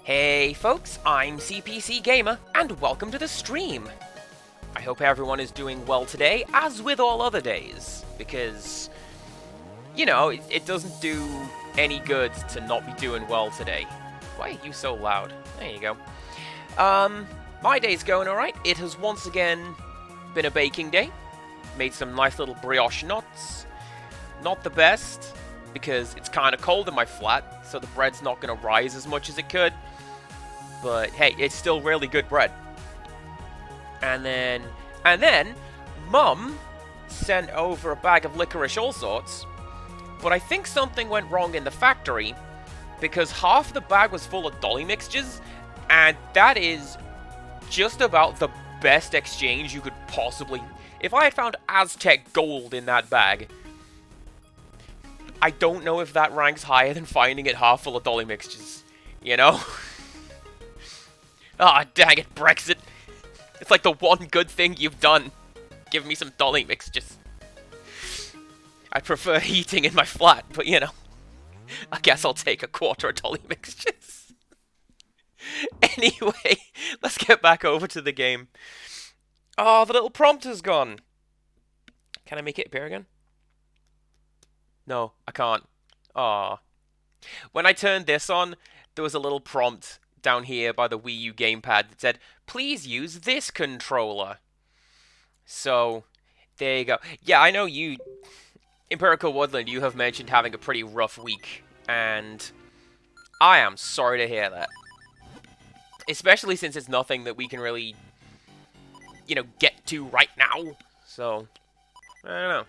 Hey folks, I'm CPC Gamer, and welcome to the stream! I hope everyone is doing well today, as with all other days, because, you know, it doesn't do any good to not be doing well today. Why are you so loud? There you go. My day's going alright. It has once again been a baking day. Made some nice little brioche nuts. Not the best, because it's kind of cold in my flat, so the bread's not going to rise as much as it could. But hey, it's still really good bread. And then, Mum sent over a bag of licorice all sorts. But I think something went wrong in the factory, because half the bag was full of dolly mixtures, and that is just about the best exchange you could possibly... If I had found Aztec gold in that bag, I don't know if that ranks higher than finding it half full of dolly mixtures. You know? Ah, oh, dang it, Brexit. It's like the one good thing you've done. Give me some dolly mixtures. I prefer heating in my flat, but you know. I guess I'll take a quarter of dolly mixtures. Anyway, let's get back over to the game. Oh, the little prompter's gone. Can I make it appear again? No, I can't. Aw. When I turned this on, there was a little prompt down here by the Wii U gamepad that said, please use this controller. So, there you go. Yeah, I know you, Empirical Woodland, you have mentioned having a pretty rough week, and I am sorry to hear that. Especially since it's nothing that we can really, you know, get to right now. So, I don't know.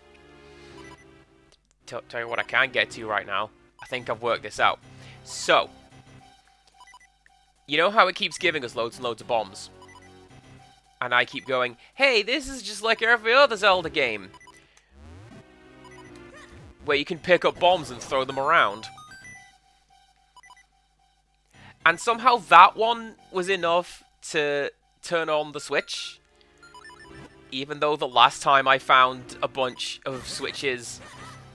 Tell you what I can get to right now. I think I've worked this out. So, you know how it keeps giving us loads and loads of bombs? And I keep going, hey, this is just like every other Zelda game, where you can pick up bombs and throw them around. And somehow that one was enough to turn on the switch. Even though the last time I found a bunch of switches,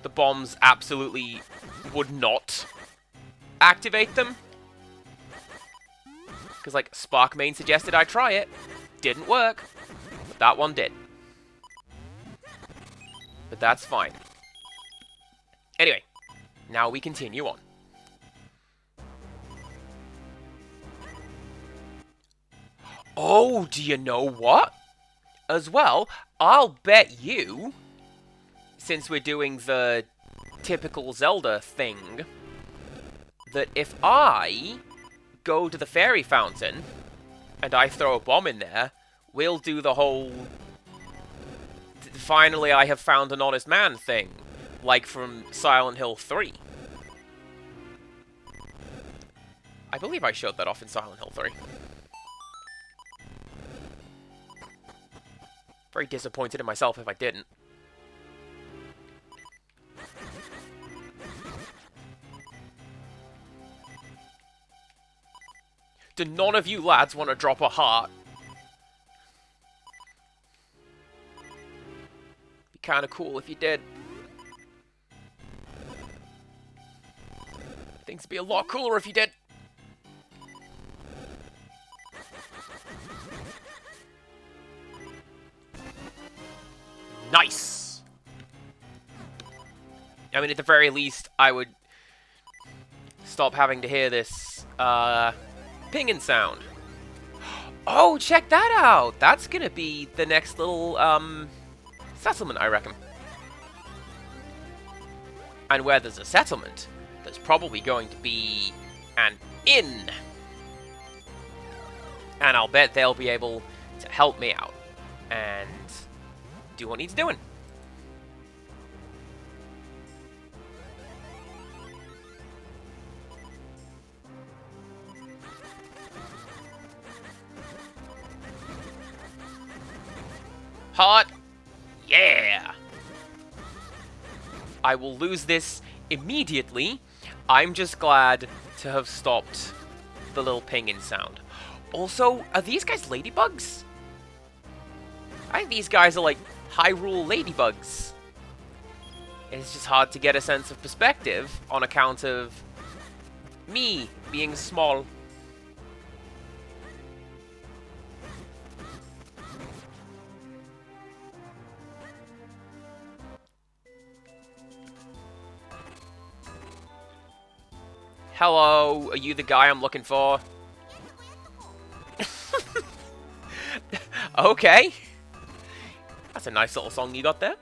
the bombs absolutely would not activate them. Because, like, Sparkmain suggested I try it. Didn't work. But that one did. But that's fine. Anyway, now we continue on. Oh, do you know what? As well, I'll bet you, since we're doing the typical Zelda thing, that if I go to the fairy fountain and I throw a bomb in there, we'll do the whole finally I have found an honest man thing, like from Silent Hill 3. I believe I showed that off in Silent Hill 3. Very disappointed in myself if I didn't. Do none of you lads want to drop a heart? Be kind of cool if you did. Things would be a lot cooler if you did. Nice! I mean, at the very least, I would stop having to hear this, pinging sound. Oh, check that out! That's gonna be the next little, settlement, I reckon. And where there's a settlement, there's probably going to be an inn. And I'll bet they'll be able to help me out and do what needs doing. Hot! Yeah! I will lose this immediately. I'm just glad to have stopped the little pinging sound. Also, are these guys ladybugs? I think these guys are like Hyrule ladybugs. It's just hard to get a sense of perspective on account of me being small. Hello, are you the guy I'm looking for? Okay. That's a nice little song you got there.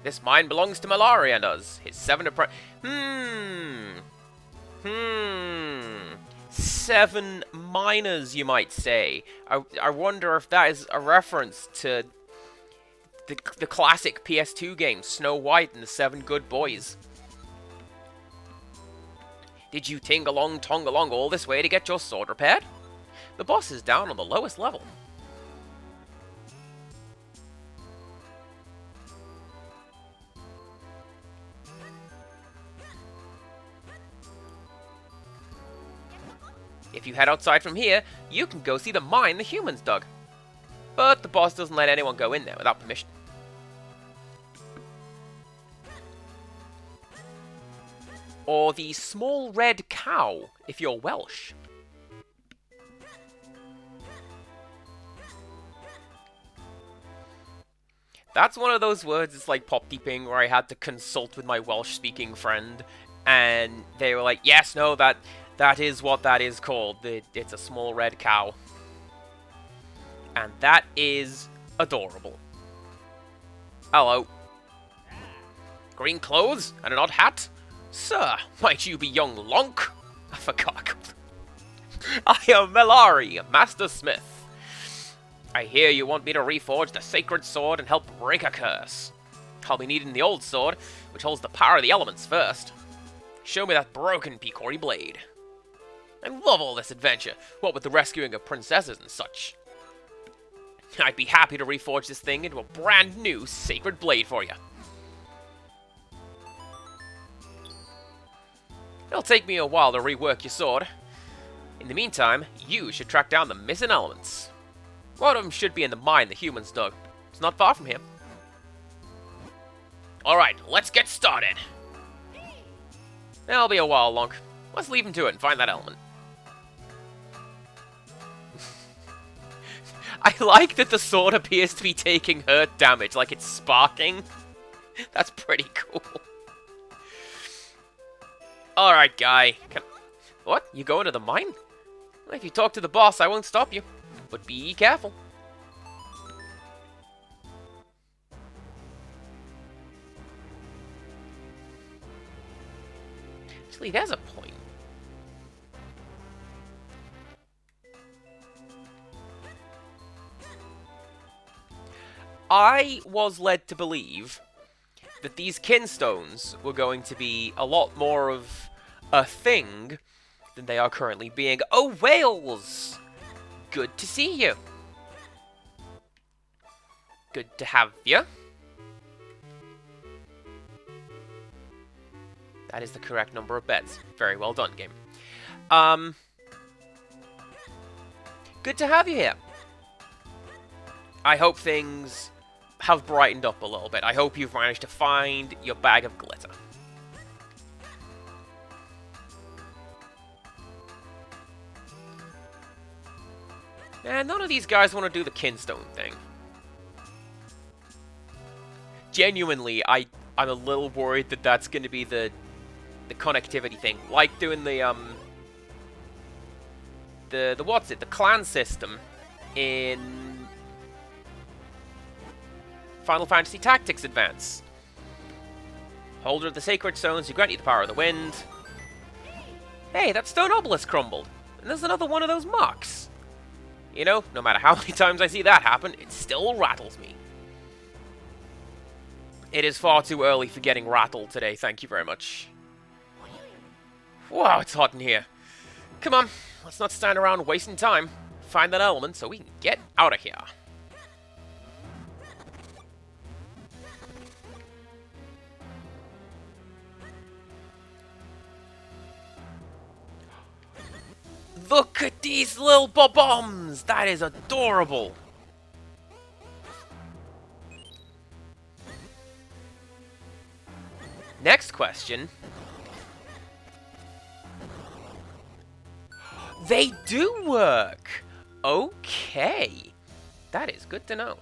This mine belongs to Malari and us. His 7 7 miners, you might say. I wonder if that is a reference to the classic PS2 game, Snow White and the 7 Good Boys. Did you ting along, tong along all this way to get your sword repaired? The boss is down on the lowest level. If you head outside from here, you can go see the mine the humans dug. But the boss doesn't let anyone go in there without permission. Or the small red cow, if you're Welsh. That's one of those words, it's like pop deeping, where I had to consult with my Welsh-speaking friend, and they were like, yes, no, that is what that is called. It's a small red cow. And that is adorable. Hello. Green clothes and an odd hat? Sir, might you be young Lonk? I forgot. I am Malari, Master Smith. I hear you want me to reforge the sacred sword and help break a curse. I'll be needing the old sword, which holds the power of the elements first. Show me that broken Picori blade. I love all this adventure, what with the rescuing of princesses and such. I'd be happy to reforge this thing into a brand new sacred blade for you. It'll take me a while to rework your sword. In the meantime, you should track down the missing elements. One of them should be in the mine the humans dug. It's not far from here. Alright, let's get started. That'll be a while, Lonk. Let's leave him to it and find that element. I like that the sword appears to be taking hurt damage, like it's sparking. That's pretty cool. Alright, guy. What? You go into the mine? Well, if you talk to the boss, I won't stop you. But be careful. Actually, there's a point. I was led to believe that these kinstones were going to be a lot more of a thing than they are currently being. Oh, Wales! Good to see you. Good to have you. That is the correct number of beds. Very well done, game. Good to have you here. I hope things have brightened up a little bit. I hope you've managed to find your bag of glitter. And none of these guys want to do the kinstone thing. Genuinely, I'm a little worried that that's going to be the connectivity thing, like doing the what's it, the clan system in Final Fantasy Tactics Advance. Holder of the Sacred Stones, you grant you the power of the wind. Hey, that stone obelisk crumbled, and there's another one of those marks. You know, no matter how many times I see that happen, it still rattles me. It is far too early for getting rattled today, thank you very much. Wow, it's hot in here. Come on, let's not stand around wasting time. Find that element so we can get out of here. Look at these little bob-bombs! That is adorable! Next question. They do work! Okay. That is good to know.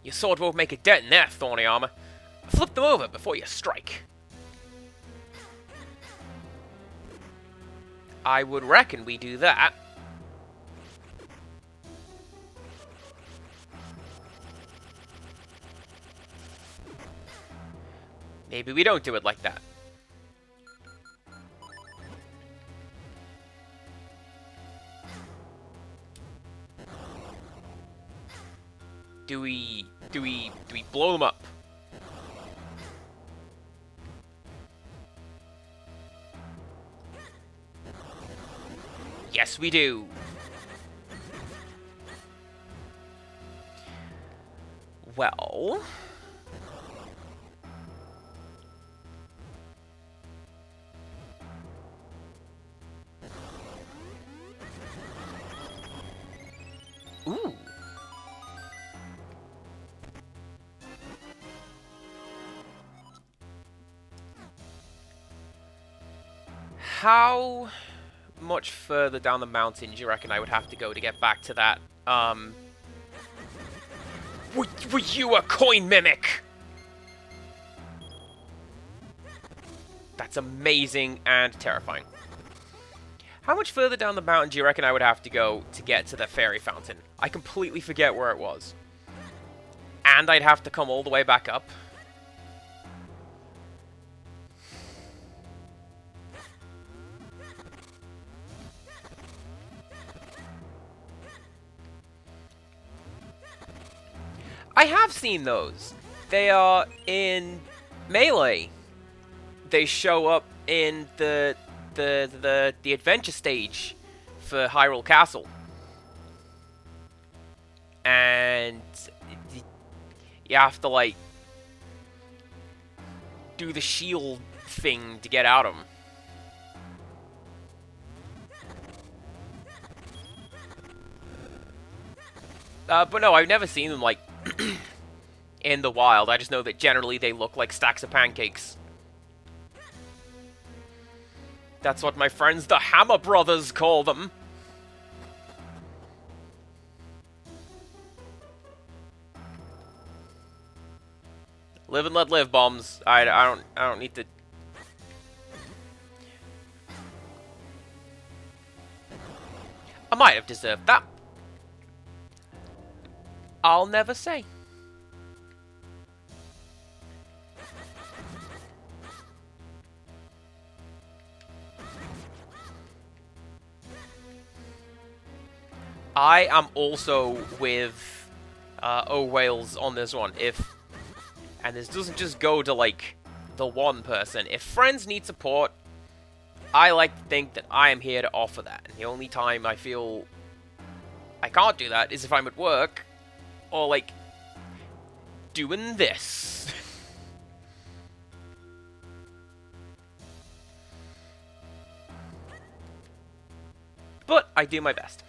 Your sword won't make a dent in that thorny armor. Flip them over before you strike. I would reckon we do that. Maybe we don't do it like that. Do we blow them up? Yes, we do. Well... Ooh. How much further down the mountain do you reckon I would have to go to get back to that, Were you a coin mimic? That's amazing and terrifying. How much further down the mountain do you reckon I would have to go to get to the fairy fountain? I completely forget where it was. And I'd have to come all the way back up. I have seen those. They are in Melee. They show up in the adventure stage for Hyrule Castle. And you have to, like, do the shield thing to get out of them. But no, I've never seen them, like, in the wild. I just know that generally they look like stacks of pancakes. That's what my friends, the Hammer Brothers, call them. Live and let live, bombs. I don't need to. I might have deserved that. I'll never say. I am also with Wales on this one. And this doesn't just go to, like, the one person. If friends need support, I like to think that I am here to offer that. And the only time I feel I can't do that is if I'm at work or, like, doing this. But I do my best.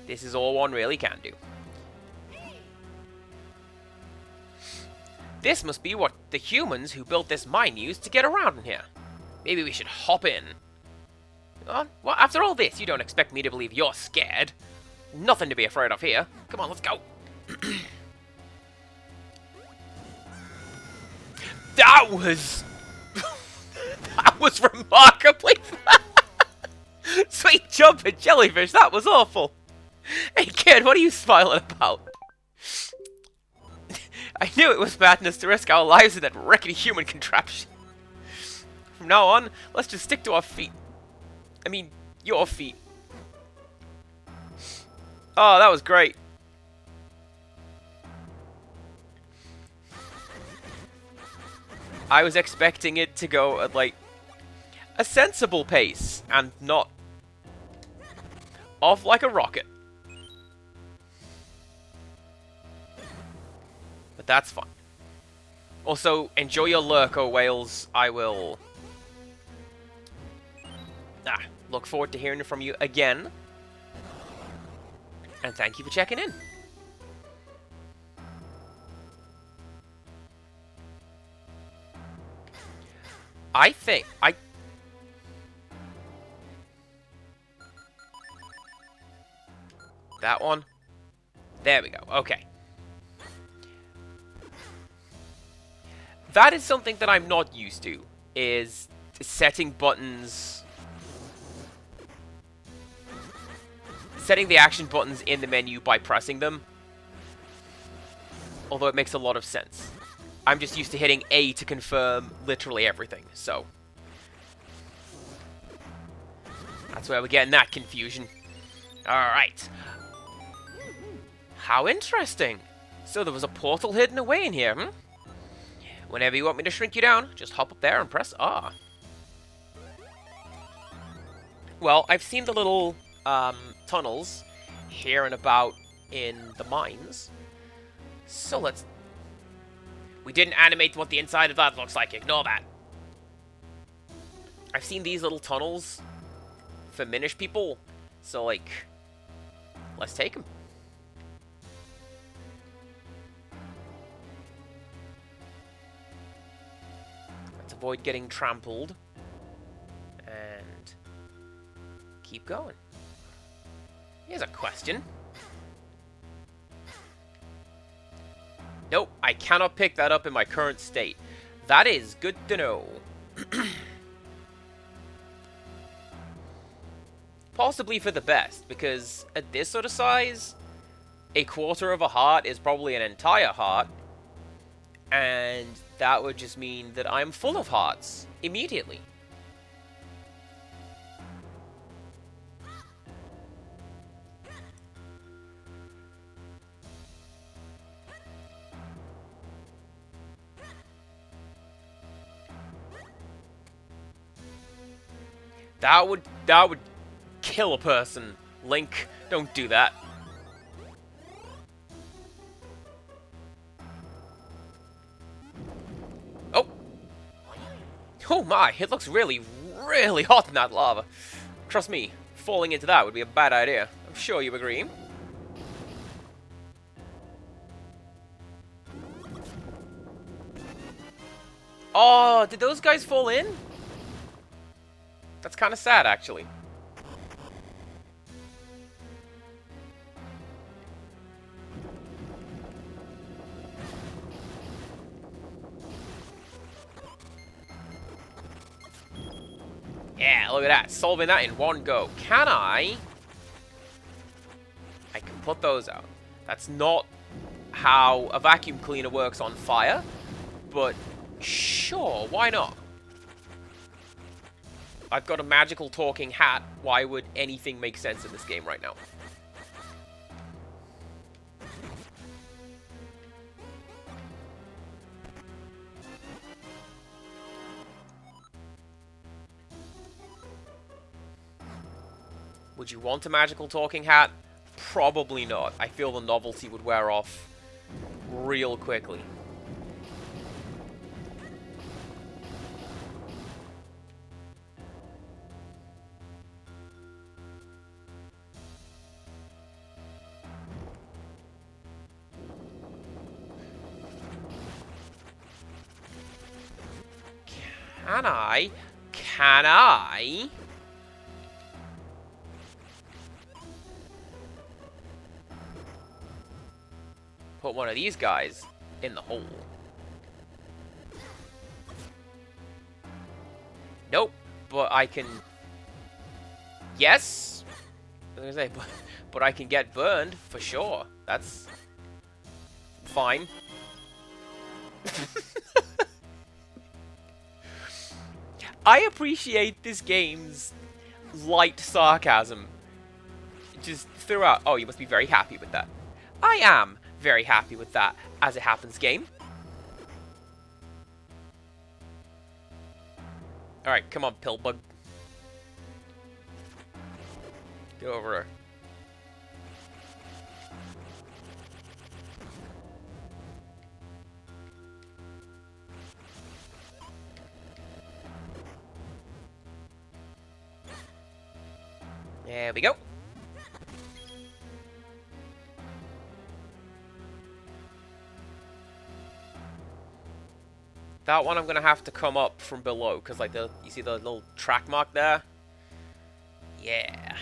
This is all one really can do. This must be what the humans who built this mine used to get around in here. Maybe we should hop in. Well, after all this, you don't expect me to believe you're scared. Nothing to be afraid of here. Come on, let's go. That was... that was remarkably... Sweet jumping jellyfish, that was awful. Hey kid, what are you smiling about? I knew it was madness to risk our lives in that rickety human contraption. From now on, let's just stick to our feet. I mean, your feet. Oh, that was great. I was expecting it to go at, like, a sensible pace, and not off like a rocket. But that's fine. Also, enjoy your lurk, oh whales. I will... look forward to hearing from you again. And thank you for checking in. I think... That one. There we go. Okay. That is something that I'm not used to, is setting buttons... setting the action buttons in the menu by pressing them. Although it makes a lot of sense. I'm just used to hitting A to confirm literally everything, so... that's where we're getting that confusion. Alright. How interesting. So there was a portal hidden away in here, hmm? Whenever you want me to shrink you down, just hop up there and press R. Well, I've seen the little tunnels here and about in the mines. So let's... we didn't animate what the inside of that looks like. Ignore that. I've seen these little tunnels for Minish people. So, like, let's take them. Let's avoid getting trampled. And keep going. Here's a question. Nope, I cannot pick that up in my current state. That is good to know. Possibly for the best, because at this sort of size, a quarter of a heart is probably an entire heart, and that would just mean that I'm full of hearts immediately. That would kill a person. Link, don't do that. Oh! Oh my, it looks really, really hot in that lava. Trust me, falling into that would be a bad idea. I'm sure you agree. Oh, did those guys fall in? That's kind of sad, actually. Yeah, look at that. Solving that in one go. Can I? I can put those out. That's not how a vacuum cleaner works on fire, but sure, why not? I've got a magical talking hat. Why would anything make sense in this game right now? Would you want a magical talking hat? Probably not. I feel the novelty would wear off real quickly. Can I? Put one of these guys in the hole. Nope, but I can... yes? I was gonna say, but I can get burned, for sure. That's... fine. I appreciate this game's light sarcasm. Just throughout. Oh, you must be very happy with that. I am very happy with that, as it happens, game. Alright, come on, Pillbug. Get over her. There we go. That one I'm gonna have to come up from below, because like you see the little track mark there? Yeah.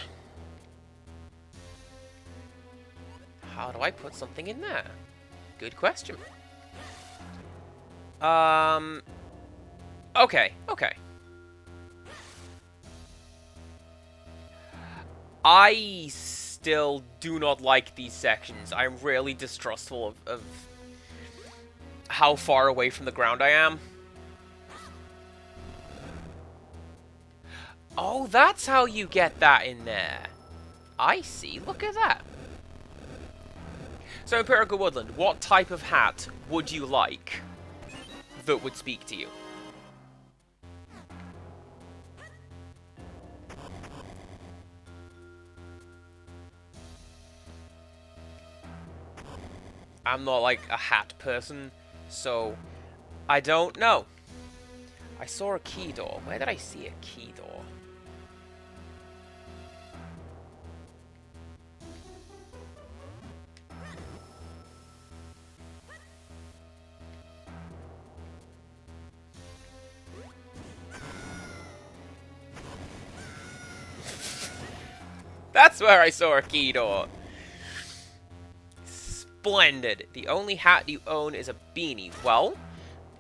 do I put something in there? Good question. Okay, okay. I still do not like these sections. I'm really distrustful of how far away from the ground I am. Oh, that's how you get that in there. I see. Look at that. So, Empirical Woodland, what type of hat would you like that would speak to you? I'm not like a hat person, so I don't know. I saw a key door. Where did I see a key door? That's where I saw a key door. Splendid. The only hat you own is a beanie. Well,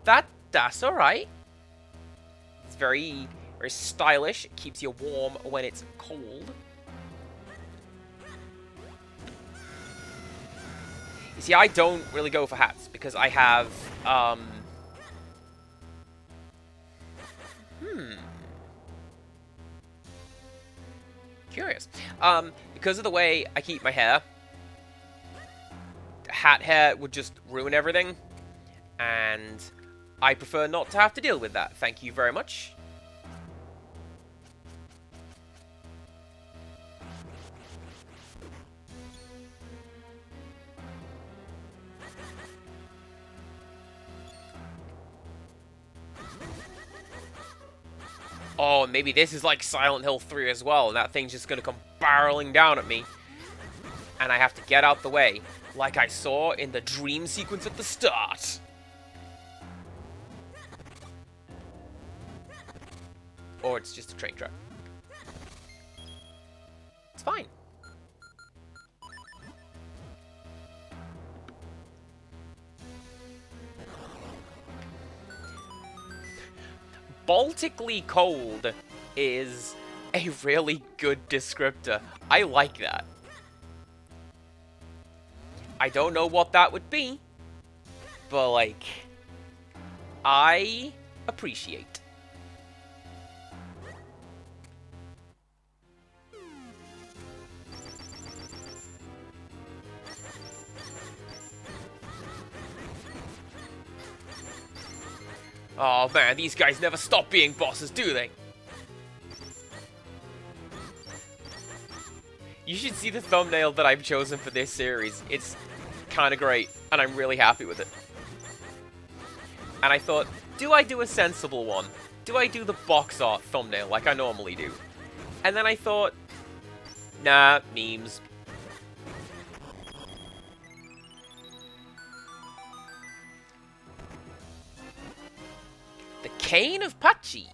that's alright. It's very stylish. It keeps you warm when it's cold. You see, I don't really go for hats because I have, Curious. Because of the way I keep my hair, hat hair would just ruin everything, and I prefer not to have to deal with that. Thank you very much. Oh, maybe this is like Silent Hill 3 as well, and that thing's just gonna come barreling down at me. And I have to get out the way, like I saw in the dream sequence at the start. Or it's just a train track. It's fine. Baltically cold is a really good descriptor. I like that. I don't know what that would be, but, like, I appreciate. Oh man, these guys never stop being bosses, do they? You should see the thumbnail that I've chosen for this series. It's kind of great, and I'm really happy with it. And I thought, do I do a sensible one? Do I do the box art thumbnail like I normally do? And then I thought, nah, memes. The Cane of Pachi.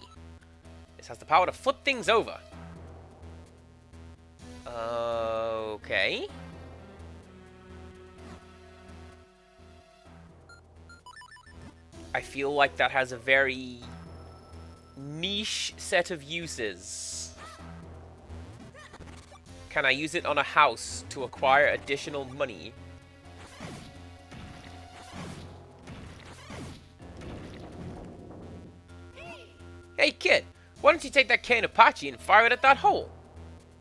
This has the power to flip things over. Okay. I feel like that has a very niche set of uses. Can I use it on a house to acquire additional money? Hey kid, why don't you take that cane of Pachi and fire it at that hole?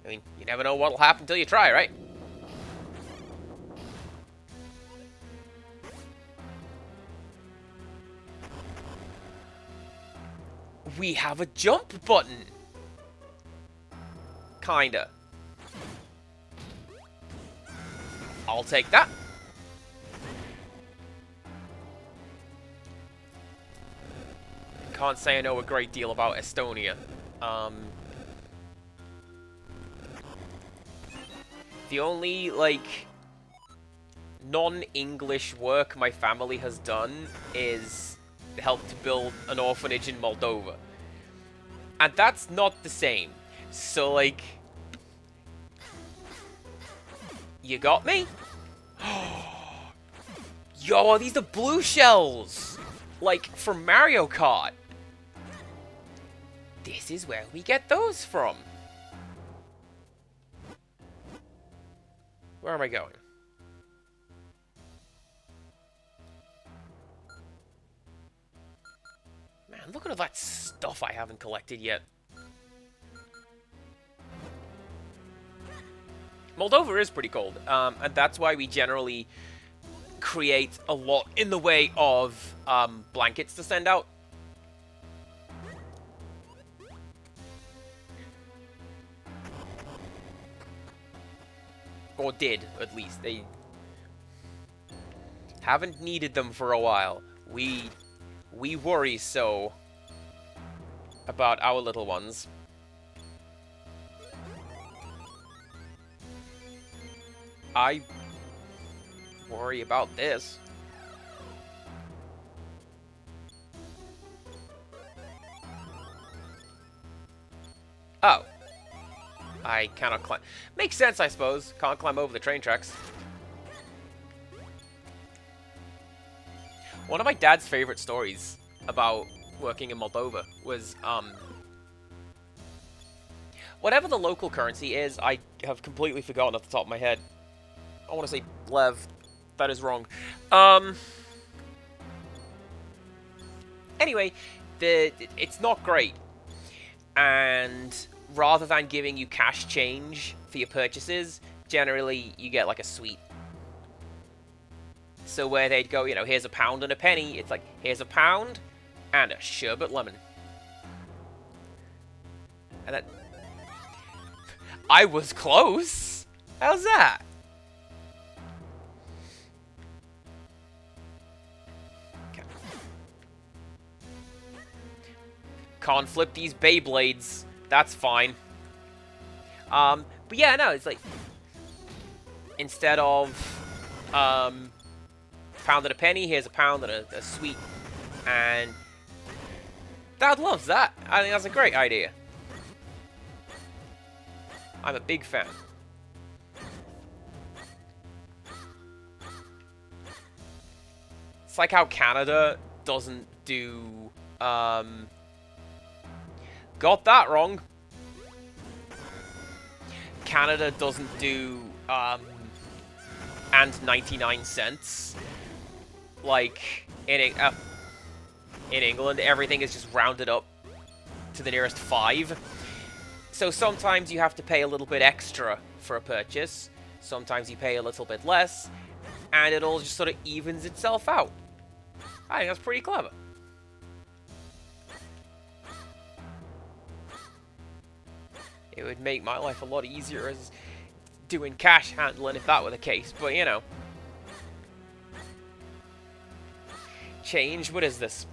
I mean, you never know what'll happen until you try, right? We have a jump button. Kinda. I'll take that. Can't say I know a great deal about Estonia. The only, like, non-English work my family has done is help to build an orphanage in Moldova. And that's not the same. So, like... You got me? Yo, are these the blue shells? Like, from Mario Kart. This is where we get those from. Where am I going? Man, look at all that stuff I haven't collected yet. Moldova is pretty cold, and that's why we generally create a lot in the way of blankets to send out. Or did, at least. They haven't needed them for a while. We worry so about our little ones. I worry about this. Oh. I cannot climb. Makes sense, I suppose. Can't climb over the train tracks. One of my dad's favorite stories about working in Moldova was, whatever the local currency is, I have completely forgotten off the top of my head. I want to say Lev. That is wrong. Anyway, it's not great. And rather than giving you cash change for your purchases, generally you get like a sweet. So where they'd go, you know, here's a pound and a penny, it's like, here's a pound and a sherbet lemon. And that... I was close! How's that? Okay. Can't flip these Beyblades. That's fine. But yeah, no, it's like, instead of pound and a penny, here's a pound and a sweet. And Dad loves that. I think that's a great idea. I'm a big fan. It's like how Canada doesn't do, got that wrong. Canada doesn't do, and 99 cents. Like, in England, everything is just rounded up to the nearest 5. So sometimes you have to pay a little bit extra for a purchase. Sometimes you pay a little bit less. And it all just sort of evens itself out. I think that's pretty clever. It would make my life a lot easier as doing cash handling if that were the case, but you know. Change? What is this?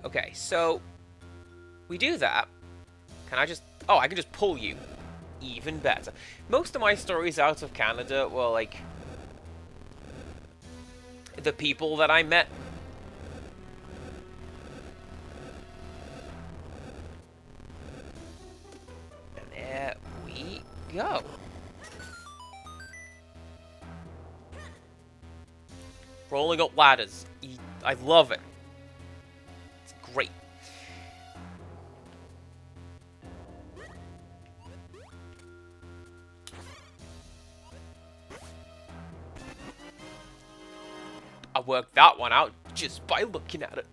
Okay, so we do that. Can I just... Oh, I can just pull you. Even better. Most of my stories out of Canada were, like, the people that I met. And there we go. Rolling up ladders. I love it. It's great. I worked that one out just by looking at it.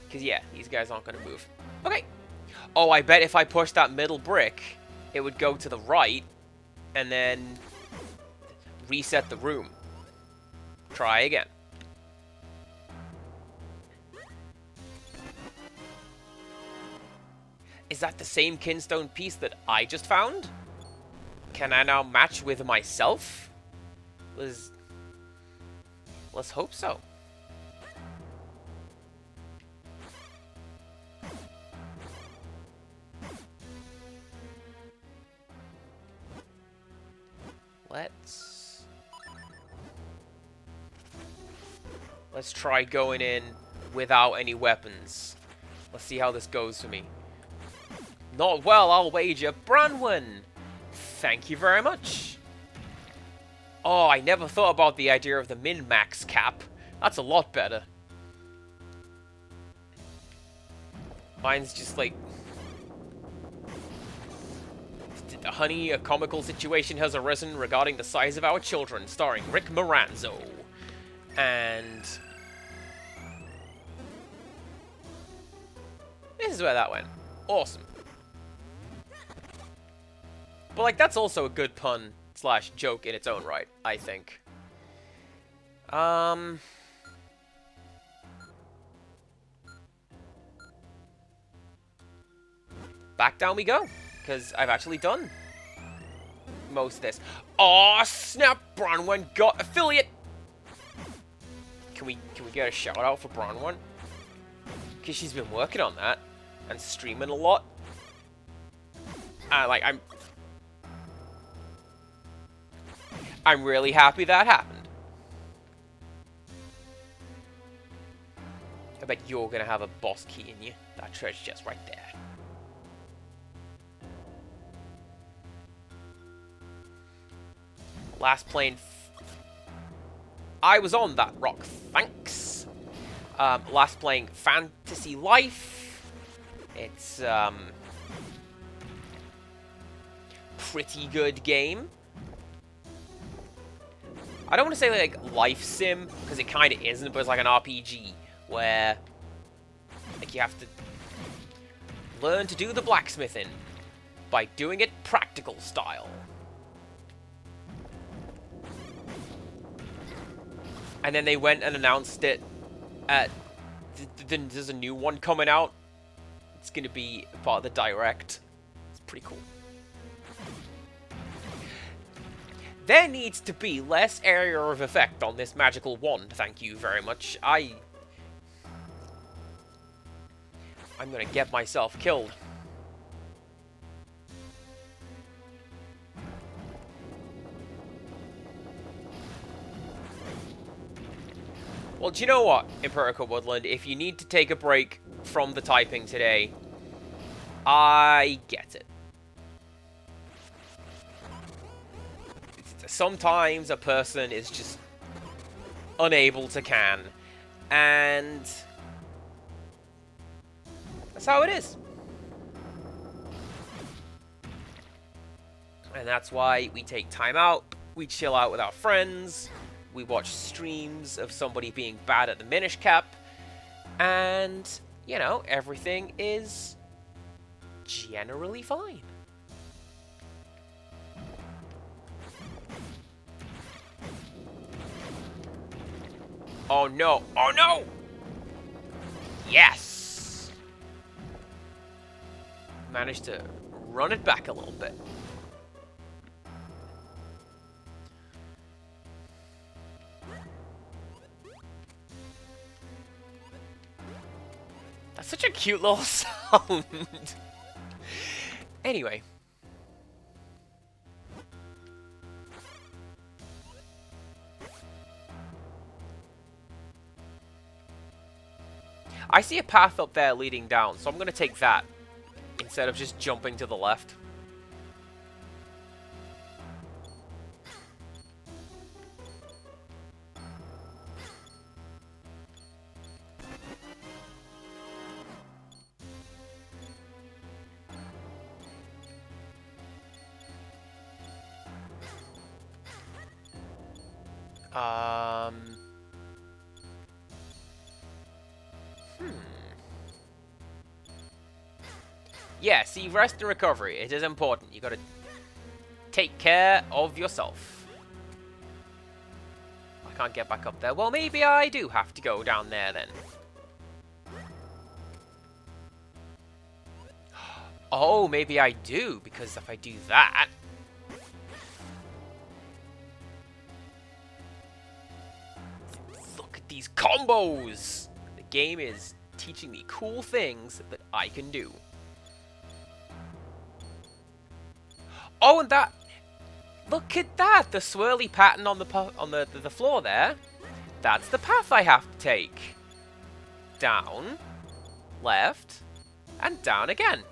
Because, yeah, these guys aren't going to move. Okay. Oh, I bet if I push that middle brick, it would go to the right and then reset the room. Try again. Is that the same kinstone piece that I just found? Can I now match with myself? Let's hope so. Let's... Let's try going in without any weapons. Let's see how this goes for me. Not well, I'll wager. Branwen! Thank you very much. Oh, I never thought about the idea of the min-max cap. That's a lot better. Mine's just like... Honey, a comical situation has arisen regarding the size of our children, starring Rick Moranzo. And... this is where that went. Awesome. But, like, that's also a good pun / joke in its own right, I think. Back down we go, because I've actually done most of this. Aw, snap! Bronwyn got affiliate! Can we get a shout out for Bronwyn? Because she's been working on that and streaming a lot. I'm really happy that happened. I bet you're gonna have a boss key in you. That treasure chest right there. Last playing... I was on that rock, thanks. Last playing Fantasy Life. It's, pretty good game. I don't want to say, like, life sim, because it kind of isn't, but it's like an RPG, where, like, you have to learn to do the blacksmithing by doing it practical style. And then they went and announced it at... there's a new one coming out. It's going to be part of the Direct. It's pretty cool. There needs to be less area of effect on this magical wand, thank you very much. I'm going to get myself killed. Well, do you know what, Empirical Woodland? If you need to take a break from the typing today, I get it. Sometimes a person is just unable to can, and that's how it is. And that's why we take time out, we chill out with our friends, we watch streams of somebody being bad at the Minish cap, and, you know, everything is generally fine. Oh no! Oh no! Yes! Managed to run it back a little bit. That's such a cute little sound. Anyway. I see a path up there leading down, so I'm going to take that instead of just jumping to the left. Yeah, see, rest and recovery, it is important. You gotta take care of yourself. I can't get back up there. Well, maybe I do have to go down there then. Oh, maybe I do, because if I do that... Look at these combos! The game is teaching me cool things that I can do. Oh, and that... Look at that! The swirly pattern on the floor there. That's the path I have to take. Down, left, and down again.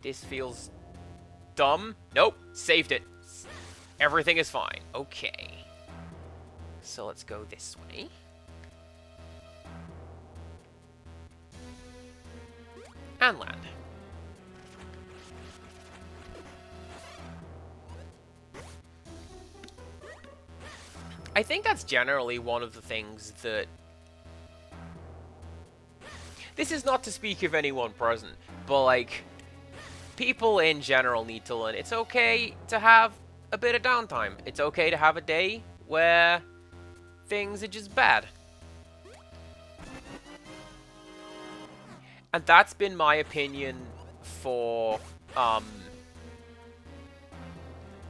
This feels dumb. Nope, saved it. Everything is fine. Okay. So let's go this way. And land. I think that's generally one of the things that... This is not to speak of anyone present, but like... People in general need to learn it's okay to have a bit of downtime. It's okay to have a day where things are just bad. And that's been my opinion for a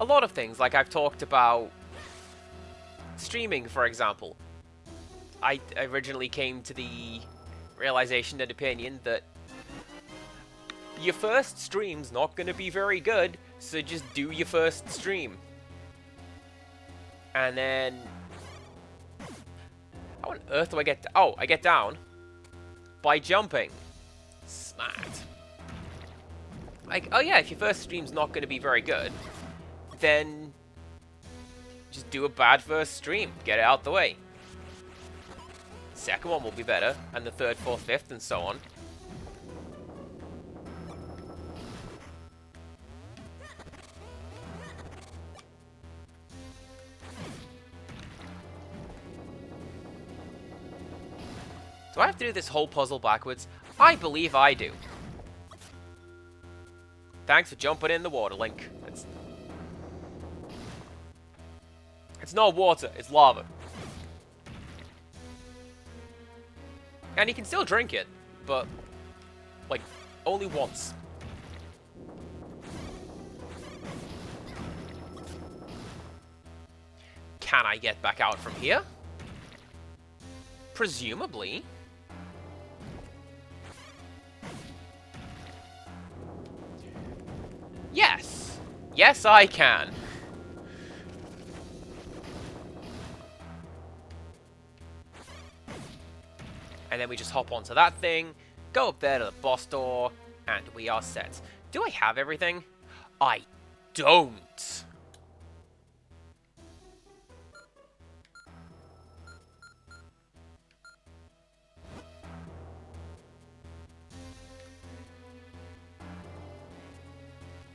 lot of things. Like I've talked about streaming, for example. I originally came to the realization and opinion that your first stream's not going to be very good, so just do your first stream. And then... How on earth do I get... Oh, I get down by jumping. Smart. Like, oh yeah, if your first stream's not going to be very good, then just do a bad first stream. Get it out the way. Second one will be better, and the third, fourth, fifth, and so on. Do I have to do this whole puzzle backwards? I believe I do. Thanks for jumping in the water, Link. It's not water, it's lava. And you can still drink it, but, like, only once. Can I get back out from here? Presumably. Yes! Yes, I can! And then we just hop onto that thing, go up there to the boss door, and we are set. Do I have everything? I don't!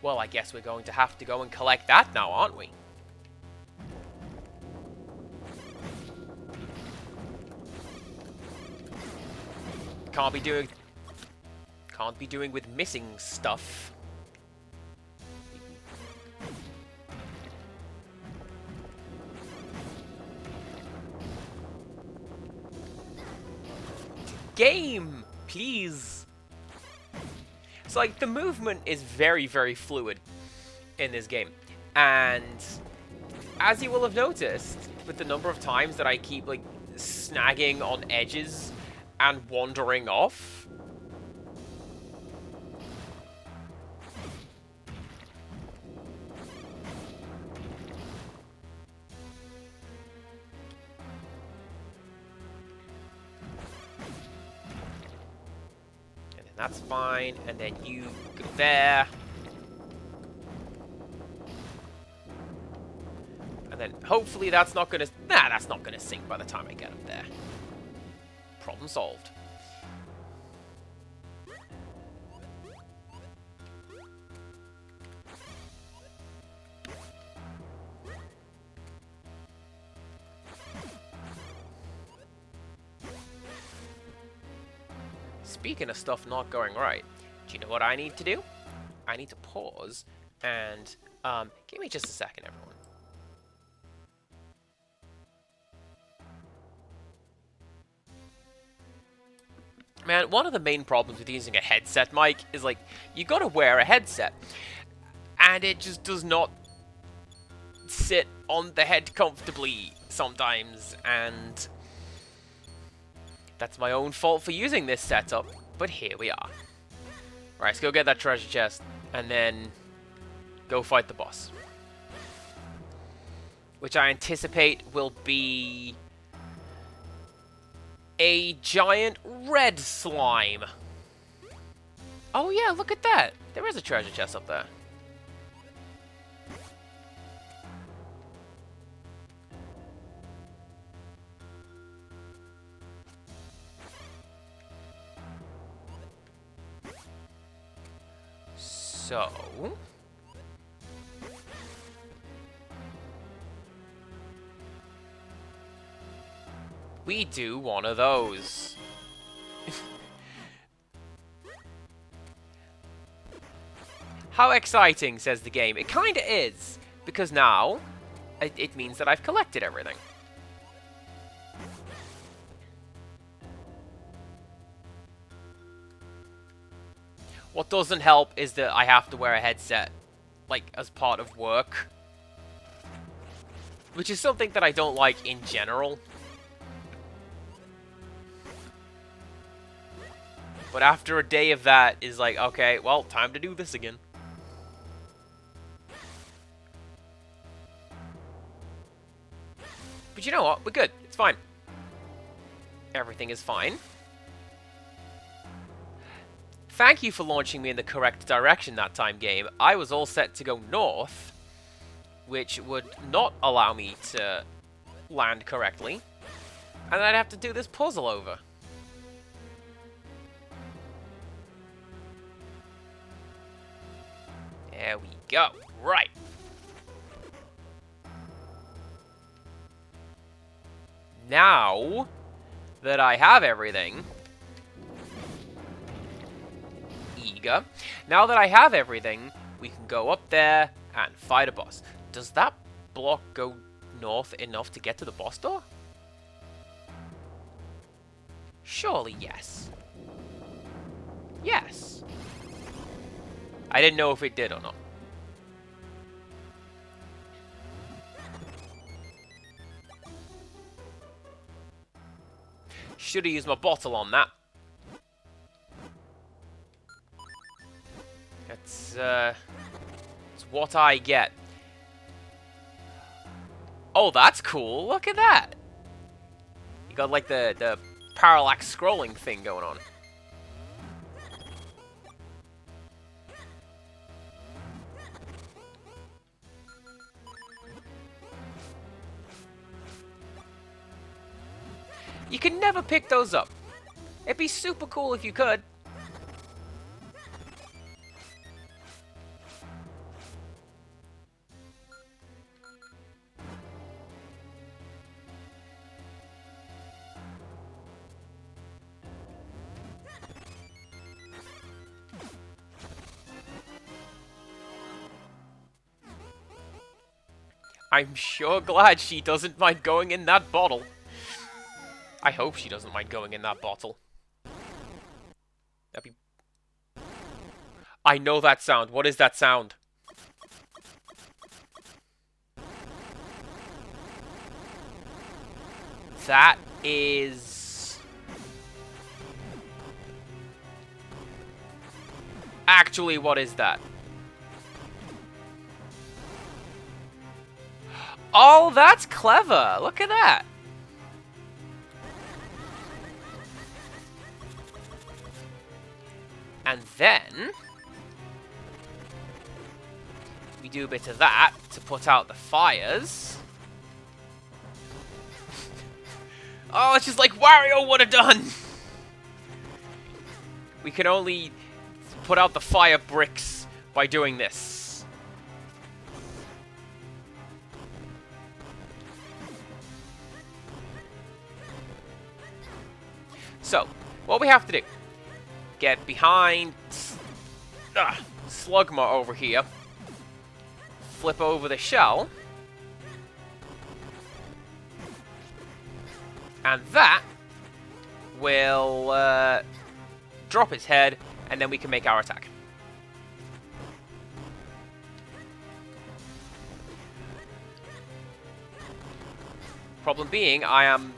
Well, I guess we're going to have to go and collect that now, aren't we? Can't be doing with missing stuff. Game, please. So, like, the movement is very, very fluid in this game. And as you will have noticed, with the number of times that I keep, like, snagging on edges and wandering off. That's fine, and then you go there. And then hopefully that's not gonna... Nah, that's not gonna sink by the time I get up there. Problem solved. Speaking of stuff not going right, do you know what I need to do? I need to pause and, give me just a second, everyone. Man, one of the main problems with using a headset mic is, like, you gotta wear a headset, and it just does not sit on the head comfortably sometimes, and That's my own fault for using this setup, but here we are. Right, let's go get that treasure chest, and then go fight the boss. Which I anticipate will be a giant red slime. Oh yeah, look at that. There is a treasure chest up there. So... we do one of those. How exciting, says the game. It kinda is, because now it means that I've collected everything. What doesn't help is that I have to wear a headset, like, as part of work. Which is something that I don't like in general. But after a day of that, is like, okay, well, time to do this again. But you know what? We're good. It's fine. Everything is fine. Thank you for launching me in the correct direction that time, game. I was all set to go north, which would not allow me to land correctly. And I'd have to do this puzzle over. There we go. Right. Now that I have everything... Now that I have everything, we can go up there and fight a boss. Does that block go north enough to get to the boss door? Surely yes. Yes. I didn't know if it did or not. Should have used my bottle on that. It's what I get. Oh, that's cool. Look at that. You got like the parallax scrolling thing going on. You can never pick those up. It'd be super cool if you could. I'm sure glad she doesn't mind going in that bottle. I hope she doesn't mind going in that bottle. That'd be... I know that sound. What is that sound? That is... Actually, what is that? Oh, that's clever. Look at that. And then we do a bit of that to put out the fires. Oh, it's just like Wario would have done. We can only put out the fire bricks by doing this. So, what we have to do, get behind Slugma over here, flip over the shell, and that will drop his head, and then we can make our attack. Problem being, I am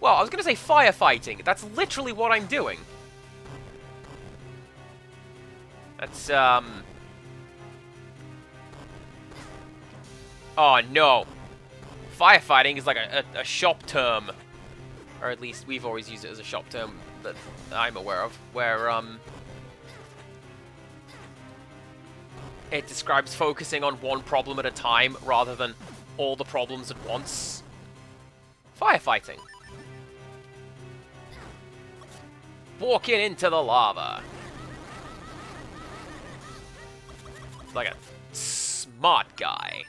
Well, I was gonna say firefighting. That's literally what I'm doing. That's, oh, no. Firefighting is like a shop term. Or at least we've always used it as a shop term that I'm aware of. Where, it describes focusing on one problem at a time rather than all the problems at once. Firefighting. Walking into the lava. Like a smart guy.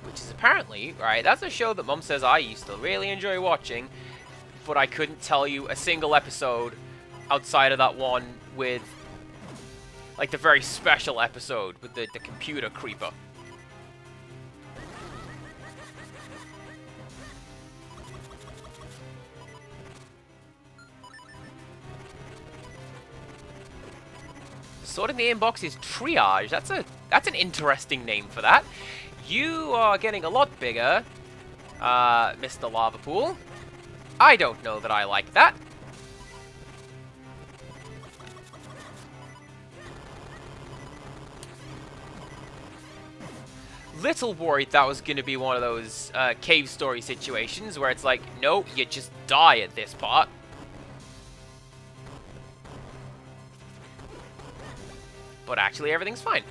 Which is apparently, right, that's a show that Mum says I used to really enjoy watching, but I couldn't tell you a single episode outside of that one with, like, the very special episode with the computer creeper. Sorting the inbox is triage. That's an interesting name for that. You are getting a lot bigger, Mr. Lava Pool. I don't know that I like that. Little worried that was going to be one of those cave story situations where it's like, no, you just die at this part. But actually, everything's fine.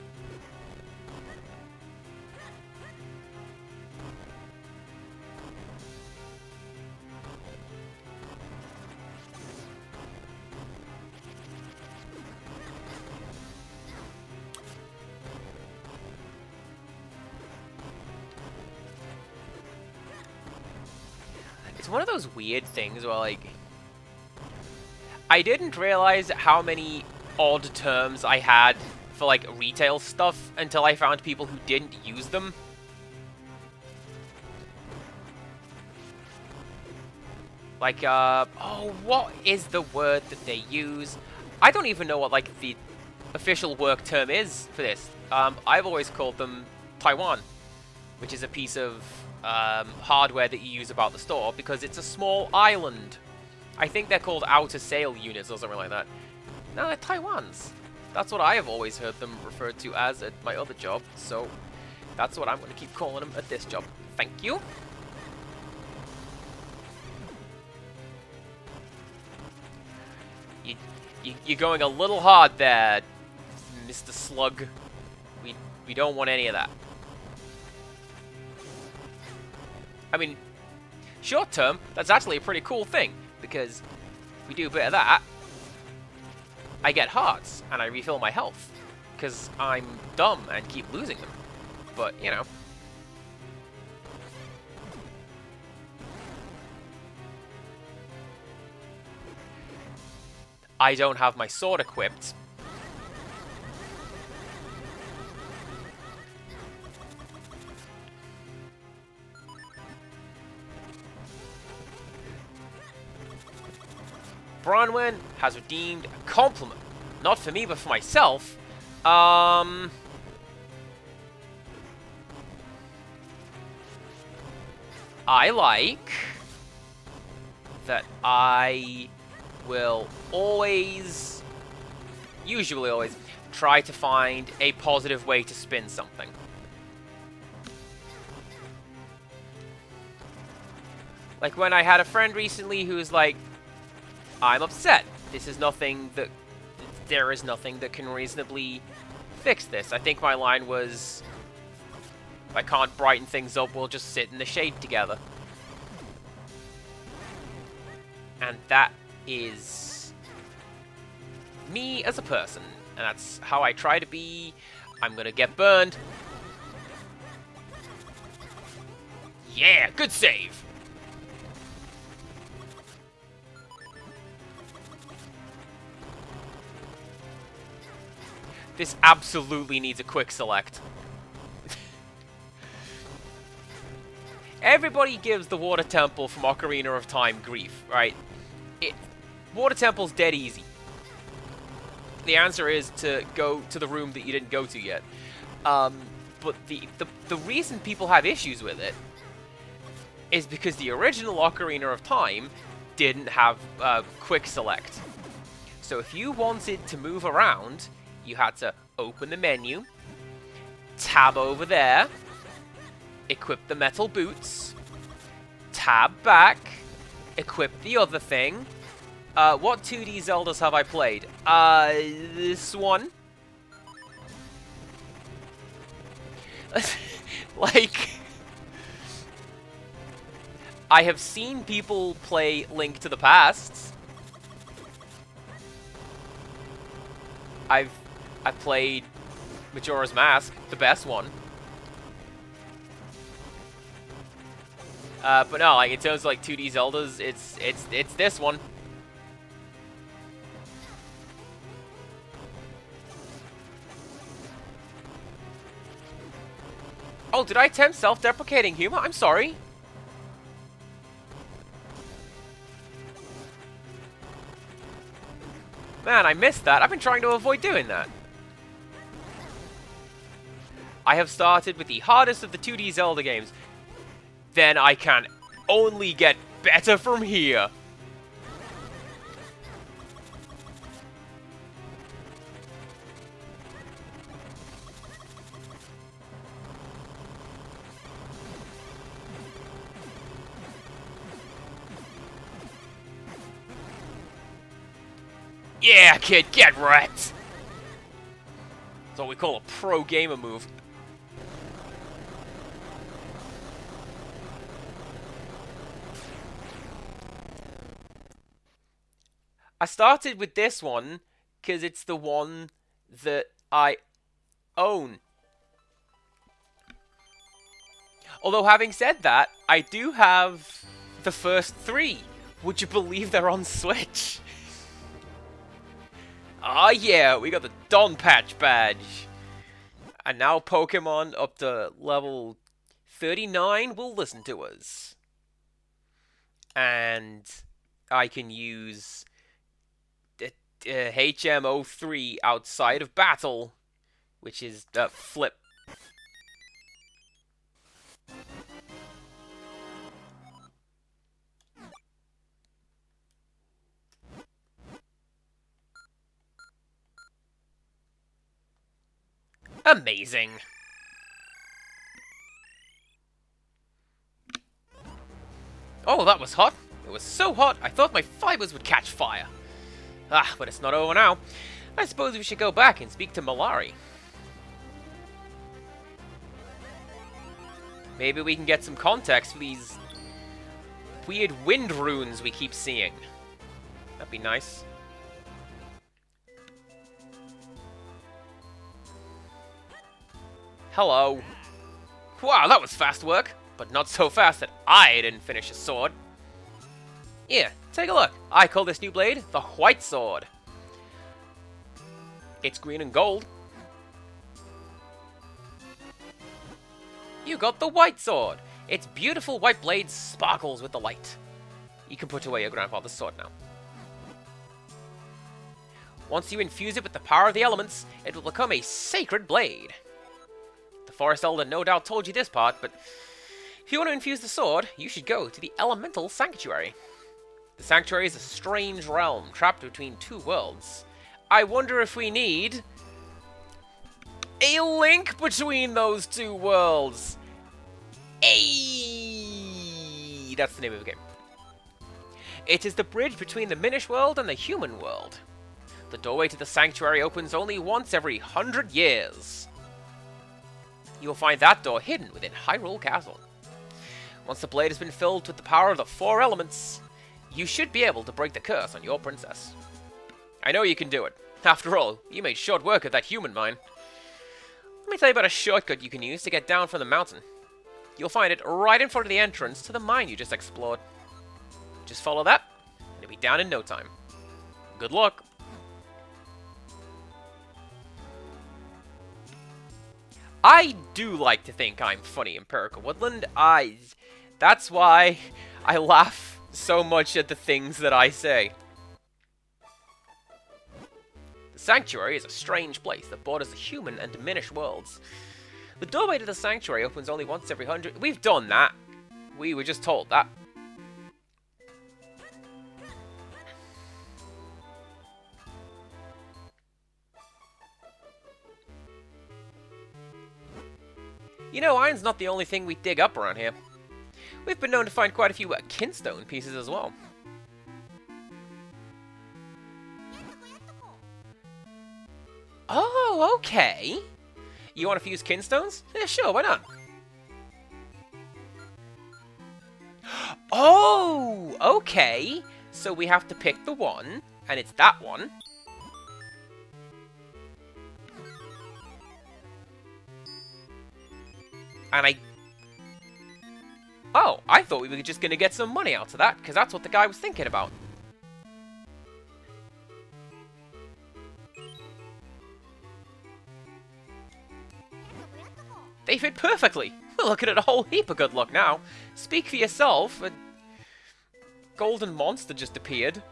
It's one of those weird things where, like, I didn't realize how many odd terms I had for, like, retail stuff until I found people who didn't use them. Like, oh, what is the word that they use? I don't even know what, like, the official work term is for this. I've always called them Taiwan, which is a piece of hardware that you use about the store because it's a small island. I think they're called outer sail units or something like that. No, they're Taiwans. That's what I have always heard them referred to as at my other job, so that's what I'm going to keep calling them at this job. Thank you. You're going a little hard there, Mr. Slug. We don't want any of that. I mean, short term, that's actually a pretty cool thing, because if we do a bit of that, I get hearts, and I refill my health, because I'm dumb and keep losing them. But, you know. I don't have my sword equipped. Bronwyn has redeemed a compliment. Not for me, but for myself. I like that I will always, usually always, try to find a positive way to spin something. Like when I had a friend recently who's like, I'm upset. This is nothing that... There is nothing that can reasonably fix this. I think my line was, if I can't brighten things up, we'll just sit in the shade together. And that is me as a person. And that's how I try to be. I'm gonna get burned. Yeah, good save. This absolutely needs a quick select. Everybody gives the Water Temple from Ocarina of Time grief, right? Water temple's dead easy. The answer is to go to the room that you didn't go to yet. But the reason people have issues with it is because the original Ocarina of Time didn't have quick select. So if you wanted to move around, you had to open the menu, tab over there, equip the metal boots, tab back, equip the other thing. What 2D Zeldas have I played? This one. Like, I have seen people play Link to the Past. I've played Majora's Mask, the best one. But no, like, in terms of like 2D Zeldas, it's this one. Oh, did I attempt self-deprecating humor? I'm sorry. Man, I missed that. I've been trying to avoid doing that. I have started with the hardest of the 2D Zelda games. Then I can only get better from here. Yeah, kid, get wrecked! That's what we call a pro gamer move. I started with this one because it's the one that I own. Although, having said that, I do have the first 3. Would you believe they're on Switch? Ah, yeah, we got the Don Patch badge. And now Pokemon up to level 39 will listen to us. And I can use HM03 outside of battle, which is flip. Amazing. Oh, that was hot. It was so hot, I thought my fibers would catch fire. Ah, but it's not over now. I suppose we should go back and speak to Malari. Maybe we can get some context for these weird wind runes we keep seeing. That'd be nice. Hello. Wow, that was fast work. But not so fast that I didn't finish a sword. Here, take a look. I call this new blade the White Sword. It's green and gold. You got the White Sword. Its beautiful white blade sparkles with the light. You can put away your grandfather's sword now. Once you infuse it with the power of the elements, it will become a sacred blade. The Forest Elder no doubt told you this part, but if you want to infuse the sword, you should go to the Elemental Sanctuary. The Sanctuary is a strange realm trapped between 2 worlds. I wonder if we need a link between those 2 worlds. Ayy! That's the name of the game. It is the bridge between the Minish world and the human world. The doorway to the Sanctuary opens only once every 100 years. You will find that door hidden within Hyrule Castle. Once the blade has been filled with the power of the 4 elements, you should be able to break the curse on your princess. I know you can do it. After all, you made short work of that human mine. Let me tell you about a shortcut you can use to get down from the mountain. You'll find it right in front of the entrance to the mine you just explored. Just follow that, and you'll be down in no time. Good luck! I do like to think I'm funny, Empirical Woodland. That's why I laugh so much at the things that I say. Sanctuary is a strange place that borders the human and Minish worlds. The doorway to the Sanctuary opens only once every 100... We've done that. We were just told that. You know, iron's not the only thing we dig up around here. We've been known to find quite a few kinstone pieces as well. Oh, okay. You want to fuse kinstones? Yeah, sure, why not? Oh, okay. So we have to pick the one, and it's that one. And oh, I thought we were just going to get some money out of that, because that's what the guy was thinking about. They fit perfectly. We're looking at a whole heap of good luck now. Speak for yourself. A golden monster just appeared.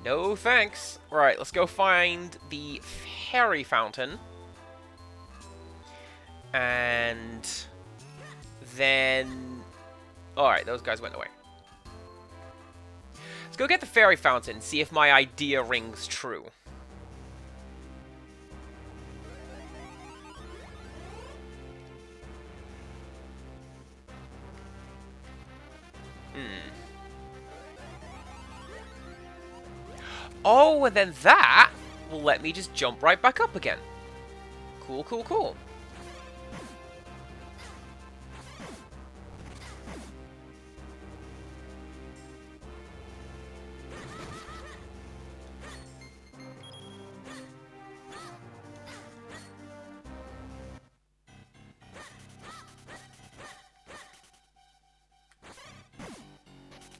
No thanks. Right, let's go find the fairy fountain. And then... Alright, those guys went away. Let's go get the fairy fountain, see if my idea rings true. Oh, and then that will let me just jump right back up again. Cool, cool, cool.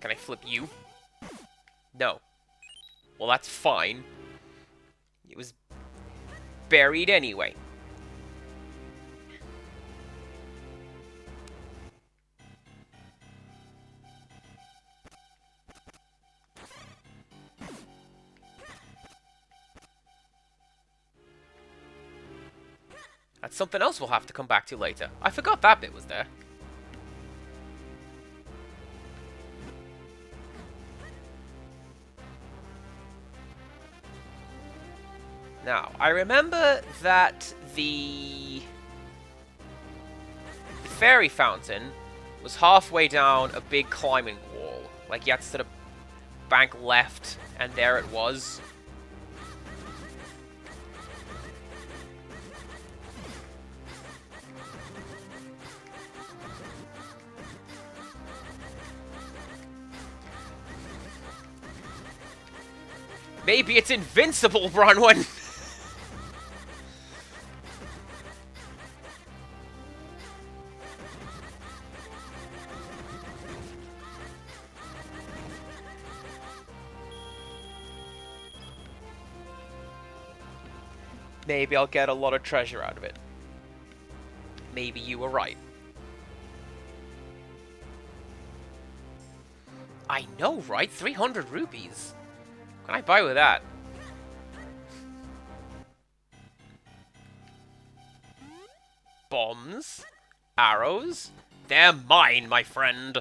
Can I flip you? No. Well, that's fine. It was buried anyway. That's something else we'll have to come back to later. I forgot that bit was there. Now, I remember that the fairy fountain was halfway down a big climbing wall. Like, you had to sort of bank left, and there it was. Maybe it's invincible, Bronwyn! Maybe I'll get a lot of treasure out of it. Maybe you were right. I know, right? 300 rupees. What can I buy with that? Bombs? Arrows? They're mine, my friend.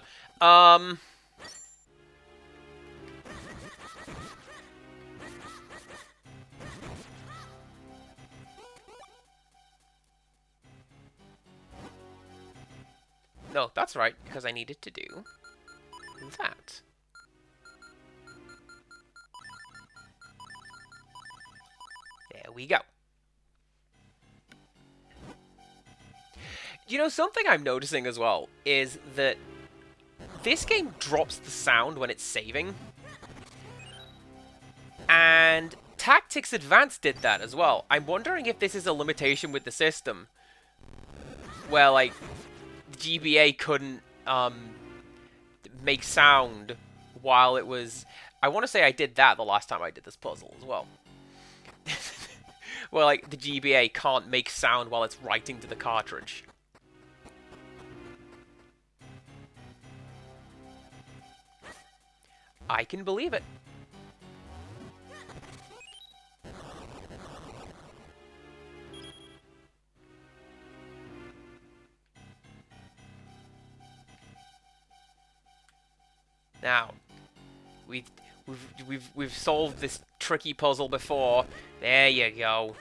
No, that's right, because I needed to do that. There we go. You know, something I'm noticing as well is that this game drops the sound when it's saving. And Tactics Advanced did that as well. I'm wondering if this is a limitation with the system. Where, like, GBA couldn't make sound while it was... I want to say I did that the last time I did this puzzle as well. Well, like, the GBA can't make sound while it's writing to the cartridge. I can believe it. Now, we've we've solved this tricky puzzle before. There you go.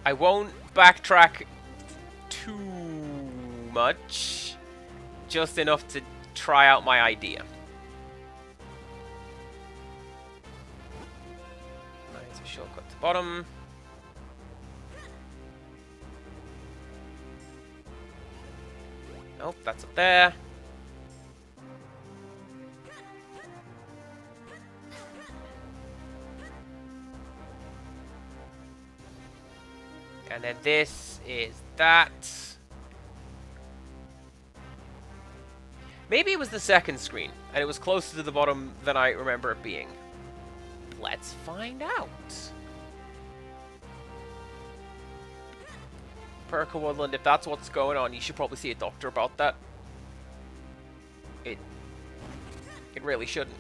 I won't backtrack too much, just enough to try out my idea. Nice, a shortcut to bottom. Nope, that's up there. And then this is that. Maybe it was the second screen, and it was closer to the bottom than I remember it being. Let's find out. Perka Woodland, if that's what's going on, you should probably see a doctor about that. It really shouldn't.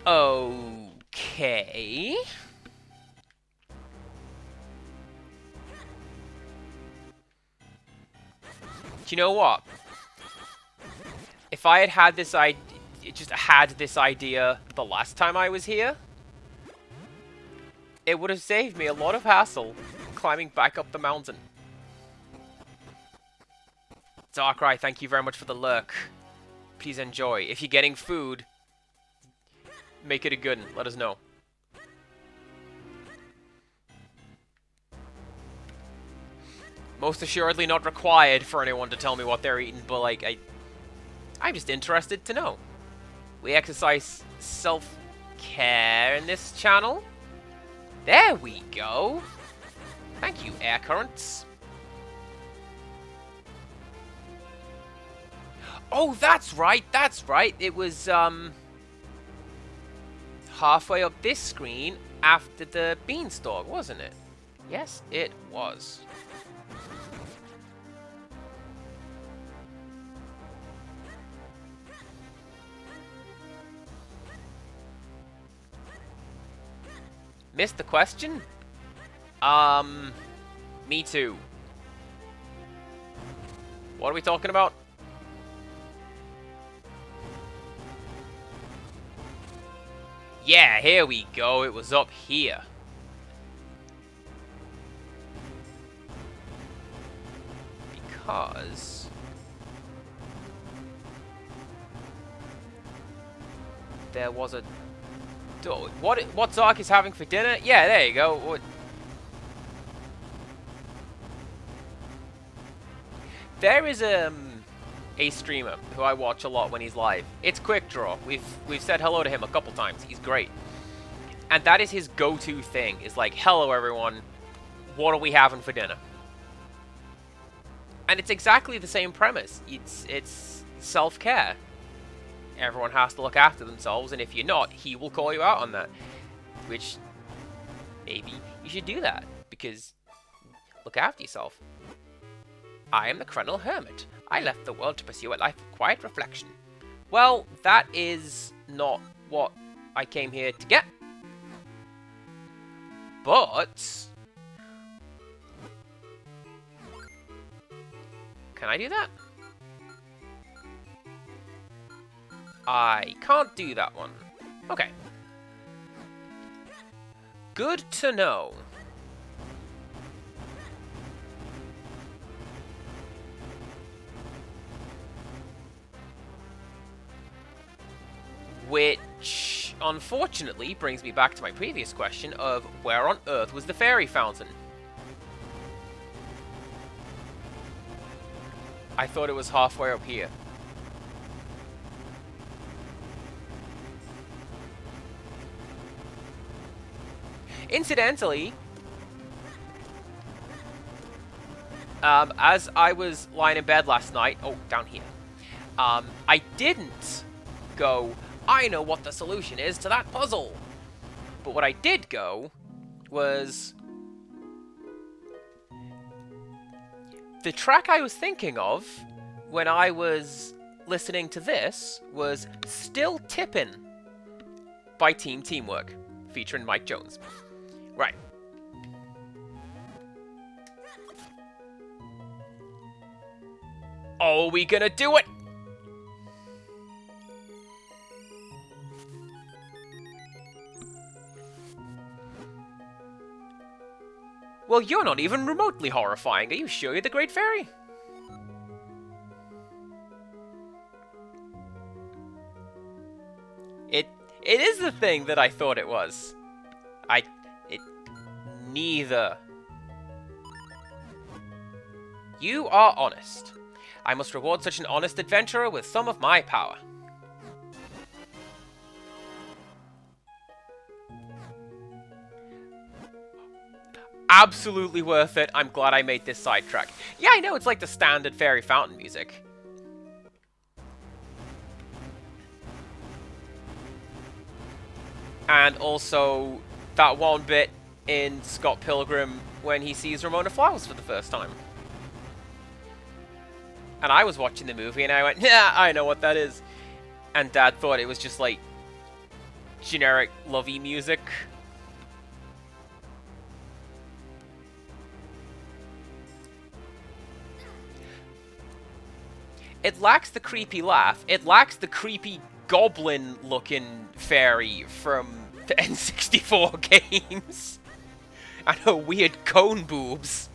Okay. Do you know what? If I had had this idea, just had this idea the last time I was here, it would have saved me a lot of hassle climbing back up the mountain. Darkrai, thank you very much for the lurk. Please enjoy. If you're getting food, make it a good one. Let us know. Most assuredly not required for anyone to tell me what they're eating, but like, I'm just interested to know. We exercise self-care in this channel. There we go. Thank you, air currents. Oh, that's right, that's right. It was, halfway up this screen after the beanstalk, wasn't it? Yes, it was. Missed the question? Me too. What are we talking about? Yeah, here we go. It was up here. Because there was a door. What Zark is having for dinner? Yeah, there you go. What? There is a streamer who I watch a lot when he's live. It's Quick Draw. We've said hello to him a couple times. He's great. And that is his go-to thing. Is like, hello everyone, what are we having for dinner? And it's exactly the same premise. It's self-care. Everyone has to look after themselves, and if you're not, he will call you out on that. Which, maybe you should do that, because look after yourself. I am the Krenel Hermit. I left the world to pursue a life of quiet reflection. Well, that is not what I came here to get. But can I do that? I can't do that one. Okay. Good to know. Which, unfortunately, brings me back to my previous question of where on Earth was the fairy fountain? I thought it was halfway up here. Incidentally, As I was lying in bed last night, oh, down here, I didn't go, I know what the solution is to that puzzle. But what I did go was, the track I was thinking of when I was listening to this was Still Tippin' by Team Teamwork, featuring Mike Jones. Right. Are we gonna do it? Well, you're not even remotely horrifying. Are you sure you're the Great Fairy? It is the thing that I thought it was. Neither. You are honest. I must reward such an honest adventurer with some of my power. Absolutely worth it. I'm glad I made this sidetrack. Yeah, I know, it's like the standard fairy fountain music. And also that one bit in Scott Pilgrim when he sees Ramona Flowers for the first time. And I was watching the movie and I went, yeah, I know what that is. And Dad thought it was just like generic lovey music. It lacks the creepy laugh. It lacks the creepy goblin-looking fairy from the N64 games. And her weird cone boobs.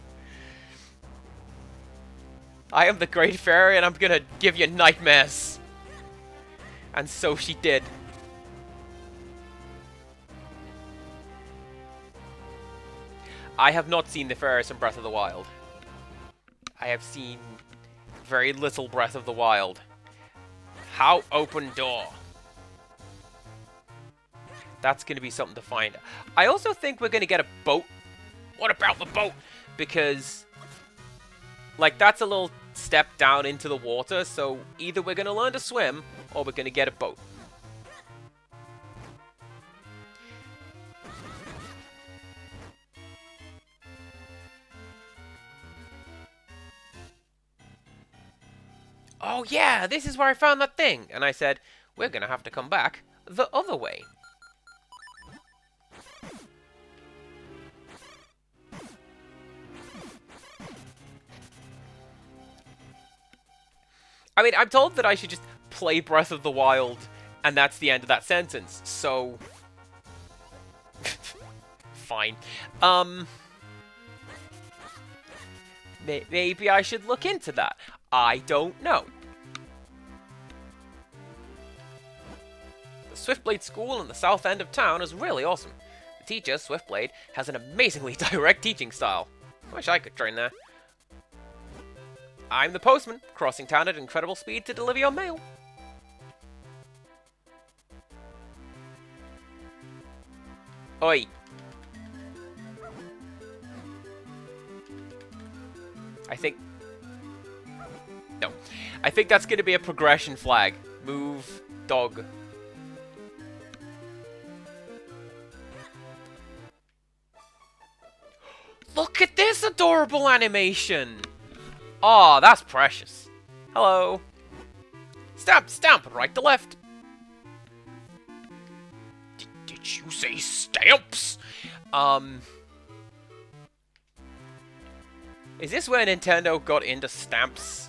I am the Great Fairy and I'm gonna give you nightmares. And so she did. I have not seen the fairies in Breath of the Wild. I have seen very little Breath of the Wild. How open door? That's going to be something to find. I also think we're going to get a boat. What about the boat? Because, like, that's a little step down into the water, so either we're going to learn to swim, or we're going to get a boat. Oh yeah, this is where I found that thing. And I said, we're going to have to come back the other way. I mean, I'm told that I should just play Breath of the Wild, and that's the end of that sentence, so... Fine. Maybe I should look into that. I don't know. The Swiftblade School in the south end of town is really awesome. The teacher, Swiftblade, has an amazingly direct teaching style. I wish I could train there. I'm the postman, crossing town at incredible speed to deliver your mail. Oi. I think... No. I think that's going to be a progression flag. Move, dog. Look at this adorable animation! Aw, that's precious. Hello. Stamp, stamp, right to left. Did you say stamps? Is this where Nintendo got into stamps?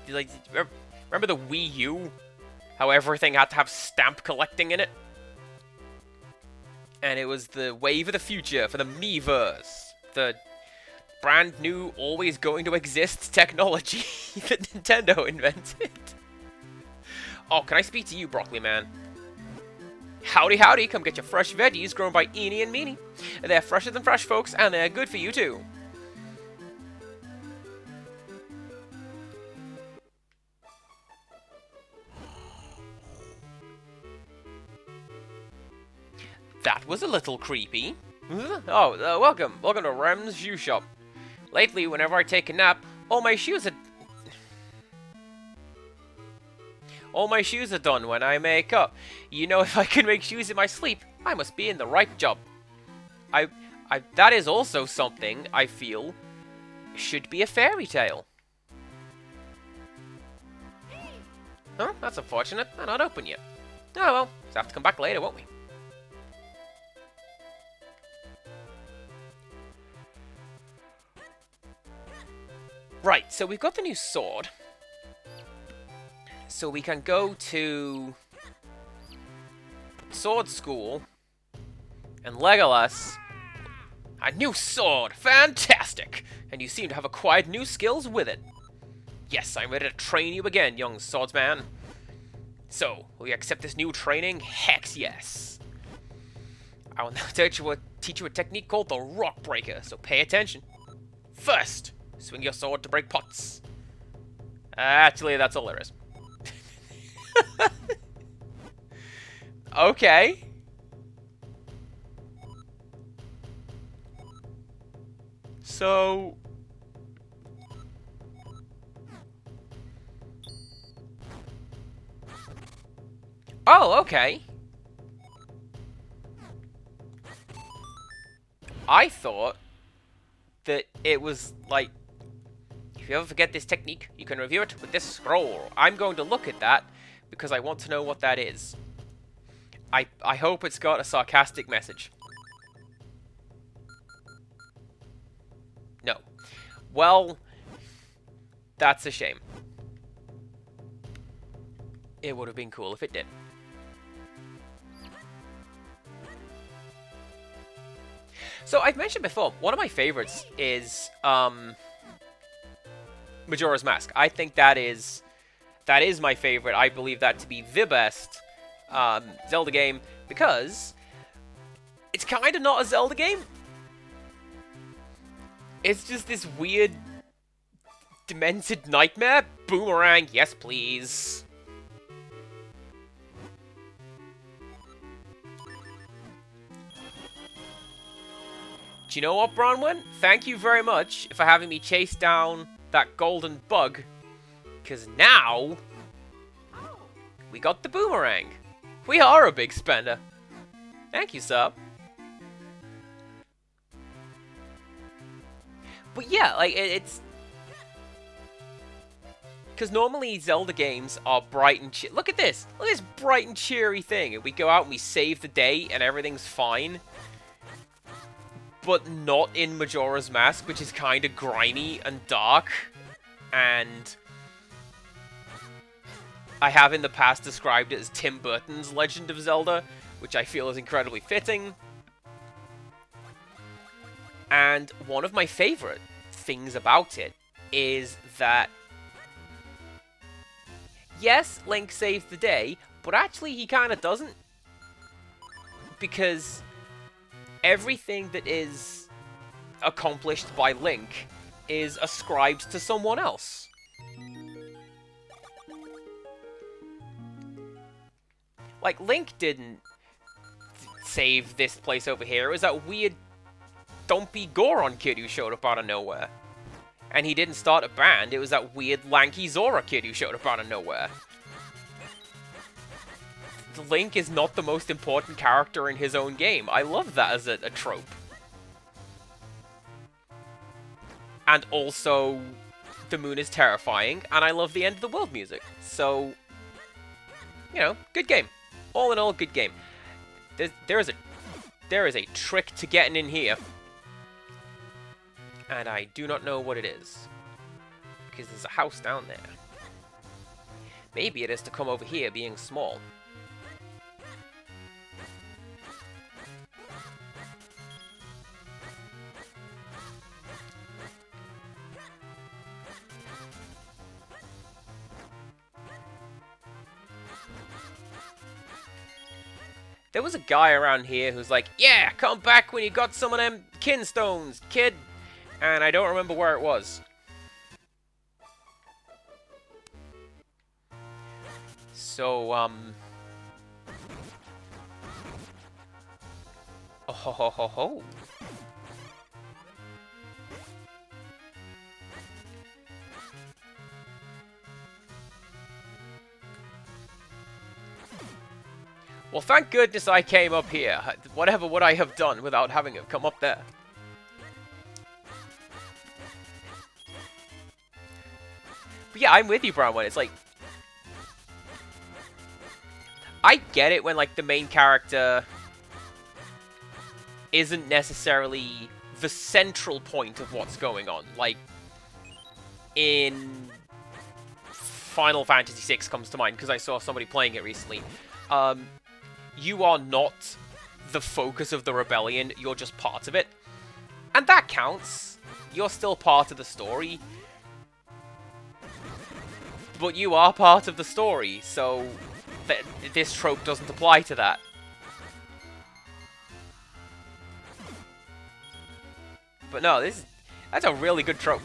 Like, remember the Wii U? How everything had to have stamp collecting in it? And it was the wave of the future for the Miiverse. The brand new, always going to exist technology that Nintendo invented. Oh, can I speak to you, Broccoli Man? Howdy, howdy, come get your fresh veggies grown by Eenie and Meanie. They're fresher than fresh, folks, and they're good for you, too. That was a little creepy. Oh, welcome to Rem's Shoe Shop. Lately, whenever I take a nap, all my shoes are done when I make up. You know, if I can make shoes in my sleep, I must be in the right job. That is also something I feel should be a fairy tale. Huh? That's unfortunate. They're not open yet. Oh well, we'll have to come back later, won't we? Right, so we've got the new sword. So we can go to sword school and Legolas. A new sword! Fantastic! And you seem to have acquired new skills with it. Yes, I'm ready to train you again, young swordsman. So, will you accept this new training? Heck yes! I will now teach you a technique called the Rock Breaker, so pay attention. First, swing your sword to break pots. Actually, that's all there is. Okay. So... Oh, okay. I thought that it was like, if you ever forget this technique, you can review it with this scroll. I'm going to look at that because I want to know what that is. I hope it's got a sarcastic message. No. Well, that's a shame. It would have been cool if it did. So, I've mentioned before, one of my favorites is Majora's Mask. I think that is my favorite. I believe that to be the best Zelda game because it's kind of not a Zelda game. It's just this weird, demented nightmare. Boomerang, yes please. Do you know what, Bronwyn? Thank you very much for having me chase down that golden bug. Because now, we got the boomerang. We are a big spender. Thank you, sir. But yeah, like, it's... Because normally Zelda games are bright and cheery. Look at this! Look at this bright and cheery thing. And we go out and we save the day and everything's fine. But not in Majora's Mask, which is kind of grimy and dark. And I have in the past described it as Tim Burton's Legend of Zelda, which I feel is incredibly fitting. And one of my favorite things about it is that, yes, Link saves the day, but actually he kind of doesn't. Because everything that is accomplished by Link is ascribed to someone else. Like, Link didn't save this place over here. It was that weird, dumpy Goron kid who showed up out of nowhere. And he didn't start a band. It was that weird, lanky Zora kid who showed up out of nowhere. Link is not the most important character in his own game. I love that as a trope. And also, the moon is terrifying, and I love the end of the world music. So, you know, good game. All in all, good game. There is a trick to getting in here. And I do not know what it is. Because there's a house down there. Maybe it is to come over here being small. There was a guy around here who's like, yeah, come back when you got some of them kinstones, kid. And I don't remember where it was. So, Oh ho ho ho ho. Well, thank goodness I came up here. Whatever would I have done without having it come up there? But yeah, I'm with you, Brown One. It's like... I get it when, like, the main character isn't necessarily the central point of what's going on. Like, in Final Fantasy VI comes to mind, because I saw somebody playing it recently. You are not the focus of the rebellion, you're just part of it. And that counts. You're still part of the story. But you are part of the story, so this trope doesn't apply to that. But no, that's a really good trope.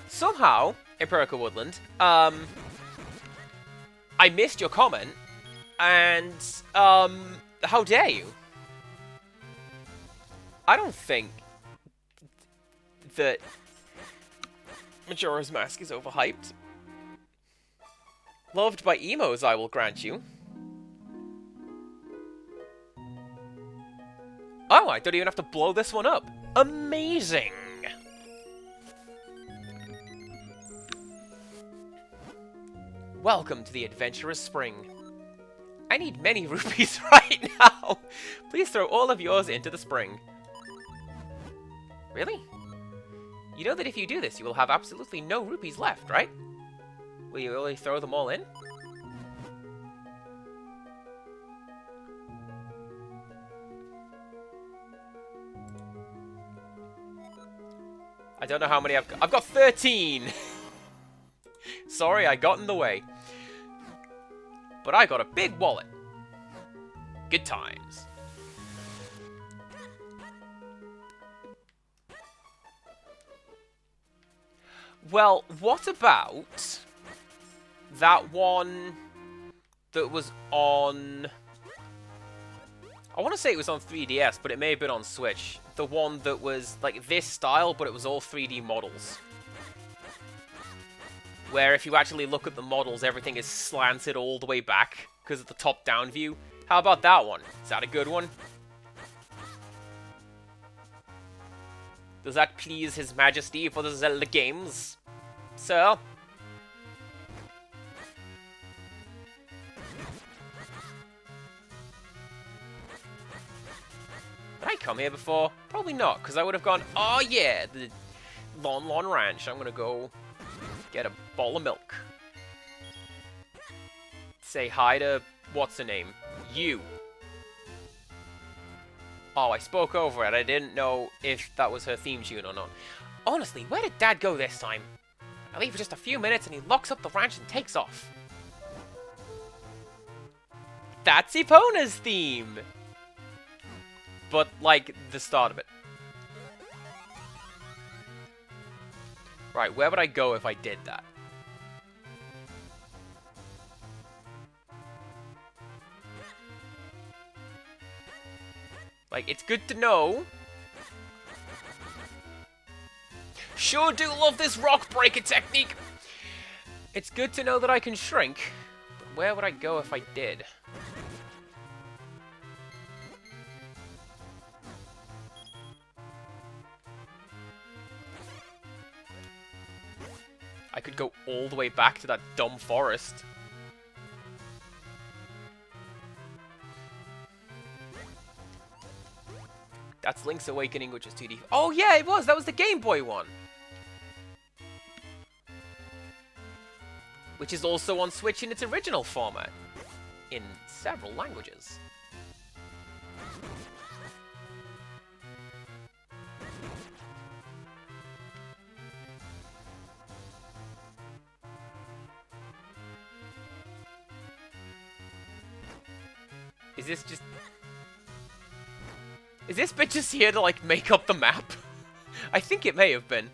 Somehow, Empirical Woodland, I missed your comment, and, how dare you? I don't think that Majora's Mask is overhyped. Loved by emos, I will grant you. Oh, I don't even have to blow this one up. Amazing! Welcome to the Adventurous Spring. I need many rupees right now. Please throw all of yours into the spring. Really? You know that if you do this, you will have absolutely no rupees left, right? Will you really throw them all in? I don't know how many I've got. I've got 13! Sorry, I got in the way. But I got a big wallet. Good times. Well, what about that one that was on... I want to say it was on 3DS, but it may have been on Switch. The one that was, like, this style, but it was all 3D models. Where if you actually look at the models, everything is slanted all the way back because of the top-down view. How about that one? Is that a good one? Does that please His Majesty for the Zelda games, sir? Did I come here before? Probably not, because I would have gone, oh yeah, the Lon Lon Ranch. I'm gonna go get a bowl of milk. Say hi to, what's her name? You. Oh, I spoke over it. I didn't know if that was her theme tune or not. Honestly, where did Dad go this time? I leave for just a few minutes and he locks up the ranch and takes off. That's Epona's theme! But, like, the start of it. Right, where would I go if I did that? Like, it's good to know. Sure do love this rock breaker technique. It's good to know that I can shrink. But where would I go if I did? I could go all the way back to that dumb forest. That's Link's Awakening, which is 2D. Oh yeah, it was! That was the Game Boy one! Which is also on Switch in its original format. In several languages. Is this just... Is this bit just here to, like, make up the map? I think it may have been.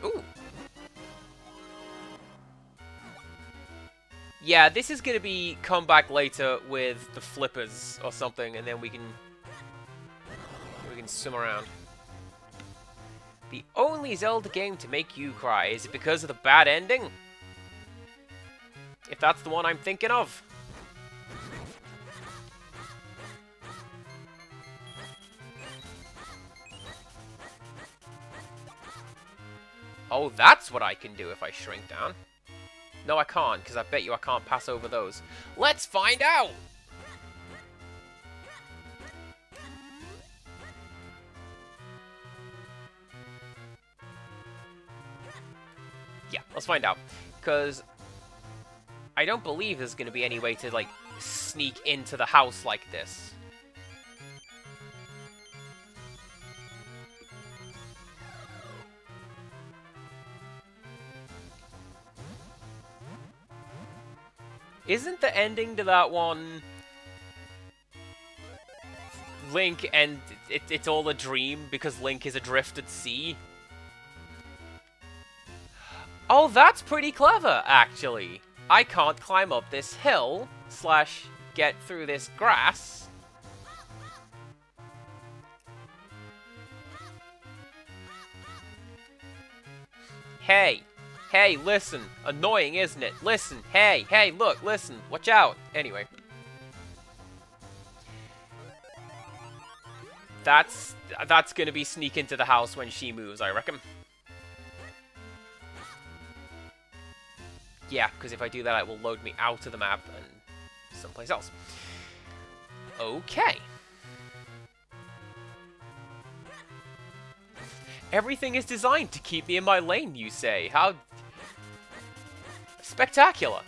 Ooh. Yeah, this is gonna be come back later with the flippers or something, and then we can swim around. The only Zelda game to make you cry. Is it because of the bad ending? If that's the one I'm thinking of. Oh, that's what I can do if I shrink down. No, I can't, because I bet you I can't pass over those. Let's find out! Yeah, let's find out. Because I don't believe there's going to be any way to, like, sneak into the house like this. Isn't the ending to that one Link and it's all a dream because Link is adrift at sea? Oh, that's pretty clever, actually. I can't climb up this hill / get through this grass. Hey. Hey, listen. Annoying, isn't it? Listen. Hey, look, listen. Watch out. Anyway. That's gonna be sneak into the house when she moves, I reckon. Yeah, because if I do that, it will load me out of the map and someplace else. Okay. Everything is designed to keep me in my lane, you say. How spectacular.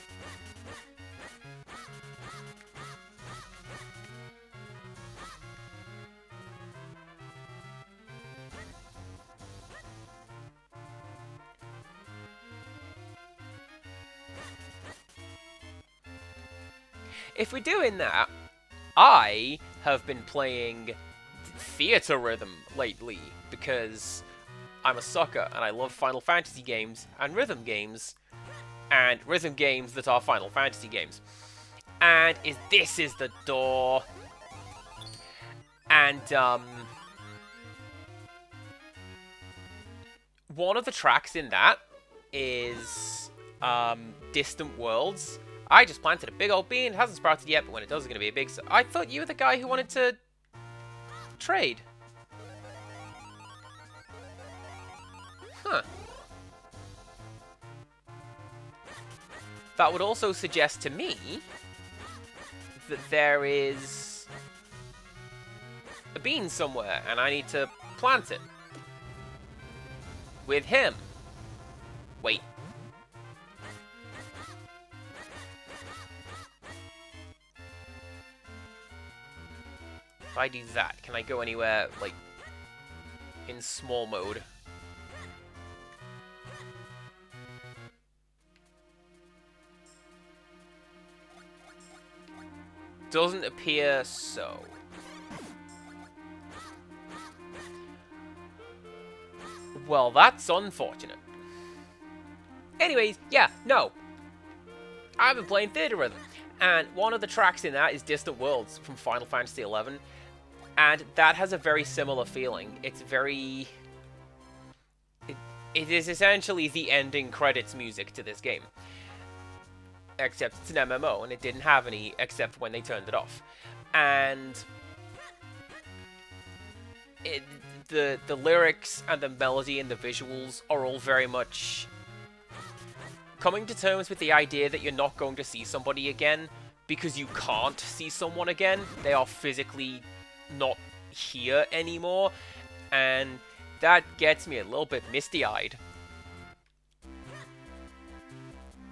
If we're doing that, I have been playing theater rhythm lately because I'm a sucker and I love Final Fantasy games and rhythm games that are Final Fantasy games. And this is the door. And one of the tracks in that is Distant Worlds. I just planted a big old bean. It hasn't sprouted yet, but when it does, it's going to be a big... I thought you were the guy who wanted to trade. Huh. That would also suggest to me that there is a bean somewhere, and I need to plant it. With him. Wait. If I do that, can I go anywhere, like, in small mode? Doesn't appear so. Well, that's unfortunate. Anyways, yeah, no. I've been playing Theater Rhythm, and one of the tracks in that is Distant Worlds from Final Fantasy XI. And that has a very similar feeling. It's very... It is essentially the ending credits music to this game. Except it's an MMO, and it didn't have any except when they turned it off. And... the lyrics and the melody and the visuals are all very much... coming to terms with the idea that you're not going to see somebody again because you can't see someone again. They are physically... not here anymore, and that gets me a little bit misty-eyed.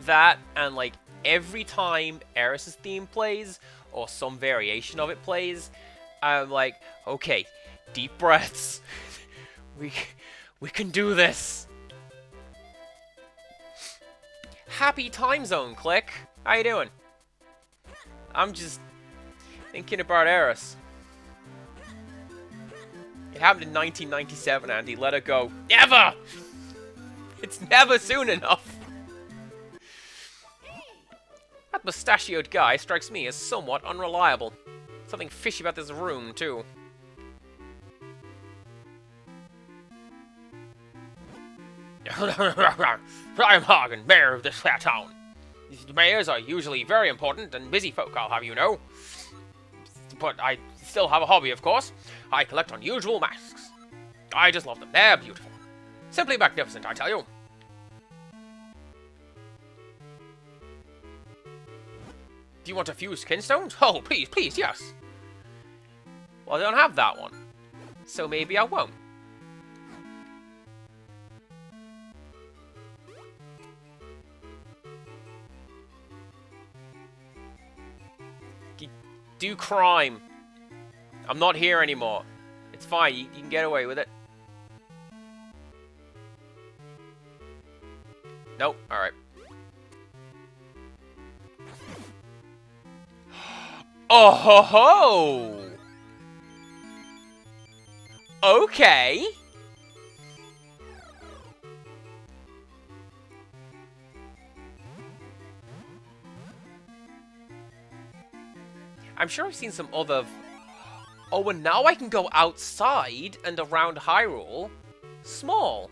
That, and like, every time Eris's theme plays, or some variation of it plays, I'm like, okay, deep breaths. we can do this. Happy time zone, Click. How you doing? I'm just thinking about Eris. It happened in 1997, Andy. Let her go. Never! It's never soon enough. That mustachioed guy strikes me as somewhat unreliable. Something fishy about this room, too. I'm Hagen, mayor of this fair town. These mayors are usually very important and busy folk, I'll have you know. But I still have a hobby, of course. I collect unusual masks. I just love them. They're beautiful. Simply magnificent, I tell you. Do you want a few skin stones? Oh, please, please, yes. Well, I don't have that one. So maybe I won't. Do crime. I'm not here anymore. It's fine, you can get away with it. Nope, alright. Oh ho ho! Okay. I'm sure I've seen some other... Oh, and now I can go outside and around Hyrule. Small.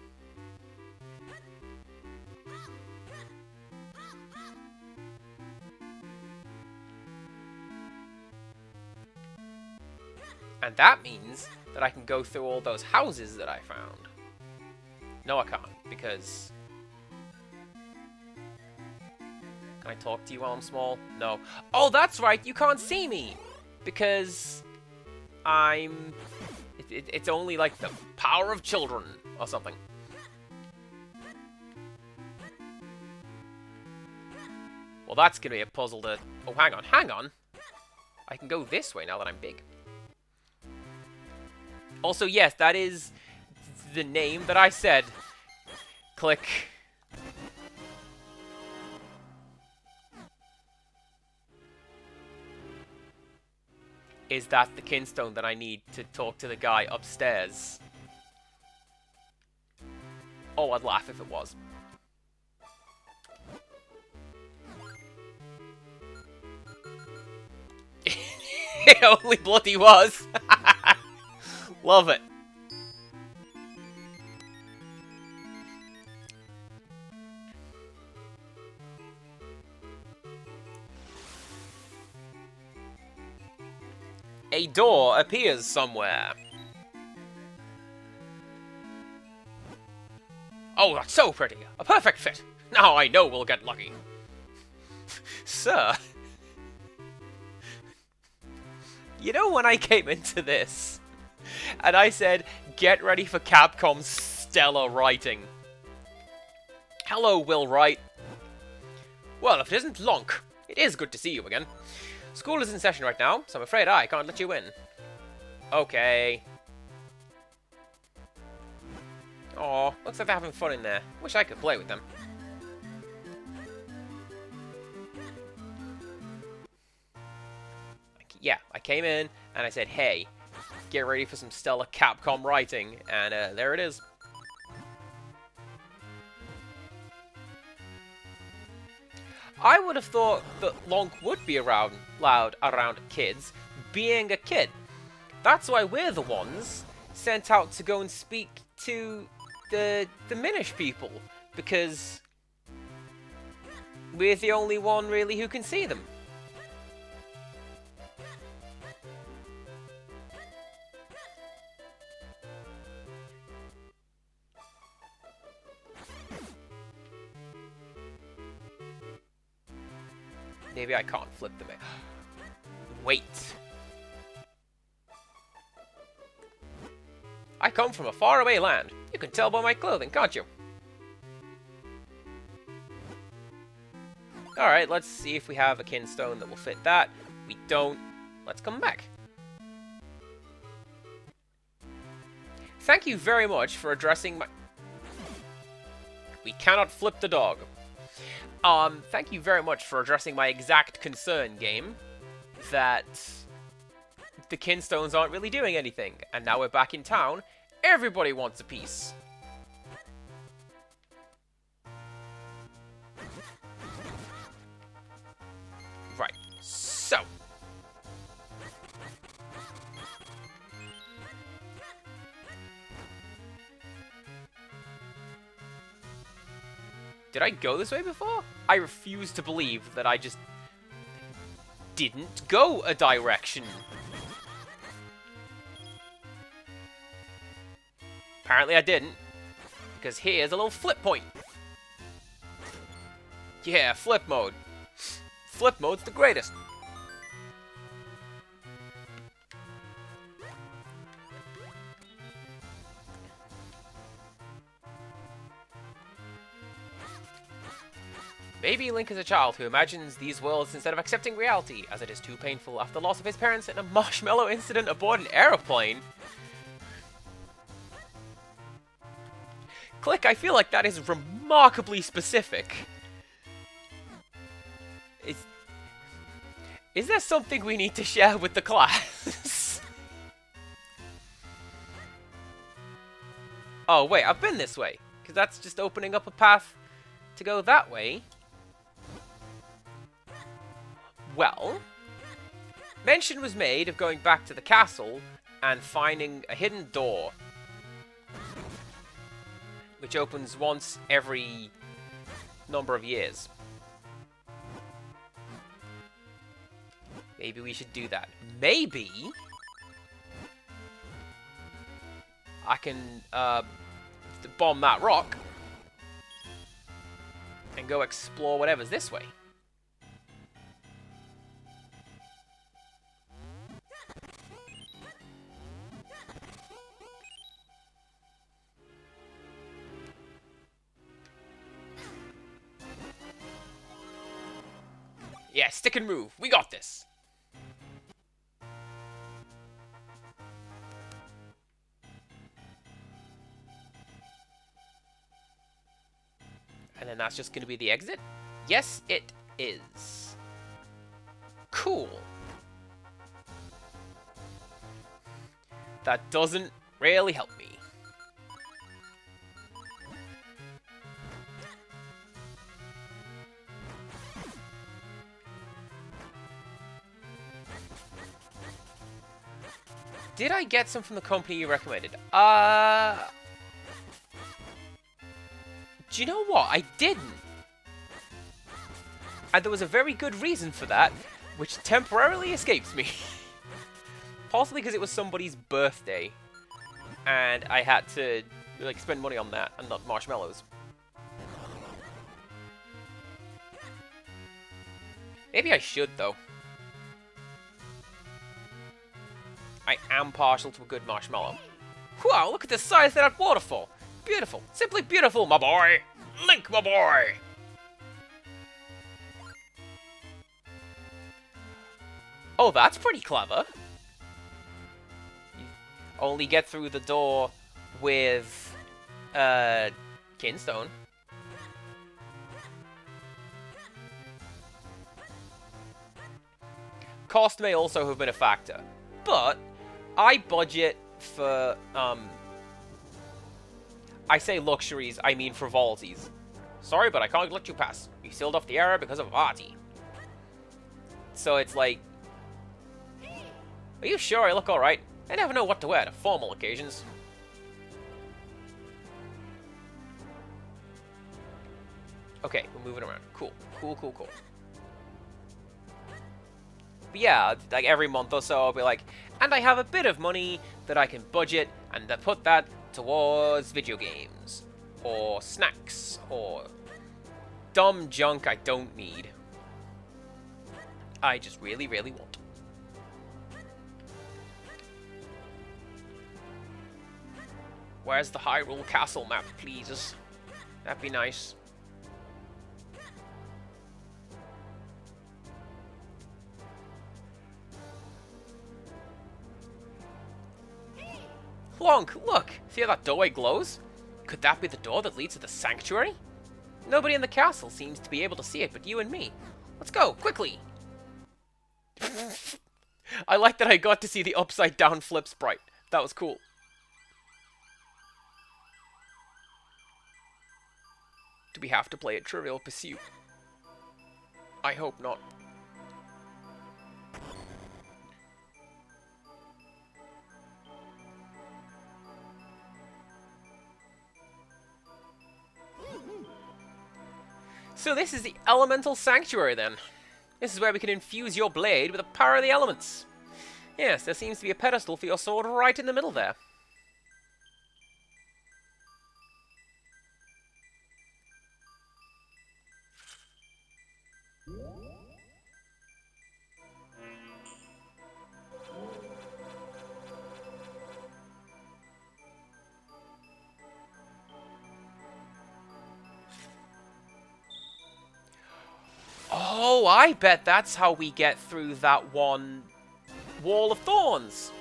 And that means that I can go through all those houses that I found. No, I can't, because... Can I talk to you while I'm small? No. Oh, that's right, you can't see me! Because... I'm... It's only like the power of children, or something. Well, that's gonna be a puzzle to... Oh, hang on, hang on! I can go this way now that I'm big. Also, yes, that is the name that I said. Click. Is that the kinstone that I need to talk to the guy upstairs? Oh, I'd laugh if it was. It only bloody was. Love it. A door appears somewhere. Oh, that's so pretty. A perfect fit. Now I know we'll get lucky. Sir. You know when I came into this, and I said, get ready for Capcom's stellar writing. Hello, Will Wright. Well, if it isn't Lonk, it is good to see you again. School is in session right now, so I'm afraid I can't let you in. Okay. Aw, looks like they're having fun in there. Wish I could play with them. Yeah, I came in, and I said, hey, get ready for some stellar Capcom writing, and there it is. I would have thought that Lonk would be around kids, being a kid. That's why we're the ones sent out to go and speak to the Minish people, because we're the only one really who can see them. Maybe I can't flip them. Wait. I come from a faraway land. You can tell by my clothing, can't you? Alright, let's see if we have a kinstone that will fit that. We don't. Let's come back. Thank you very much for addressing my... We cannot flip the dog. Thank you very much for addressing my exact concern, game, that the kinstones aren't really doing anything, and now we're back in town, everybody wants a piece. Did I go this way before? I refuse to believe that I just didn't go a direction. Apparently I didn't, because here's a little flip point. Yeah, flip mode. Flip mode's the greatest. Maybe Link is a child who imagines these worlds instead of accepting reality, as it is too painful after the loss of his parents in a marshmallow incident aboard an aeroplane. Click, I feel like that is remarkably specific. Is there something we need to share with the class? Oh, wait, I've been this way. Because that's just opening up a path to go that way. Well, mention was made of going back to the castle and finding a hidden door, which opens once every number of years. Maybe we should do that. Maybe I can bomb that rock and go explore whatever's this way. Yeah, stick and move. We got this. And then that's just going to be the exit? Yes, it is. Cool. That doesn't really help me. Did I get some from the company you recommended? Do you know what? I didn't. And there was a very good reason for that, which temporarily escapes me. Possibly because it was somebody's birthday, and I had to like spend money on that and not marshmallows. Maybe I should, though. I am partial to a good marshmallow. Wow, look at the size of that waterfall. Beautiful. Simply beautiful, my boy. Link, my boy. Oh, that's pretty clever. You only get through the door with Kinstone. Cost may also have been a factor, but I budget for, I say luxuries, I mean frivolities. Sorry, but I can't let you pass. You sealed off the area because of Artie. So it's like, are you sure I look alright? I never know what to wear to formal occasions. Okay, we're moving around. Cool, cool, cool, cool. But yeah, like every month or so, I'll be like, and I have a bit of money that I can budget and put that towards video games, or snacks, or dumb junk I don't need. I just really, really want. Where's the Hyrule Castle map, please? That'd be nice. Plonk, look! See how that doorway glows? Could that be the door that leads to the sanctuary? Nobody in the castle seems to be able to see it but you and me. Let's go, quickly! I like that I got to see the upside down flip sprite. That was cool. Do we have to play at Trivial Pursuit? I hope not. So this is the Elemental Sanctuary then. This is where we can infuse your blade with the power of the elements. Yes, there seems to be a pedestal for your sword right in the middle there. Oh, I bet that's how we get through that one wall of thorns.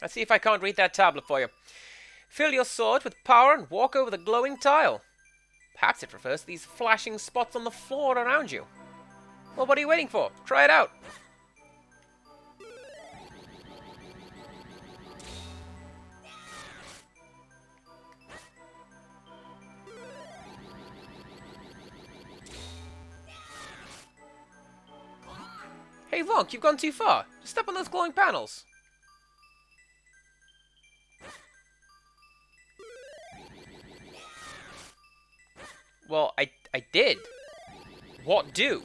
Let's see if I can't read that tablet for you. Fill your sword with power and walk over the glowing tile. Perhaps it refers to these flashing spots on the floor around you. Well, what are you waiting for? Try it out. Hey, look, you've gone too far. Just step on those glowing panels. Well, I did. What do?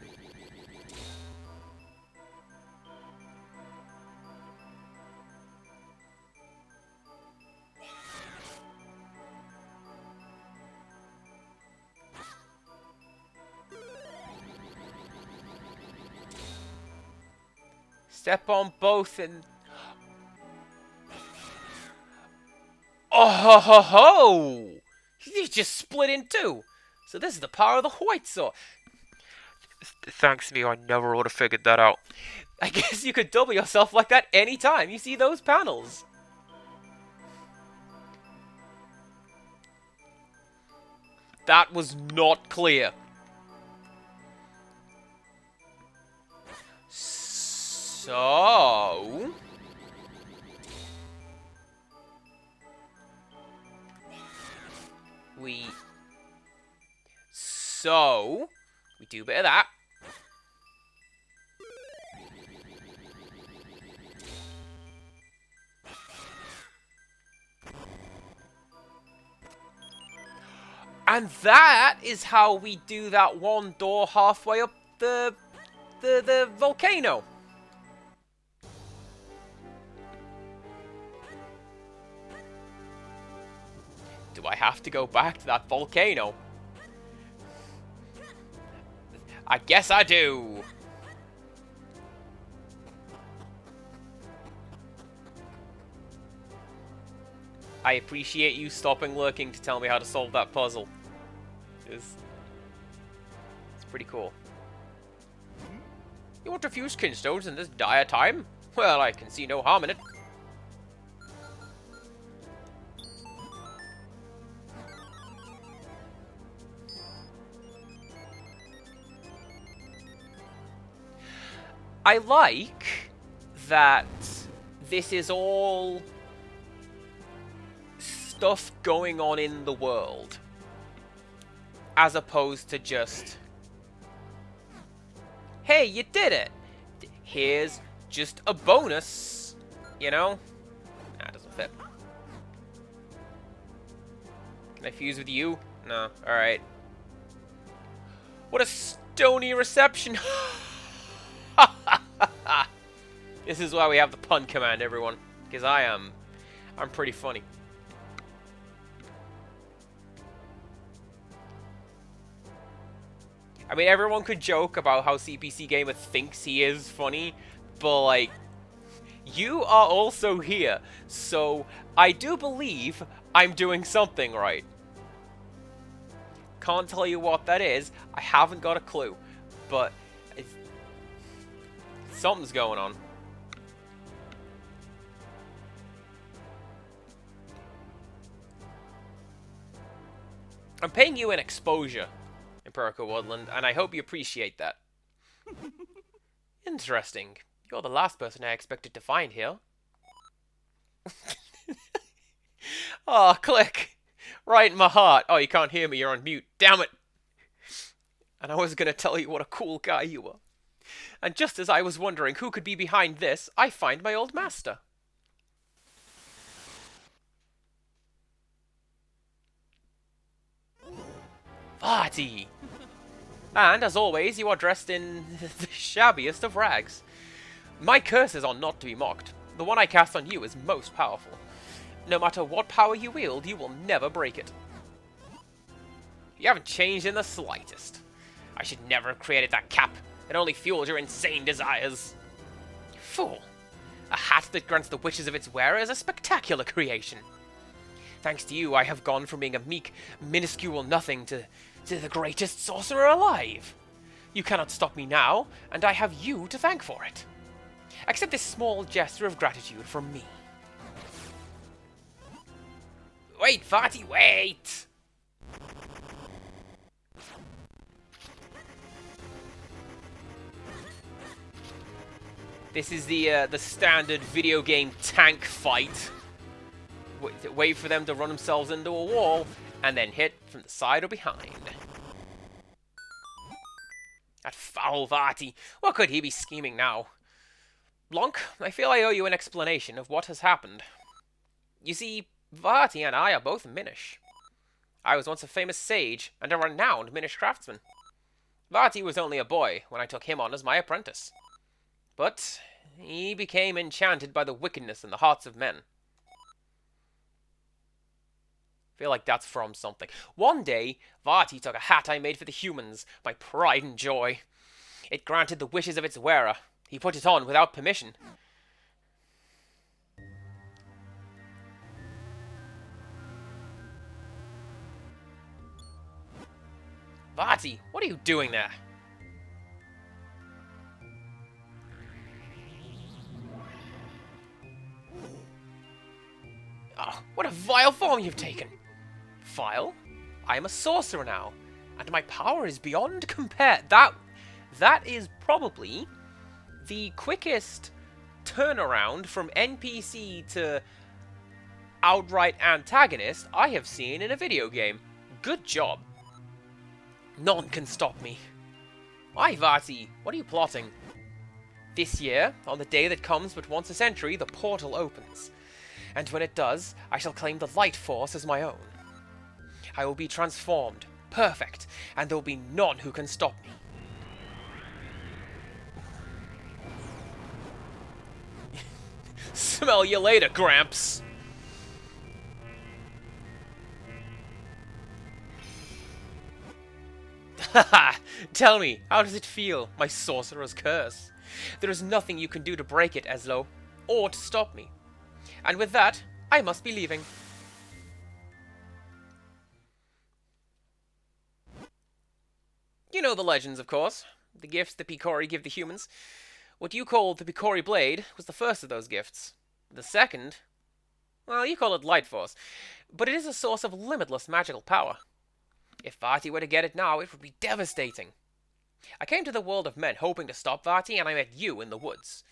Step on both and... Oh ho ho ho! You just split in two. So this is the power of the white sword. Thanks me, I never would have figured that out. I guess you could double yourself like that anytime you see those panels. That was not clear. So... we do a bit of that. And that is how we do that one door halfway up the volcano. Do I have to go back to that volcano? I guess I do. I appreciate you stopping lurking to tell me how to solve that puzzle. It's pretty cool. You want to fuse kinstones in this dire time? Well, I can see no harm in it. I like that this is all stuff going on in the world, as opposed to just, hey, you did it! Here's just a bonus, you know? Nah, it doesn't fit. Can I fuse with you? No, alright. What a stony reception! This is why we have the pun command, everyone. Because I'm pretty funny. I mean, everyone could joke about how CPC Gamer thinks he is funny, but, like, you are also here, so I do believe I'm doing something right. Can't tell you what that is. I haven't got a clue, but something's going on. I'm paying you an exposure, Empirical Woodland, and I hope you appreciate that. Interesting. You're the last person I expected to find here. Oh, click. Right in my heart. Oh, you can't hear me, you're on mute. Damn it. And I was going to tell you what a cool guy you were. And just as I was wondering who could be behind this, I find my old master. Vati! And, as always, you are dressed in the shabbiest of rags. My curses are not to be mocked. The one I cast on you is most powerful. No matter what power you wield, you will never break it. You haven't changed in the slightest. I should never have created that cap. It only fuels your insane desires. Fool. A hat that grants the wishes of its wearer is a spectacular creation. Thanks to you, I have gone from being a meek, minuscule nothing to the greatest sorcerer alive. You cannot stop me now, and I have you to thank for it. Accept this small gesture of gratitude from me. Wait, Vati, wait! This is the standard video game tank fight. Wait for them to run themselves into a wall, and then hit from the side or behind. That foul Vati. What could he be scheming now? Blanc, I feel I owe you an explanation of what has happened. You see, Vati and I are both Minish. I was once a famous sage and a renowned Minish craftsman. Vati was only a boy when I took him on as my apprentice. But he became enchanted by the wickedness in the hearts of men. I feel like that's from something. One day, Vati took a hat I made for the humans, my pride and joy. It granted the wishes of its wearer. He put it on without permission. Vati, what are you doing there? Oh, what a vile form you've taken. Vile? I am a sorcerer now, and my power is beyond compare. That is probably the quickest turnaround from NPC to outright antagonist I have seen in a video game. Good job. None can stop me. Why, Vati? What are you plotting? This year, on the day that comes but once a century, the portal opens. And when it does, I shall claim the light force as my own. I will be transformed, perfect, and there will be none who can stop me. Smell you later, Gramps! Haha! Tell me, how does it feel, my sorcerer's curse? There is nothing you can do to break it, Eslo, or to stop me. And with that, I must be leaving. You know the legends, of course. The gifts the Picori give the humans. What you call the Picori Blade was the first of those gifts. The second, well, you call it Light Force, but it is a source of limitless magical power. If Vati were to get it now, it would be devastating. I came to the world of men hoping to stop Vati, and I met you in the woods.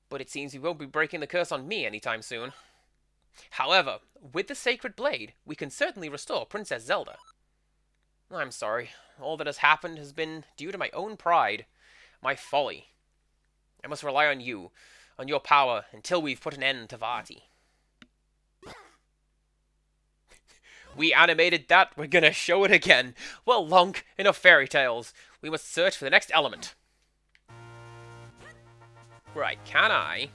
But it seems you won't be breaking the curse on me anytime soon. However, with the Sacred Blade, we can certainly restore Princess Zelda. I'm sorry. All that has happened has been due to my own pride, my folly. I must rely on you, on your power, until we've put an end to Vati. We animated that, we're gonna show it again. Well, Lunk, enough fairy tales. We must search for the next element. Right, can I?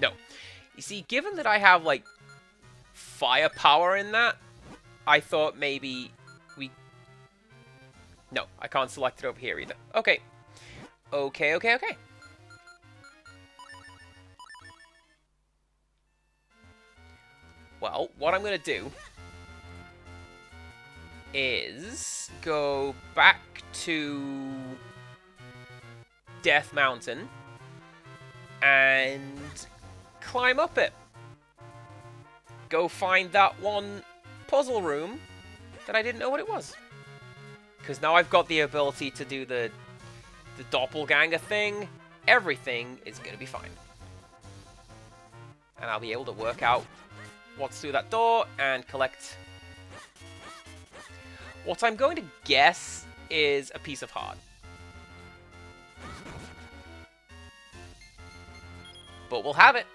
No. You see, given that I have, like, firepower in that, I thought maybe we... No, I can't select it over here either. Okay. Okay. Well, what I'm gonna do is go back to Death Mountain and climb up it. Go find that one puzzle room that I didn't know what it was. Because now I've got the ability to do the doppelganger thing. Everything is going to be fine. And I'll be able to work out what's through that door and collect what I'm going to guess is a piece of heart. But we'll have it.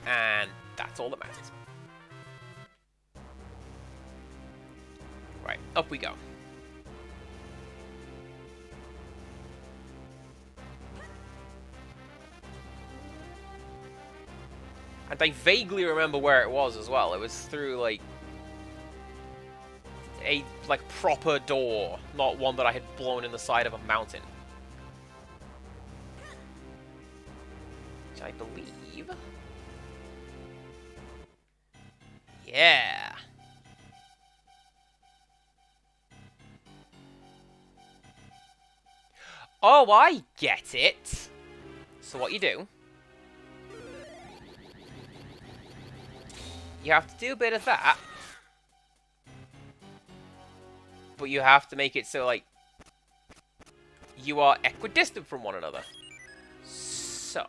And that's all that matters. Right, up we go. And I vaguely remember where it was as well. It was through, like, a, proper door, not one that I had blown in the side of a mountain. Which I believe... Yeah! Oh, I get it! So what you do... You have to do a bit of that. But you have to make it so, like, you are equidistant from one another. So...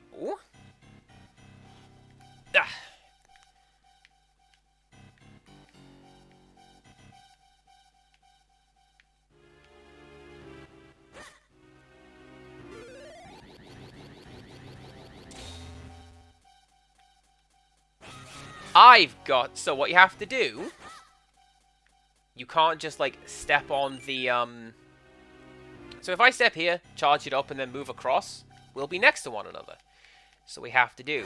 So what you have to do... You can't just, like, step on the, So if I step here, charge it up, and then move across, we'll be next to one another. So what we have to do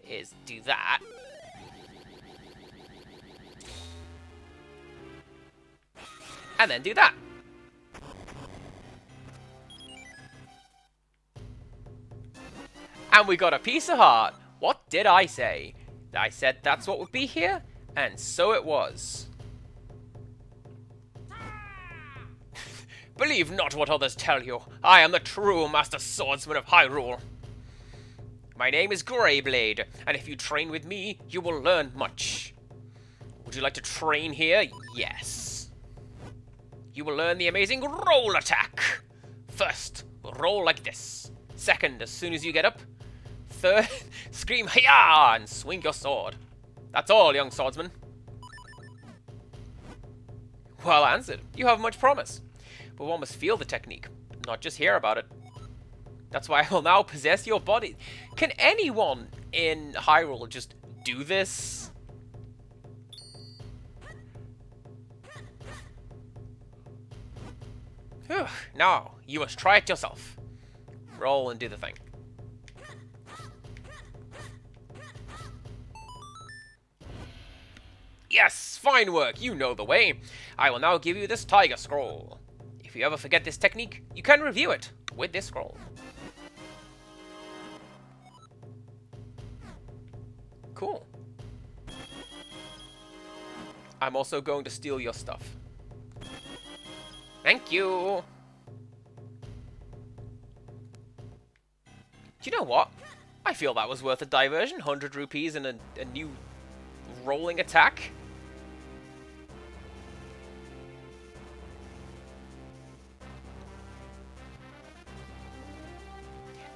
is do that. And then do that. And we got a piece of heart. What did I say? I said that's what would be here, and so it was. Believe not what others tell you. I am the true Master Swordsman of Hyrule. My name is Greyblade, and if you train with me, you will learn much. Would you like to train here? Yes. You will learn the amazing roll attack. First, roll like this. Second, as soon as you get up. Third, scream "Hiya!" and swing your sword. That's all, young swordsman. Well answered. You have much promise. But one must feel the technique, not just hear about it. That's why I will now possess your body. Can anyone in Hyrule just do this? Whew. Now, you must try it yourself. Roll and do the thing. Yes, fine work, you know the way. I will now give you this Tiger Scroll. If you ever forget this technique, you can review it with this scroll. Cool. I'm also going to steal your stuff. Thank you! Do you know what? I feel that was worth a diversion. 100 rupees and a new rolling attack.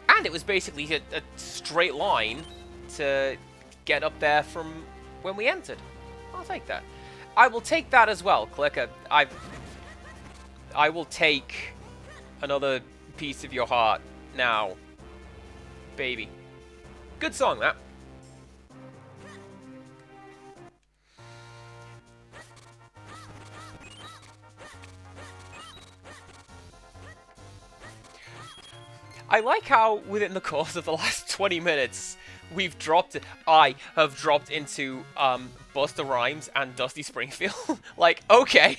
And it was basically a straight line to get up there from when we entered. I'll take that. I will take that as well. Clicker, I will take another piece of your heart now. Baby. Good song, that. I like how within the course of the last 20 minutes, I have dropped into Busta Rhymes and Dusty Springfield. Like, okay.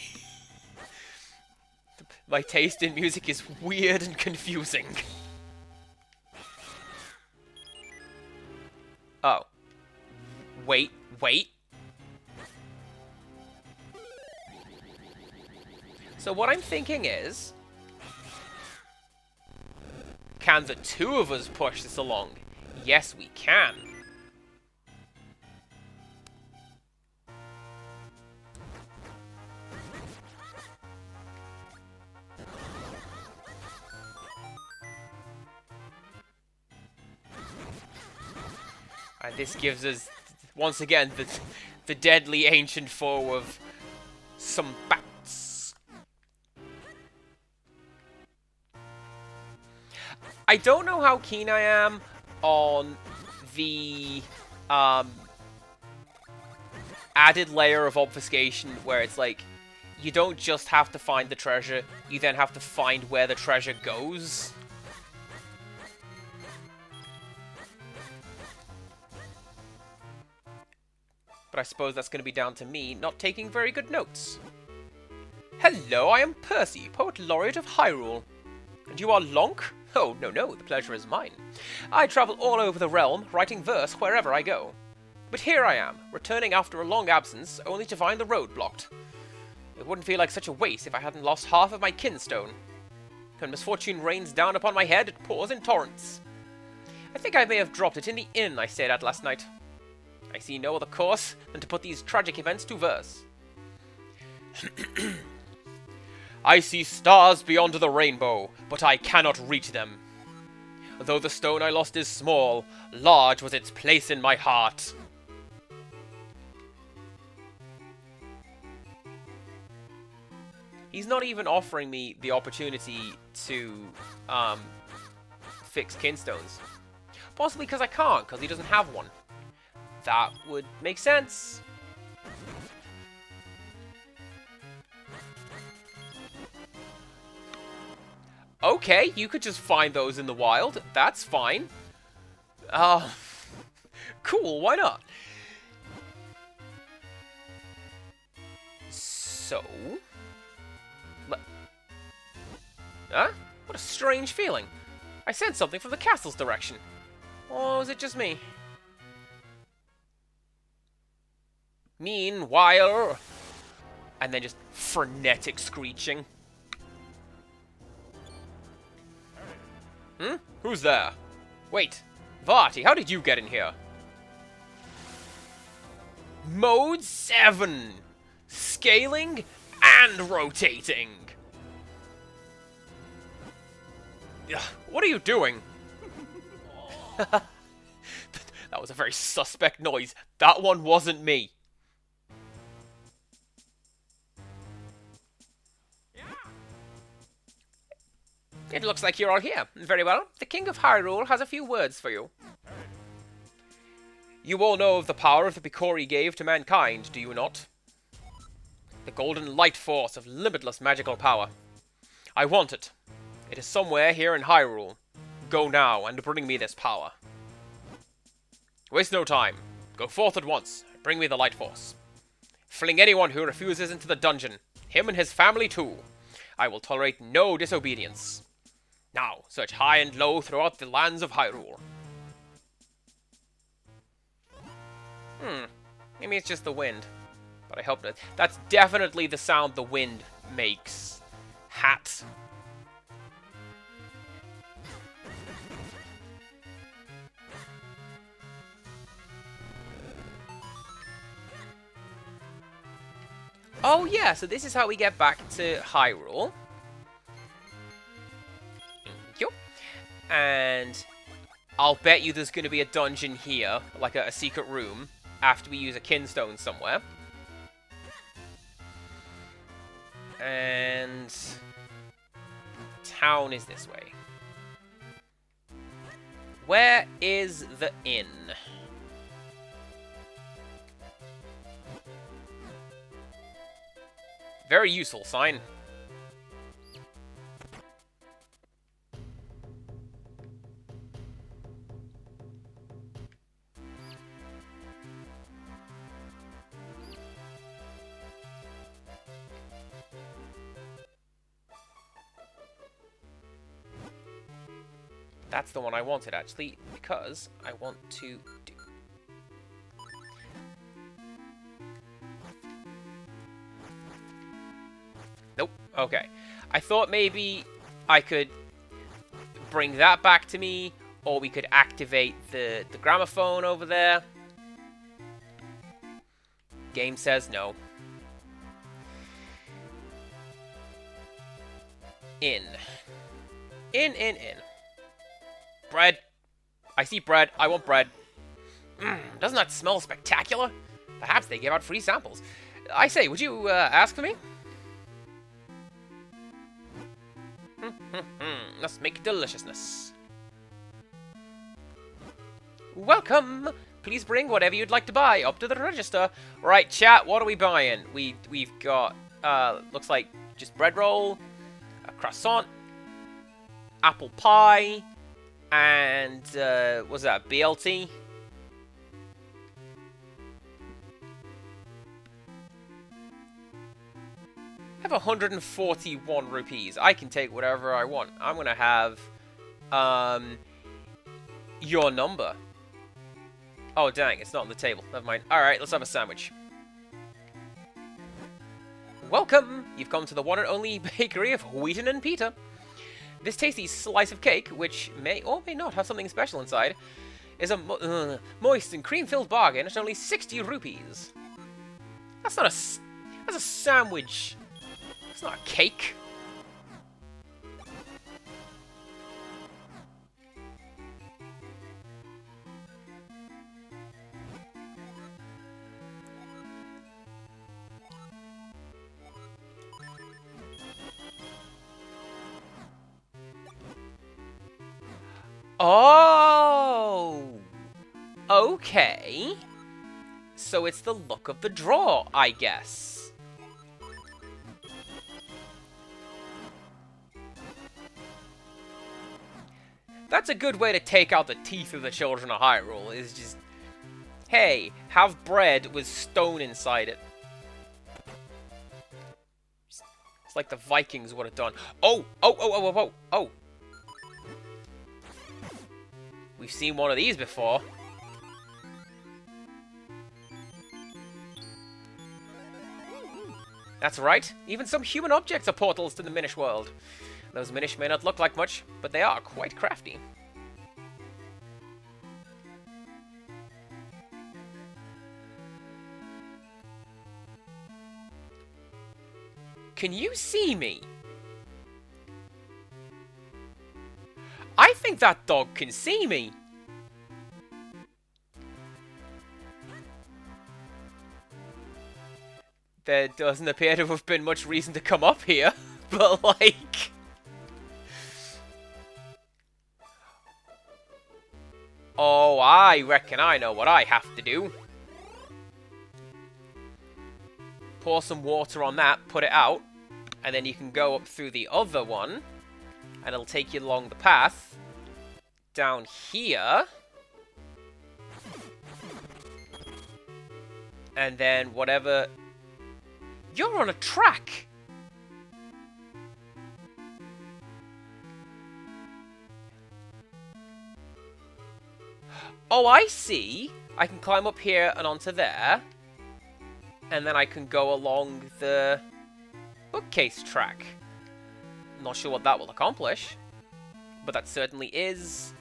My taste in music is weird and confusing. Oh. Wait. So what I'm thinking is... Can the two of us push this along? Yes, we can. And this gives us Once again, the deadly ancient foe of some bats. I don't know how keen I am on the added layer of obfuscation where it's like, you don't just have to find the treasure, you then have to find where the treasure goes. But I suppose that's going to be down to me not taking very good notes. Hello, I am Percy, Poet Laureate of Hyrule. And you are Lonk? Oh, no, the pleasure is mine. I travel all over the realm, writing verse wherever I go. But here I am, returning after a long absence, only to find the road blocked. It wouldn't feel like such a waste if I hadn't lost half of my kinstone. When misfortune rains down upon my head, it pours in torrents. I think I may have dropped it in the inn I stayed at last night. I see no other course than to put these tragic events to verse. I see stars beyond the rainbow, but I cannot reach them. Though the stone I lost is small, large was its place in my heart. He's not even offering me the opportunity to fix kinstones. Possibly because I can't, because he doesn't have one. That would make sense. Okay, you could just find those in the wild. That's fine. Cool, why not? So... Huh? What a strange feeling. I sensed something from the castle's direction. Or was it just me? Meanwhile... And then just frenetic screeching. Hmm? Who's there? Wait, Varty, how did you get in here? Mode 7! Scaling and rotating! What are you doing? That was a very suspect noise. That one wasn't me. It looks like you're all here. Very well. The King of Hyrule has a few words for you. You all know of the power of the Picori gave to mankind, do you not? The golden light force of limitless magical power. I want it. It is somewhere here in Hyrule. Go now and bring me this power. Waste no time. Go forth at once. Bring me the light force. Fling anyone who refuses into the dungeon. Him and his family too. I will tolerate no disobedience. Now, search high and low throughout the lands of Hyrule. Maybe it's just the wind. But I hope that... That's definitely the sound the wind makes. Hat. Oh yeah, so this is how we get back to Hyrule. And I'll bet you there's going to be a dungeon here, like a secret room, after we use a kinstone somewhere. And town is this way. Where is the inn? Very useful sign. That's the one I wanted, actually, because I want to do... Nope. Okay. I thought maybe I could bring that back to me, or we could activate the gramophone over there. Game says no. In. In. Bread. I see bread. I want bread. Doesn't that smell spectacular? Perhaps they give out free samples. I say, would you ask for me? Let's make deliciousness. Welcome! Please bring whatever you'd like to buy up to the register. Right, chat, what are we buying? We've got, looks like just bread roll, a croissant, apple pie, and, what's that, BLT? I have 141 rupees. I can take whatever I want. I'm gonna have, your number. Oh, dang, it's not on the table. Never mind. Alright, let's have a sandwich. Welcome! You've come to the one and only bakery of Wheaton and Peter. This tasty slice of cake, which may or may not have something special inside, is a moist and cream-filled bargain at only 60 rupees. That's not a... That's a sandwich. It's not a cake. Oh! Okay. So it's the luck of the draw, I guess. That's a good way to take out the teeth of the children of Hyrule, is just... Hey, have bread with stone inside it. It's like the Vikings would have done. Oh! Oh, oh, oh, oh, oh, oh! We've seen one of these before. That's right. Even some human objects are portals to the Minish world. Those Minish may not look like much, but they are quite crafty. Can you see me? I think that dog can see me. There doesn't appear to have been much reason to come up here, but like... Oh, I reckon I know what I have to do. Pour some water on that, put it out, and then you can go up through the other one, and it'll take you along the path. Down here. And then whatever... You're on a track! Oh, I see! I can climb up here and onto there. And then I can go along the bookcase track. Not sure what that will accomplish. But that certainly is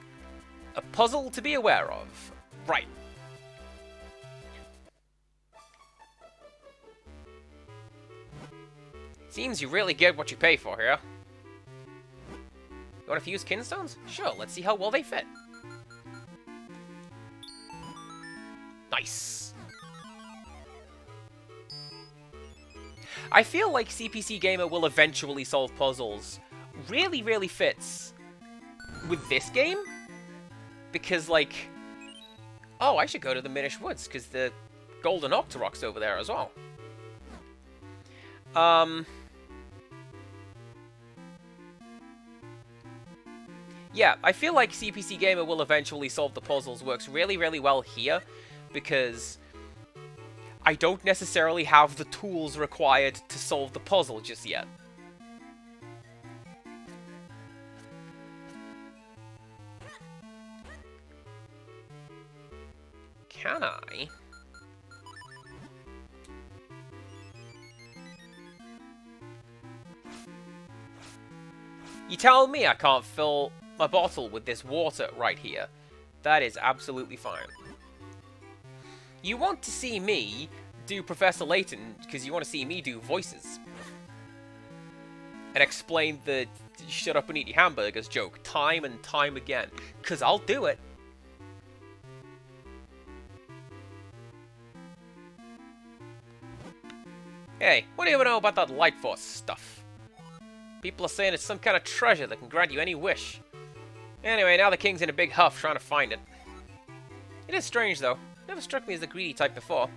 a puzzle to be aware of. Right. Seems you really get what you pay for here. You want a few kinstones? Sure, let's see how well they fit. Nice. I feel like CPC Gamer will eventually solve puzzles. Really, really fits with this game. Because, like... Oh, I should go to the Minish Woods, because the Golden Octorok's over there as well. Yeah, I feel like CPC Gamer will eventually solve the puzzles. Works really, really well here, because I don't necessarily have the tools required to solve the puzzle just yet. Can I? You tell me I can't fill my bottle with this water right here. That is absolutely fine. You want to see me do Professor Layton because you want to see me do voices. And explain the shut up and eat your hamburgers joke time and time again. Because I'll do it. Hey, what do you know about that light force stuff? People are saying it's some kind of treasure that can grant you any wish. Anyway, now the king's in a big huff trying to find it. It is strange, though. Never struck me as the greedy type before.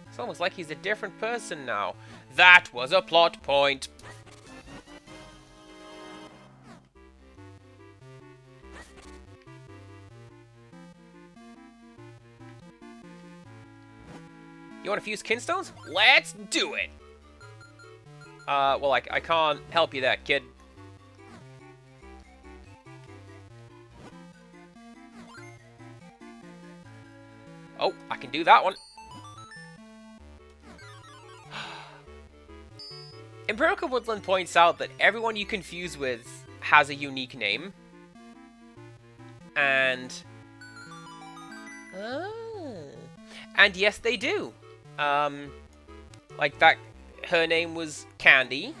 It's almost like he's a different person now. That was a plot point. You want to fuse kinstones? Let's do it! Well, I can't help you there, kid. Oh, I can do that one. Empirical Woodland points out that everyone you confuse with has a unique name. And... And yes, they do. Like that, her name was Candy.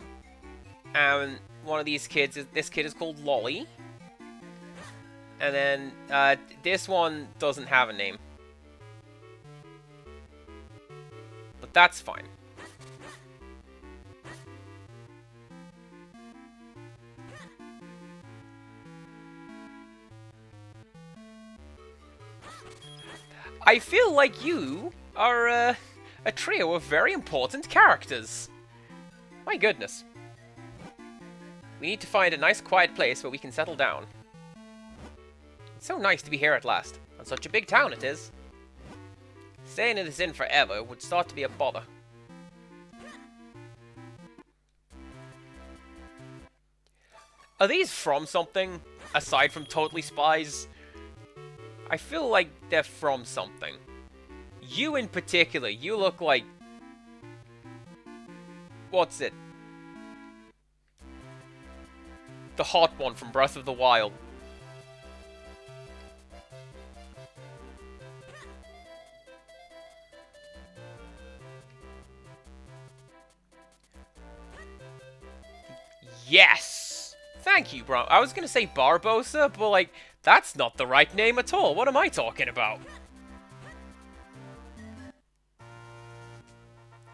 And one of these kids, this kid is called Lolly. And then, this one doesn't have a name. But that's fine. I feel like you are a trio of very important characters. My goodness. We need to find a nice quiet place where we can settle down. It's so nice to be here at last. And such a big town it is. Staying in this inn forever would start to be a bother. Are these from something, aside from totally spies? I feel like they're from something. You in particular, you look like... What's it? The hot one from Breath of the Wild. Yes! Thank you, bro. I was gonna say Barbosa, but like, that's not the right name at all. What am I talking about?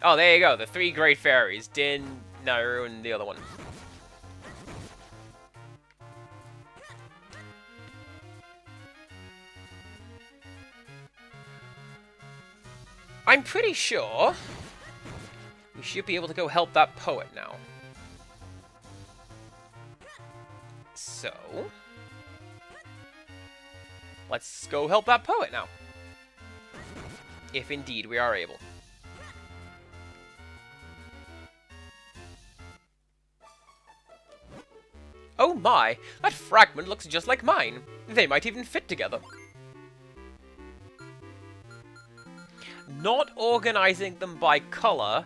Oh, there you go. The three great fairies. Din, Nairu, and the other one. I'm pretty sure we should be able to go help that poet now. So, let's go help that poet now. If indeed we are able. Oh my, that fragment looks just like mine. They might even fit together. Not organizing them by color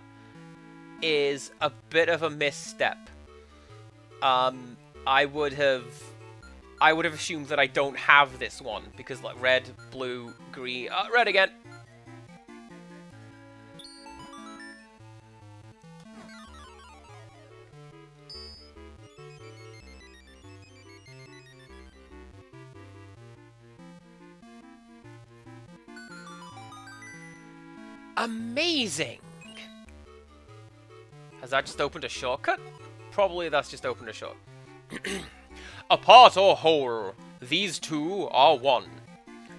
is a bit of a misstep. I would have assumed that I don't have this one because like red, blue, green, red again. Amazing! Has that just opened a shortcut? Probably that's just opened a short. Apart or whole, these two are one.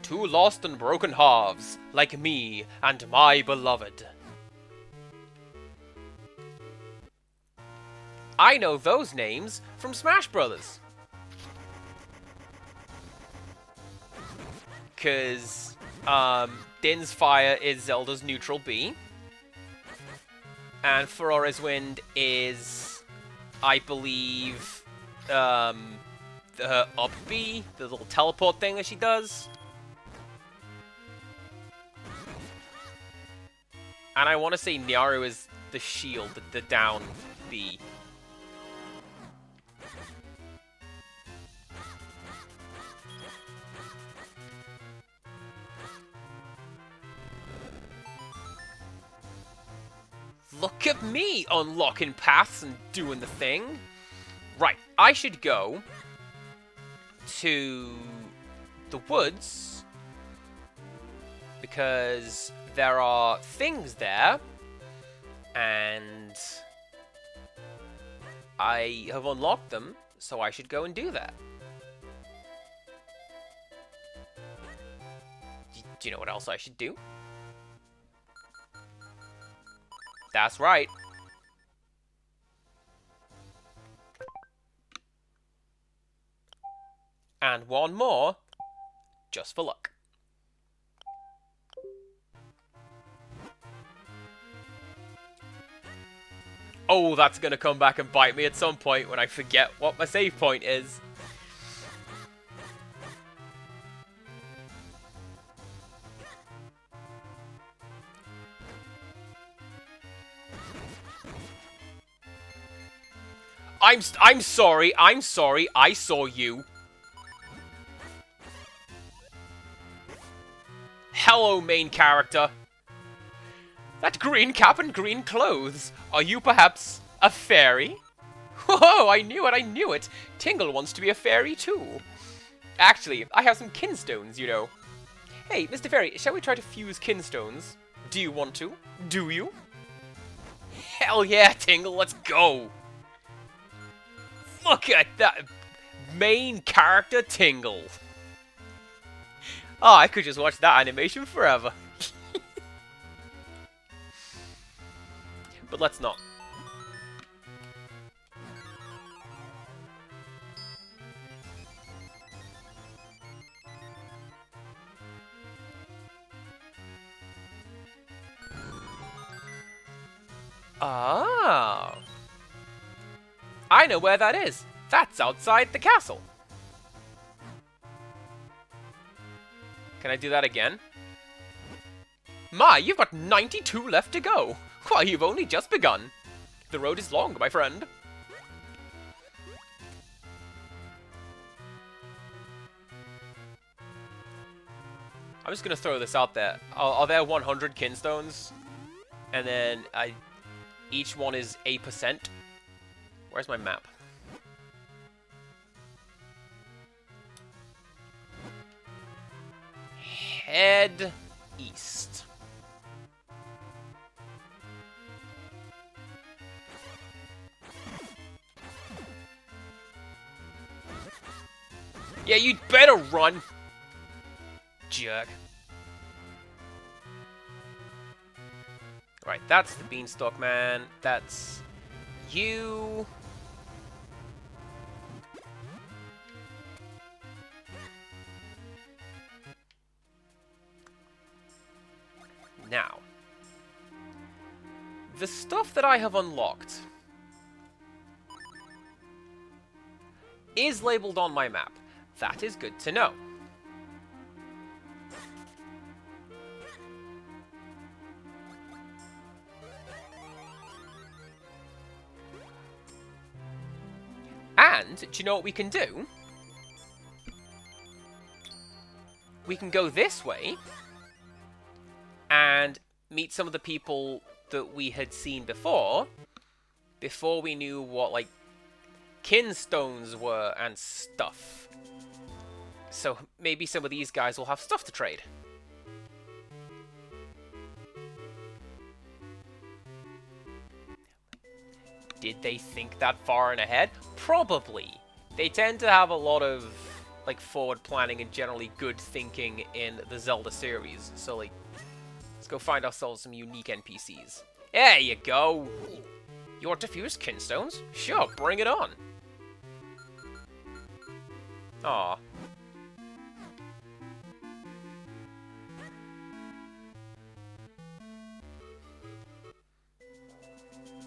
Two lost and broken halves, like me and my beloved. I know those names from Smash Brothers. 'Cause, Din's Fire is Zelda's neutral B. And Ferora's Wind is, I believe, the up B, the little teleport thing that she does. And I want to say Nyaru is the shield, the down B. Look at me unlocking paths and doing the thing. Right, I should go to the woods because there are things there And I have unlocked them, so I should go and do that. Do you know what else I should do? That's right. And one more, just for luck. Oh, that's gonna come back and bite me at some point when I forget what my save point is. I'm sorry, I saw you. Hello, main character. That green cap and green clothes. Are you perhaps a fairy? Whoa, I knew it. Tingle wants to be a fairy too. Actually, I have some kinstones, you know. Hey, Mr. Fairy, shall we try to fuse kinstones? Do you want to? Do you? Hell yeah, Tingle, let's go. Look at that main character Tingle. Oh, I could just watch that animation forever. But let's not. Ah. I know where that is. That's outside the castle. Can I do that again? My, you've got 92 left to go. Why, you've only just begun. The road is long, my friend. I'm just gonna throw this out there. Are there 100 kinstones? And then each one is 8%. Where's my map? Head east. Yeah, you'd better run, jerk. Right, that's the beanstalk man. That's you. Now, the stuff that I have unlocked is labeled on my map. That is good to know. And, do you know what we can do? We can go this way and meet some of the people that we had seen before we knew what, like, kinstones were and stuff. So maybe some of these guys will have stuff to trade. Did they think that far in ahead? Probably. They tend to have a lot of, like, forward planning and generally good thinking in the Zelda series. So, like, let's go find ourselves some unique NPCs. There you go! You want to fuse kinstones? Sure, bring it on! Aw.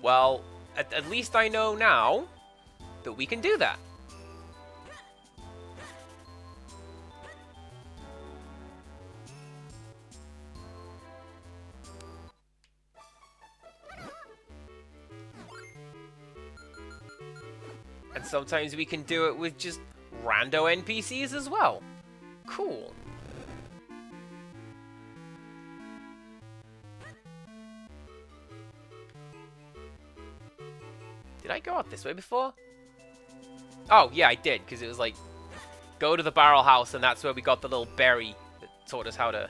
Well, at least I know now that we can do that. And sometimes we can do it with just rando NPCs as well. Cool. Did I go out this way before? Oh, yeah, I did, because it was like, go to the barrel house, and that's where we got the little berry that taught us how to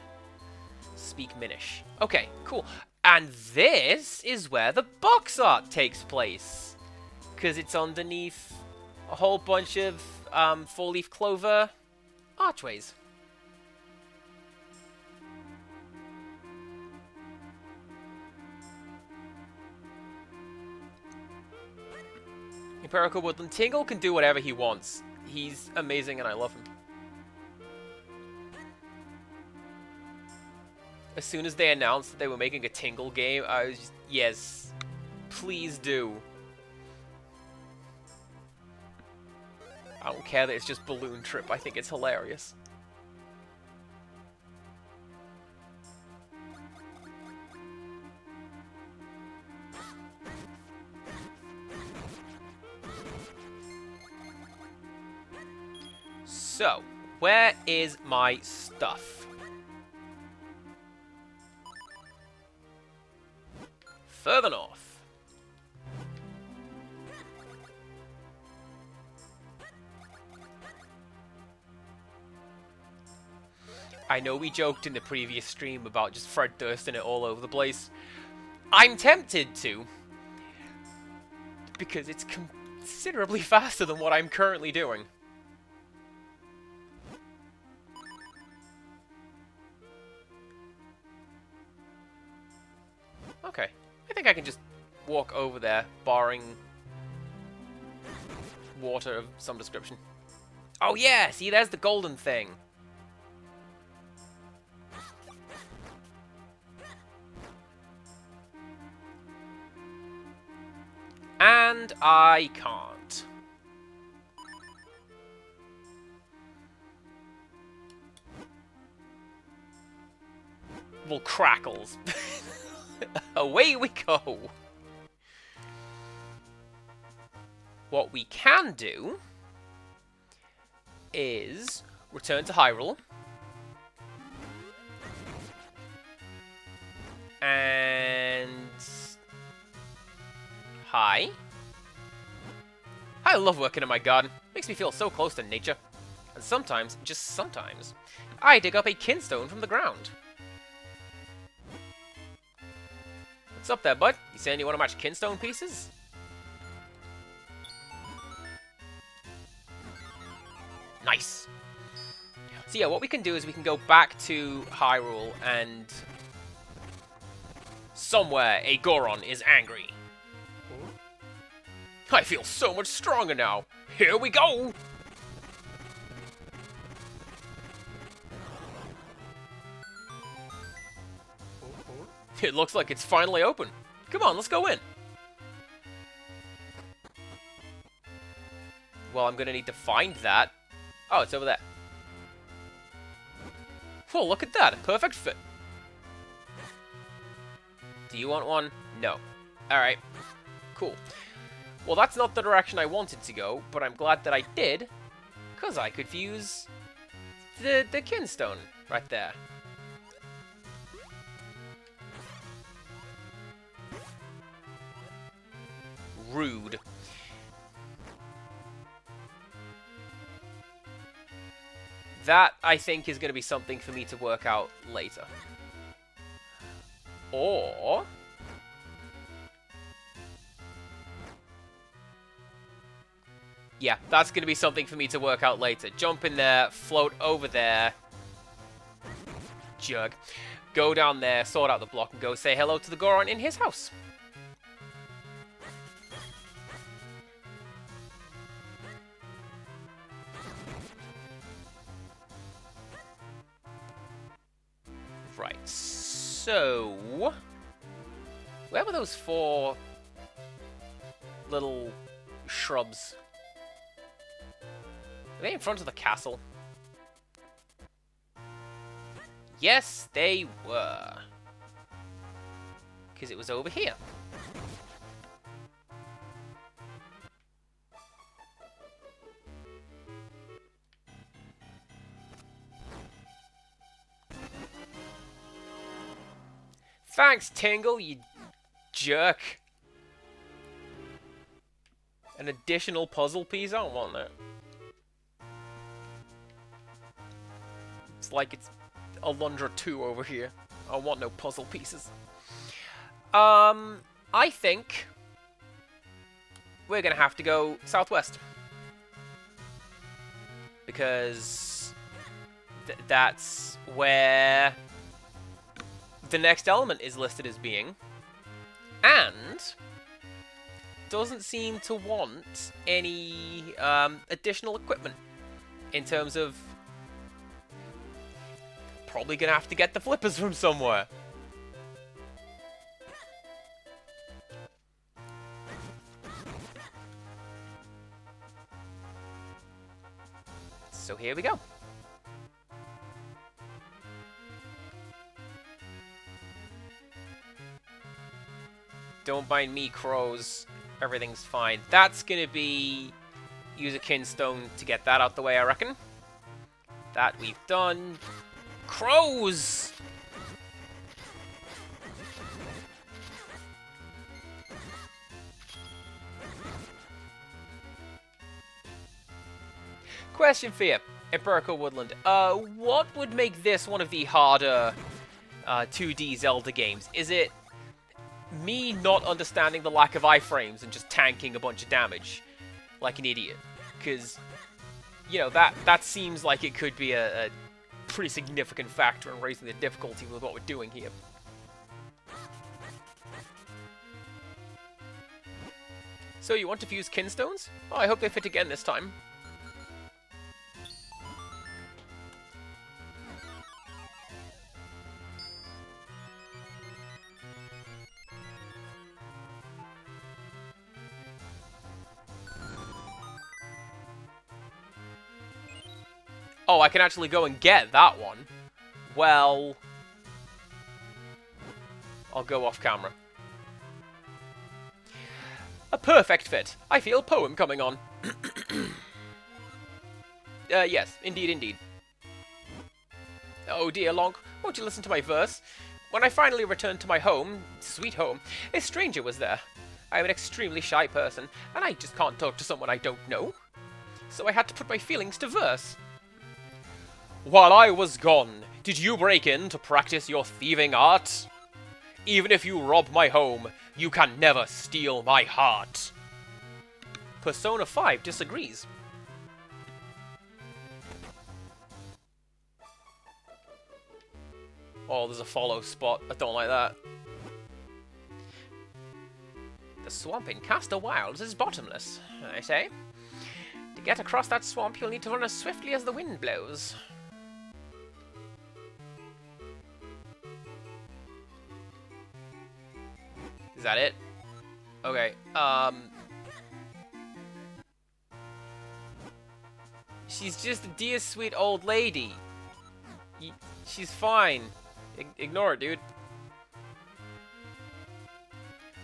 speak Minish. Okay, cool. And this is where the box art takes place. Because it's underneath a whole bunch of four-leaf clover archways. Empirical Woodland Tingle can do whatever he wants. He's amazing and I love him. As soon as they announced that they were making a Tingle game, I was just, yes, please do. I don't care that it's just Balloon Trip, I think it's hilarious. So, where is my stuff? Further north. I know we joked in the previous stream about just Fred Dursting it all over the place. I'm tempted to, because it's considerably faster than what I'm currently doing. Okay, I think I can just walk over there, barring water of some description. Oh yeah, see, there's the golden thing. And I can't. Well, crackles. Away we go. What we can do is return to Hyrule. And hi. I love working in my garden. Makes me feel so close to nature. And sometimes, just sometimes, I dig up a kinstone from the ground. What's up there, bud? You saying you want to match kinstone pieces? Nice. So yeah, what we can do is we can go back to Hyrule and somewhere a Goron is angry. I feel so much stronger now. Here we go! It looks like it's finally open. Come on, let's go in. Well, I'm gonna need to find that. Oh, it's over there. Well, look at that. A perfect fit. Do you want one? No. Alright. Cool. Well, that's not the direction I wanted to go, but I'm glad that I did, because I could use the kinstone right there. Rude. That, I think, is going to be something for me to work out later. Or... yeah, that's going to be something for me to work out later. Jump in there, float over there. Jug. Go down there, sort out the block, and go say hello to the Goron in his house. Right, so... where were those 4 little shrubs? Are they in front of the castle? Yes, they were. Because it was over here. Thanks, Tingle, you jerk. An additional puzzle piece? I don't want that. It's like it's Alundra 2 over here. I want no puzzle pieces. I think we're gonna have to go southwest. Because that's where the next element is listed as being. And doesn't seem to want any additional equipment in terms of probably gonna have to get the flippers from somewhere. So here we go. Don't mind me, crows. Everything's fine. That's gonna be... use a kinstone to get that out the way, I reckon. That we've done. Crows! Question for you, Empirical Woodland. What would make this one of the harder 2D Zelda games? Is it me not understanding the lack of iframes and just tanking a bunch of damage like an idiot? Because, you know, that seems like it could be a pretty significant factor in raising the difficulty with what we're doing here. So you want to fuse kinstones? Oh, I hope they fit again this time. Oh, I can actually go and get that one. Well, I'll go off camera. A perfect fit. I feel poem coming on. Yes, indeed, indeed. Oh dear, Lonk, won't you listen to my verse? When I finally returned to my home, sweet home, a stranger was there. I am an extremely shy person, and I just can't talk to someone I don't know. So I had to put my feelings to verse. While I was gone, did you break in to practice your thieving art? Even if you rob my home, you can never steal my heart. Persona 5 disagrees. Oh, there's a follow spot. I don't like that. The swamp in Castor Wilds is bottomless, I say. To get across that swamp, you'll need to run as swiftly as the wind blows. Is that it? Okay, she's just a dear sweet old lady. She's fine. Ignore it, dude.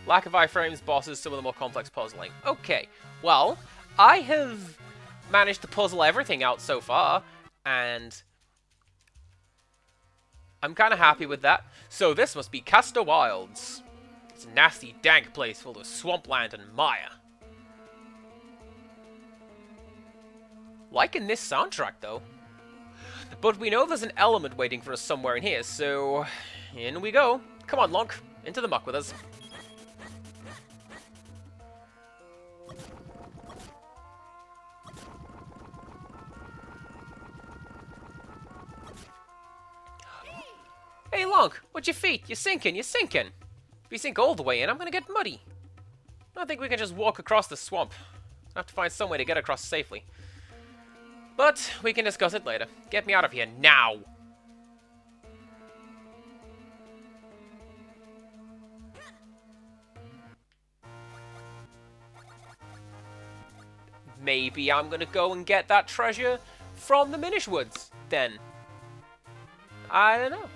Lack of iframes, bosses, some of the more complex puzzling. Okay, well, I have managed to puzzle everything out so far, and I'm kind of happy with that. So this must be Castor Wilds. It's a nasty, dank place full of swampland and mire. Liking this soundtrack, though. But we know there's an element waiting for us somewhere in here, so in we go. Come on, Lonk, into the muck with us. Hey, Lonk, what's your feet? You're sinking, you're sinking. If you sink all the way in, I'm gonna get muddy. I don't think we can just walk across the swamp. I'll have to find some way to get across safely. But we can discuss it later. Get me out of here now! Maybe I'm gonna go and get that treasure from the Minish Woods, then. I don't know.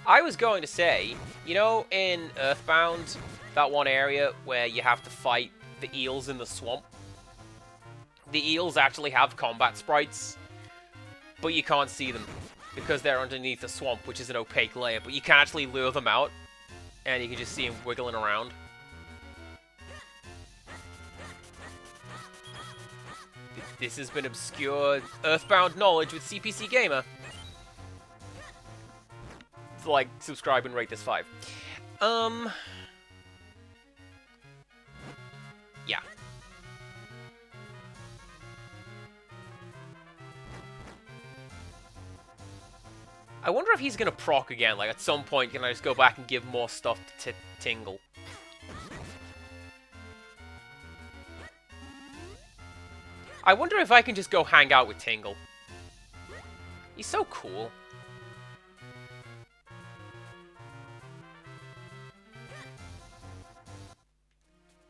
I was going to say, you know, in Earthbound, that one area where you have to fight the eels in the swamp? The eels actually have combat sprites, but you can't see them because they're underneath the swamp, which is an opaque layer, but you can actually lure them out, and you can just see them wiggling around. This has been obscure Earthbound knowledge with CPC Gamer. like, subscribe and rate this 5. Yeah. I wonder if he's gonna proc again, like, at some point, can I just go back and give more stuff to Tingle? I wonder if I can just go hang out with Tingle. He's so cool.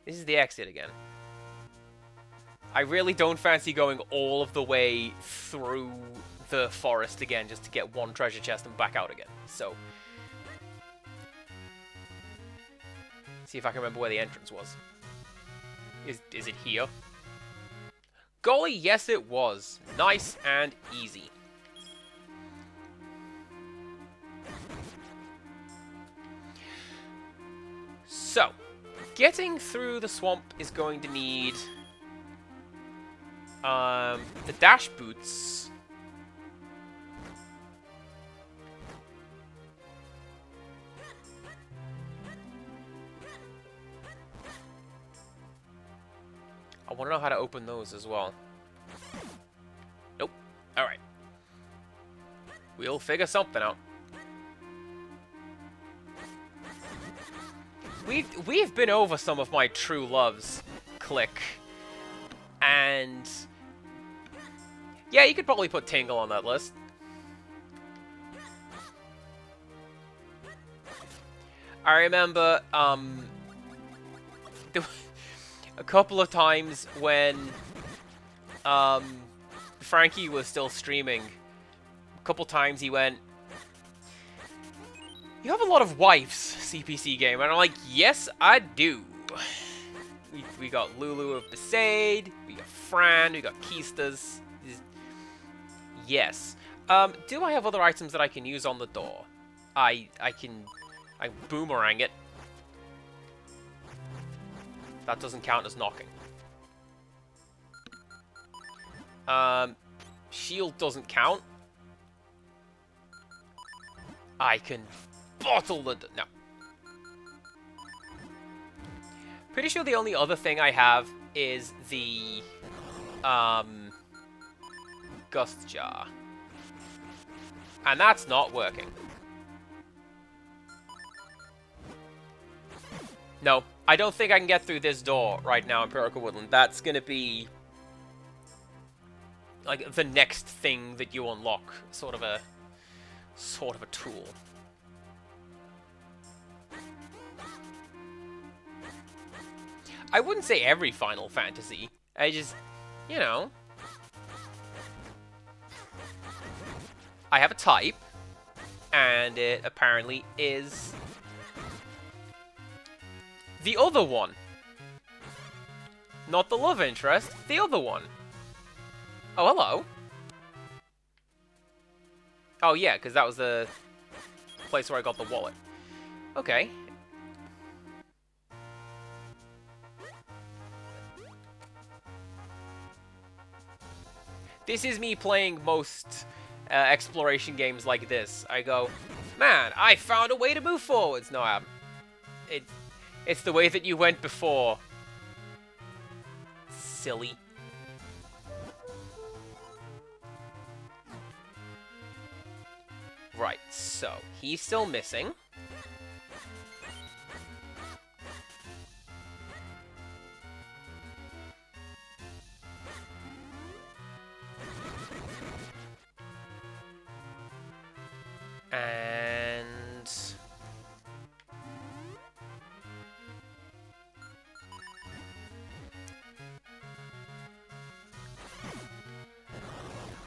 This is the exit again. I really don't fancy going all of the way through the forest again just to get one treasure chest and back out again. So, see if I can remember where the entrance was. Is it here? Golly, yes it was. Nice and easy. So, getting through the swamp is going to need the dash boots. I want to know how to open those as well. Nope. Alright. We'll figure something out. We've been over some of my true loves, Click. And yeah, you could probably put Tingle on that list. I remember there were a couple of times when Frankie was still streaming. A couple times he went, "You have a lot of wives, CPC game," and I'm like, "Yes, I do." We got Lulu of Besaid, we got Fran, we got Keistas. Yes. Do I have other items that I can use on the door? I boomerang it. That doesn't count as knocking. Shield doesn't count. I can bottle the... No. Pretty sure the only other thing I have is the, Gust Jar. And that's not working. No, I don't think I can get through this door right now in Empirical Woodland. That's gonna be, like, the next thing that you unlock. Sort of a tool. I wouldn't say every Final Fantasy. I just, you know. I have a type, and it apparently is the other one. Not the love interest, the other one. Oh, hello. Oh, yeah, because that was the place where I got the wallet. Okay. This is me playing most exploration games like this. I go, man, I found a way to move forwards. No, I haven't. It's the way that you went before. Silly. Right, so he's still missing. And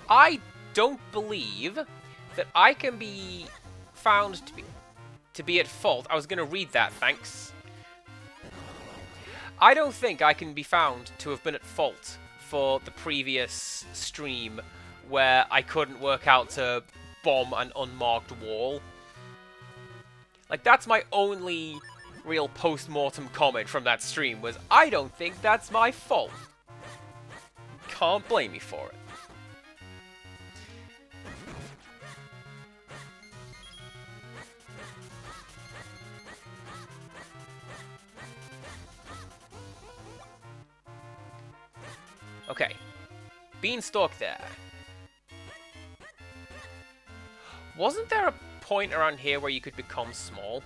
I don't believe that I can be found to be at fault. I was going to read that, thanks. I don't think I can be found to have been at fault for the previous stream where I couldn't work out to bomb an unmarked wall. Like, that's my only real post-mortem comment from that stream, was I don't think that's my fault. Can't blame me for it. Okay. Beanstalk there. Wasn't there a point around here where you could become small?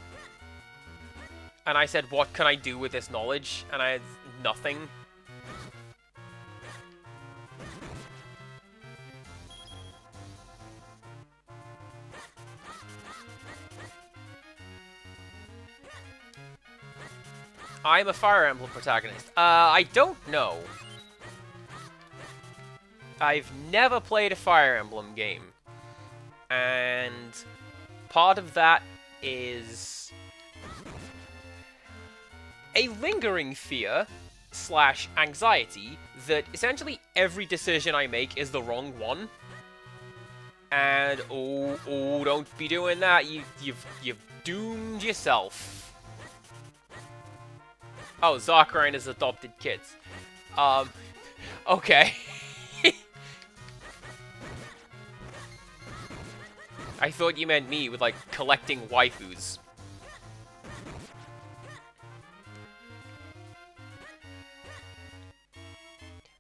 And I said, what can I do with this knowledge? And I had nothing. I'm a Fire Emblem protagonist. I don't know. I've never played a Fire Emblem game. And part of that is a lingering fear / anxiety that essentially every decision I make is the wrong one. And oh, don't be doing that. You've doomed yourself. Oh, Zakarine has adopted kids. Okay. I thought you meant me with, like, collecting waifus.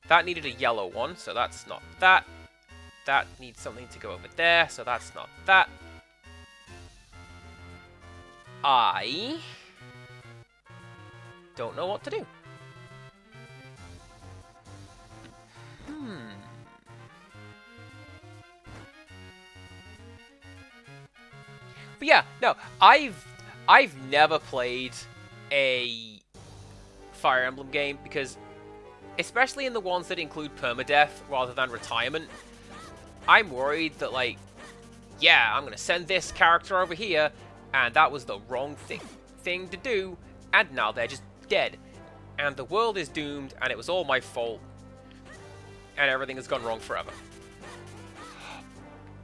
That needed a yellow one, so that's not that. That needs something to go over there, so that's not that. I don't know what to do. But yeah, no, I've never played a Fire Emblem game because, especially in the ones that include permadeath rather than retirement, I'm worried that, like, yeah, I'm gonna send this character over here, and that was the wrong thing to do, and now they're just dead, and the world is doomed, and it was all my fault, and everything has gone wrong forever.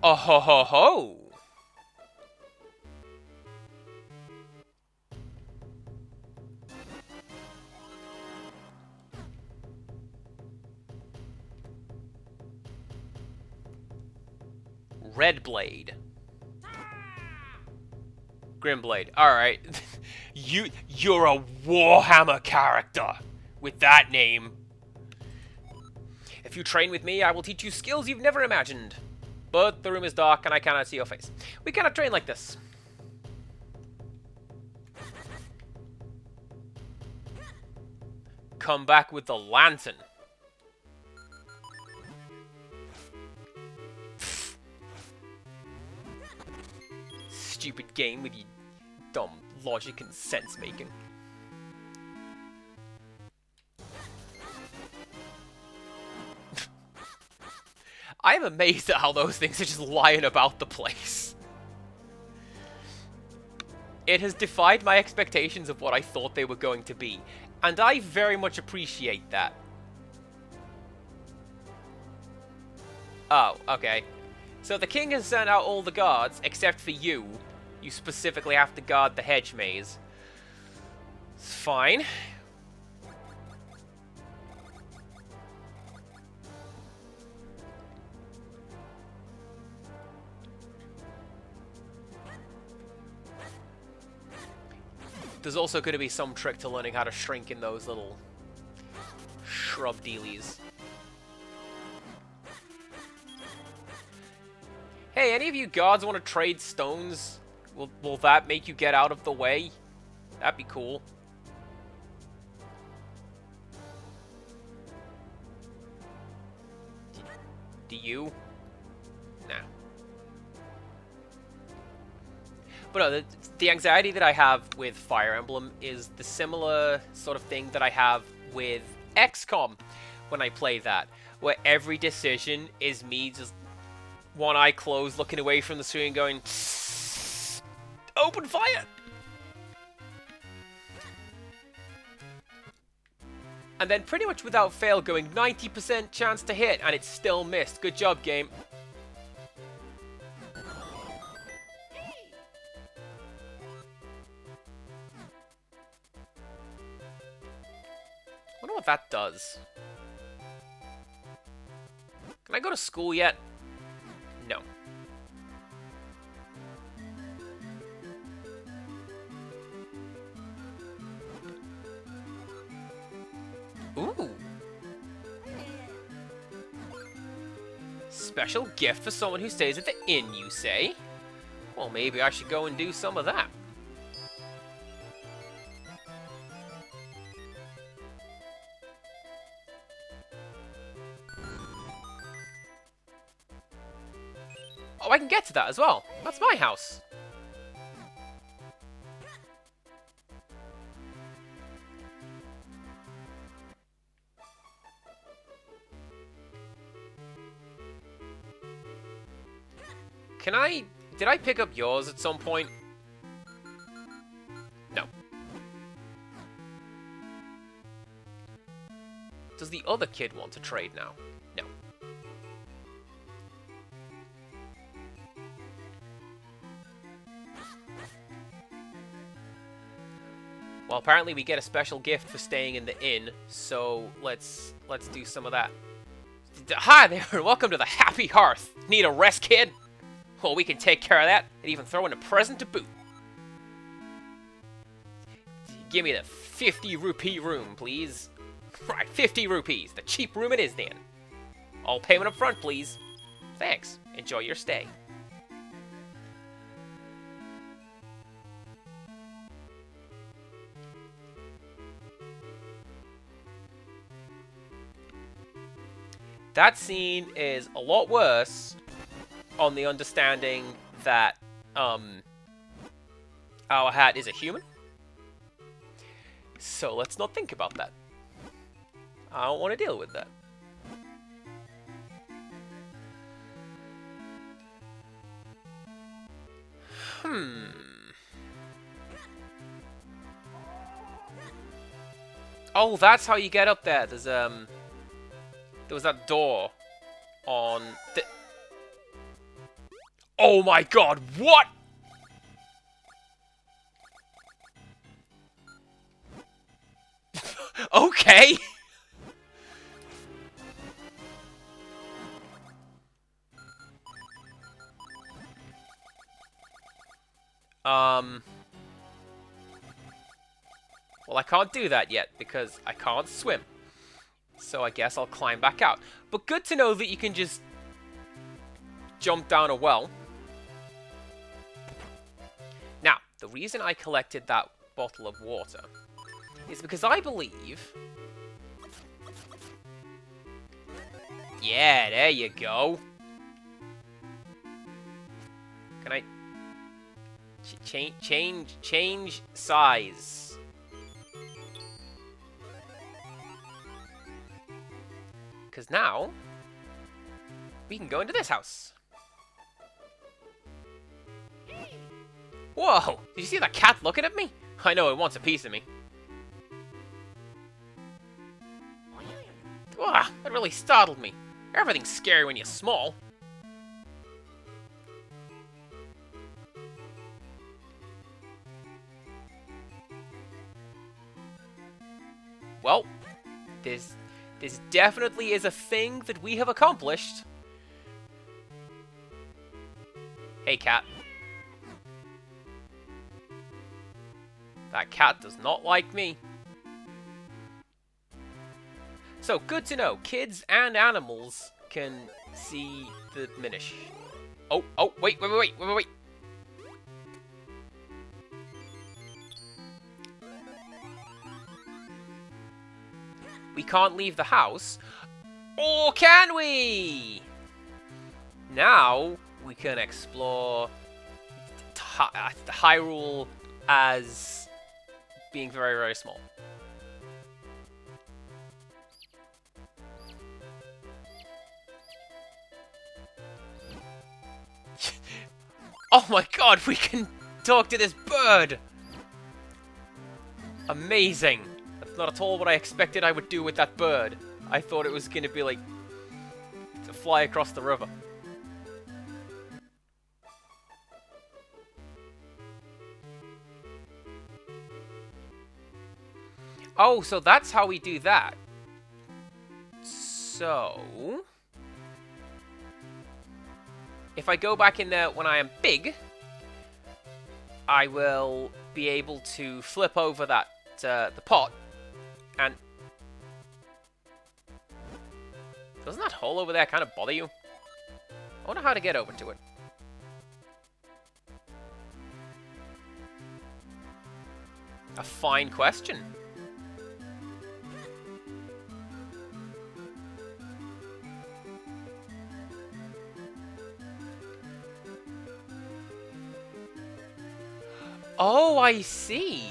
Oh ho ho ho! Red Blade. Grimblade. Alright. You're a Warhammer character with that name. If you train with me, I will teach you skills you've never imagined. But the room is dark and I cannot see your face. We cannot train like this. Come back with the lantern. Stupid game with you dumb logic and sense making. I'm amazed at how those things are just lying about the place. It has defied my expectations of what I thought they were going to be, and I very much appreciate that. Oh, okay. So the king has sent out all the guards, except for you. You specifically have to guard the hedge maze. It's fine. There's also going to be some trick to learning how to shrink in those little shrub dealies. Hey, any of you guards want to trade stones? Will that make you get out of the way? That'd be cool. Do you? Nah. But no, the anxiety that I have with Fire Emblem is the similar sort of thing that I have with XCOM when I play that, where every decision is me just one eye closed, looking away from the screen going, open fire! And then pretty much without fail going 90% chance to hit, and it's still missed. Good job, game. I wonder what that does. Can I go to school yet? No. Ooh. special gift for someone who stays at the inn, you say? Well, maybe I should go and do some of that. Oh, I can get to that as well. That's my house. Did I pick up yours at some point? No. Does the other kid want to trade now? No. Well, apparently we get a special gift for staying in the inn, so let's do some of that. Hi there, welcome to the Happy Hearth. Need a rest, kid? Well, we can take care of that, and even throw in a present to boot. Give me the 50 rupee room, please. Right, 50 rupees. The cheap room it is, then. All payment up front, please. Thanks. Enjoy your stay. That scene is a lot worse on the understanding that our hat is a human. So let's not think about that. I don't want to deal with that. Oh, that's how you get up there. There's there was that door on the... Oh my god, what? Okay. Well, I can't do that yet because I can't swim. So I guess I'll climb back out. But good to know that you can just jump down a well. Now, the reason I collected that bottle of water is because I believe... Yeah, there you go. Can I... change size. Because now, we can go into this house. Whoa! Did you see that cat looking at me? I know it wants a piece of me. Wow, that really startled me. Everything's scary when you're small. Well, this definitely is a thing that we have accomplished. Hey, cat. That cat does not like me. So, good to know. Kids and animals can see the Minish. Oh, wait. We can't leave the house. Or can we? Now, we can explore the Hyrule as being very, very small. Oh my god, we can talk to this bird! Amazing! That's not at all what I expected I would do with that bird. I thought it was gonna be like... to fly across the river. Oh, so that's how we do that. So... if I go back in there when I am big, I will be able to flip over that the pot, and doesn't that hole over there kind of bother you? I wonder how to get over to it. A fine question. Oh, I see.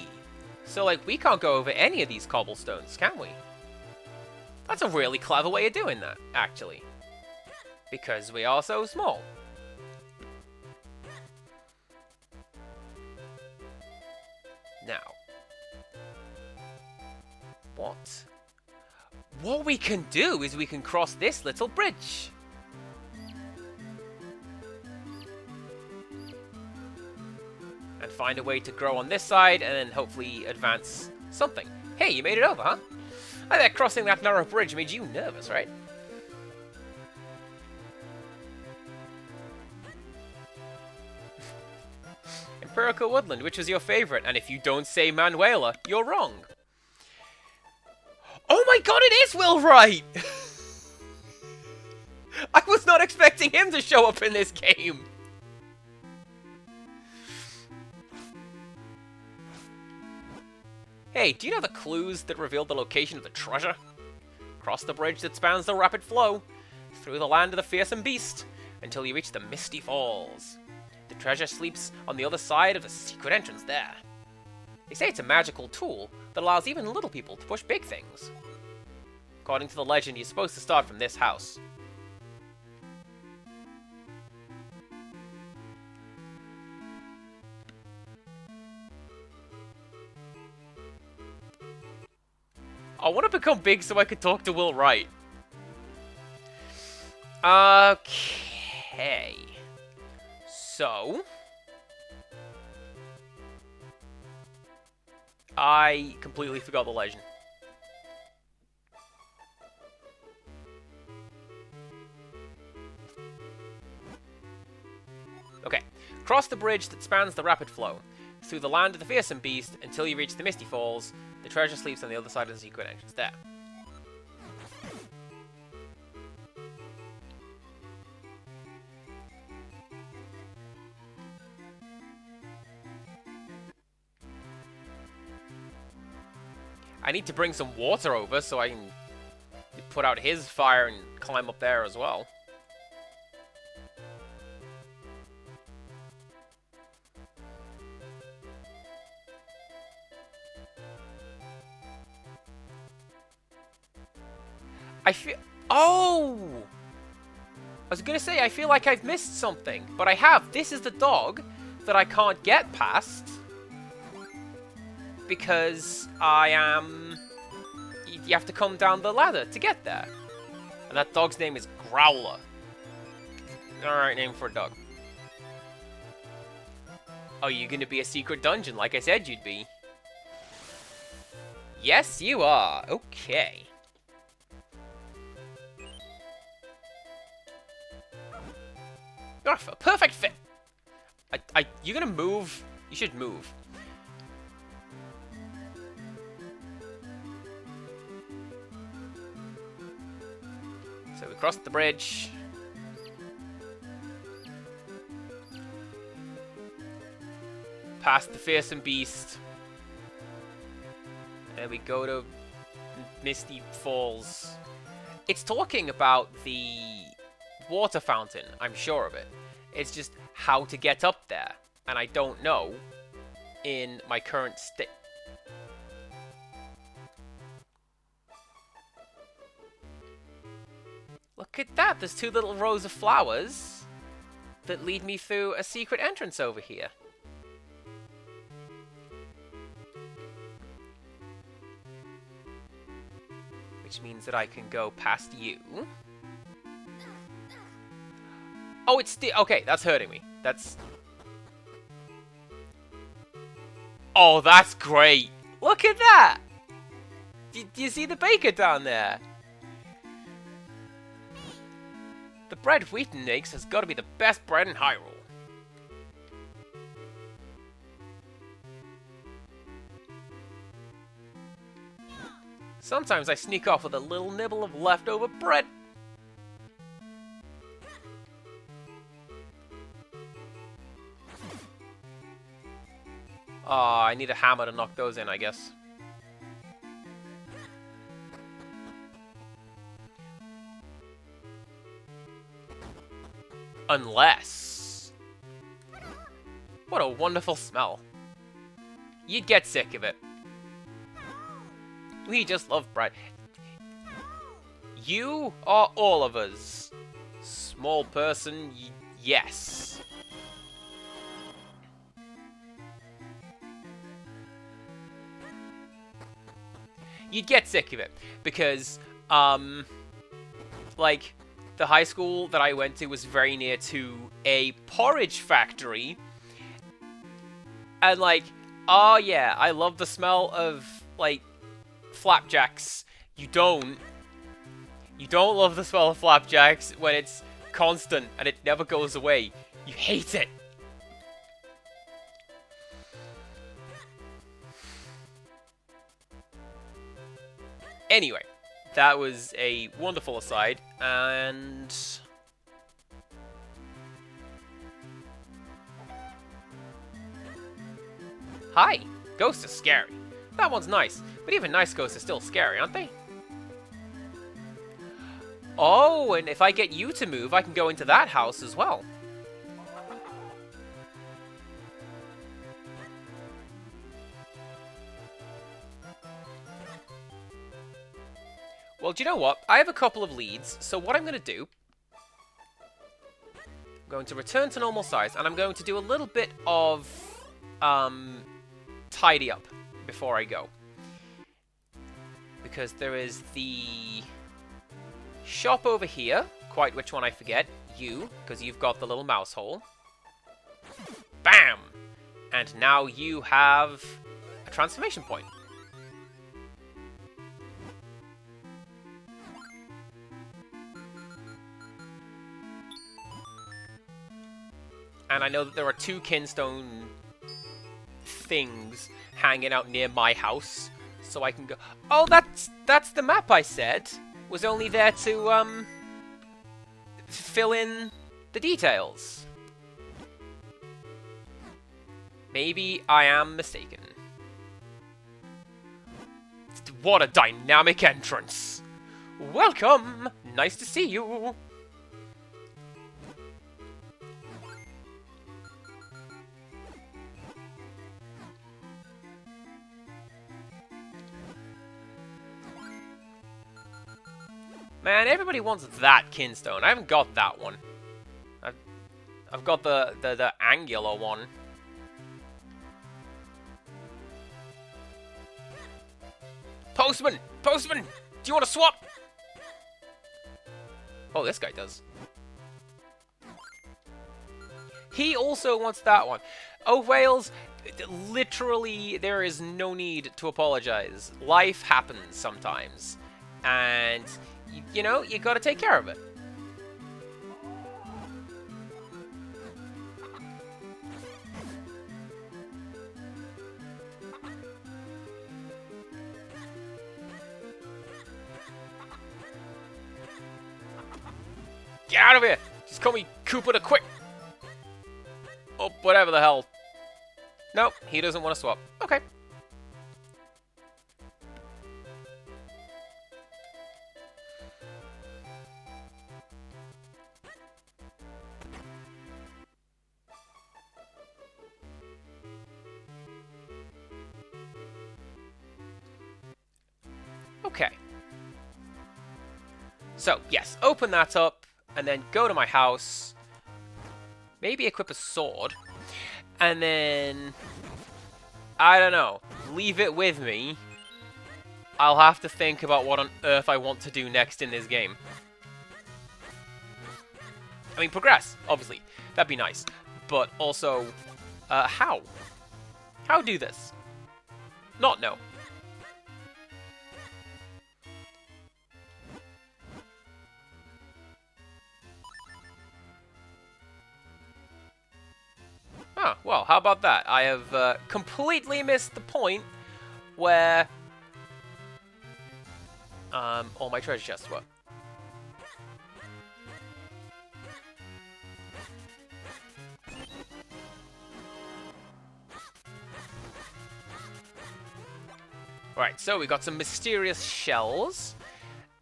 So, like, we can't go over any of these cobblestones, can we? That's a really clever way of doing that, actually. Because we are so small. Now. What we can do is we can cross this little bridge. And find a way to grow on this side, and then hopefully advance something. Hey, you made it over, huh? I bet crossing that narrow bridge made you nervous, right? Empirical Woodland, which was your favorite? And if you don't say Manuela, you're wrong. Oh my god, it is Will Wright! I was not expecting him to show up in this game. Hey, do you know the clues that reveal the location of the treasure? Cross the bridge that spans the rapid flow, through the land of the fearsome beast, until you reach the Misty Falls. The treasure sleeps on the other side of the secret entrance there. They say it's a magical tool that allows even little people to push big things. According to the legend, you're supposed to start from this house. I want to become big so I could talk to Will Wright. Okay. So... I completely forgot the legend. Okay. Cross the bridge that spans the rapid flow, through the land of the fearsome beast, until you reach the Misty Falls. The treasure sleeps on the other side of the secret entrance there. I need to bring some water over so I can put out his fire and climb up there as well. I feel... Oh! I was gonna say, I feel like I've missed something, but I have. This is the dog that I can't get past. Because I am... You have to come down the ladder to get there. And that dog's name is Growler. Alright, name for a dog. Oh, you're gonna be a secret dungeon, like I said you'd be. Yes, you are. Okay. You're a perfect fit. You're gonna move. You should move. So we crossed the bridge. Past the fearsome beast. And we go to Misty Falls. It's talking about the water fountain, I'm sure of it. It's just how to get up there. And I don't know in my current state. Look at that, there's two little rows of flowers that lead me through a secret entrance over here. Which means that I can go past you. Oh, it's still... Okay, that's hurting me. That's... Oh, that's great. Look at that. Do you see the baker down there? The bread Wheaton makes has got to be the best bread in Hyrule. Sometimes I sneak off with a little nibble of leftover bread. I need a hammer to knock those in, I guess. Unless... What a wonderful smell. You'd get sick of it. We just love bread. You are all of us. Small person, yes. You'd get sick of it. Because, like, the high school that I went to was very near to a porridge factory. And, like, oh yeah, I love the smell of, like, flapjacks. You don't love the smell of flapjacks when it's constant and it never goes away. You hate it. Anyway, that was a wonderful aside, and... Hi! Ghosts are scary. That one's nice, but even nice ghosts are still scary, aren't they? Oh, and if I get you to move, I can go into that house as well. Well, do you know what? I have a couple of leads, so what I'm going to do... I'm going to return to normal size, and I'm going to do a little bit of... tidy up before I go. Because there is the... shop over here. Quite which one I forget. You, because you've got the little mouse hole. Bam! And now you have a transformation point. And I know that there are 2 kinstone things hanging out near my house, so I can go... Oh, that's the map I said was only there to, fill in the details. Maybe I am mistaken. What a dynamic entrance! Welcome! Nice to see you! Man, everybody wants that kinstone. I haven't got that one. I've got the angular one. Postman! Postman! Do you want to swap? Oh, this guy does. He also wants that one. Oh, Wales, literally, there is no need to apologize. Life happens sometimes. And... you know, you gotta take care of it. Get out of here! Just call me Koopa the Quick! Oh, whatever the hell. Nope, he doesn't want to swap. Okay. Okay. So, yes, open that up, and then go to my house. Maybe equip a sword. And then... I don't know. Leave it with me. I'll have to think about what on earth I want to do next in this game. I mean, progress, obviously. That'd be nice. But also, how? How do this? Not know. Ah, well, how about that? I have completely missed the point where all my treasure chests were. Right, so we got some mysterious shells.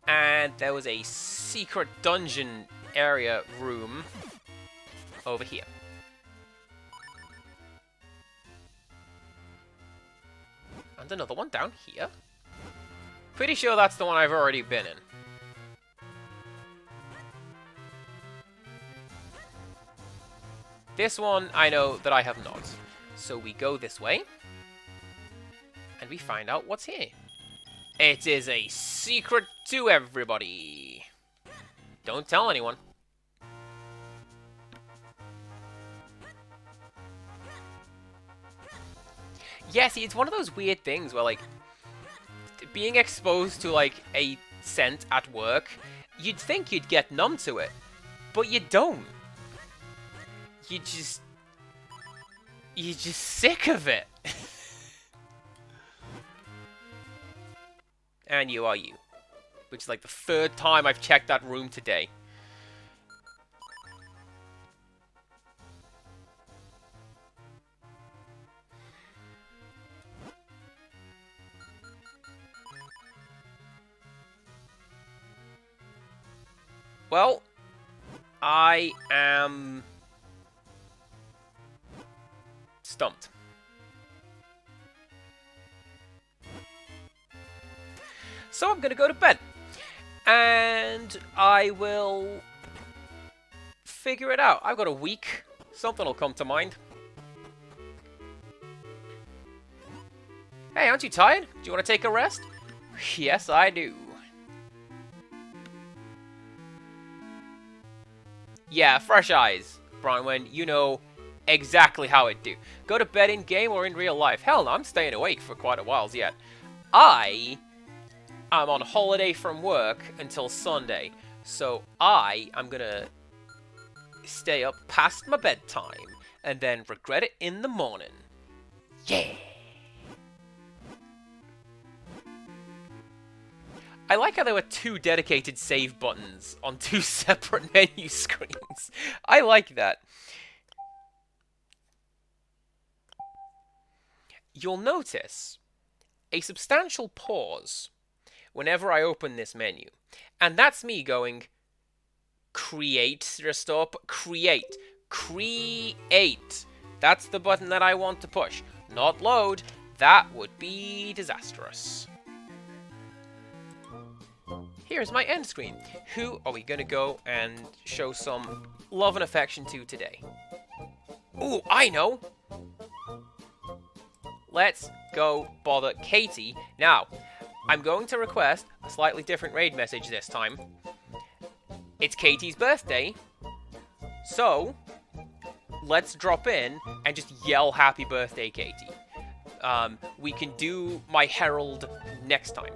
And there was a secret dungeon area room over here. And another one down here. Pretty sure that's the one I've already been in. This one, I know that I have not. So we go this way. And we find out what's here. It is a secret to everybody. Don't tell anyone. Yeah, see, it's one of those weird things where, like, being exposed to, like, a scent at work, you'd think you'd get numb to it, but you don't. You're just sick of it. And you are you. Which is like the third time I've checked that room today. Well, I am stumped. So I'm gonna go to bed. And I will figure it out. I've got a week. Something will come to mind. Hey, aren't you tired? Do you want to take a rest? Yes, I do. Yeah, fresh eyes, Bronwyn. You know exactly how it do. Go to bed in game or in real life. Hell no, I'm staying awake for quite a while yet. I'm on holiday from work until Sunday, so I'm gonna stay up past my bedtime and then regret it in the morning. Yeah! I like how there were two dedicated save buttons on two separate menu screens. I like that. You'll notice a substantial pause whenever I open this menu. And that's me going, create, stop, create, create. That's the button that I want to push, not load. That would be disastrous. Here's my end screen. Who are we gonna go and show some love and affection to today? Ooh, I know! Let's go bother Katie. Now, I'm going to request a slightly different raid message this time. It's Katie's birthday, so let's drop in and just yell happy birthday, Katie. We can do my herald next time.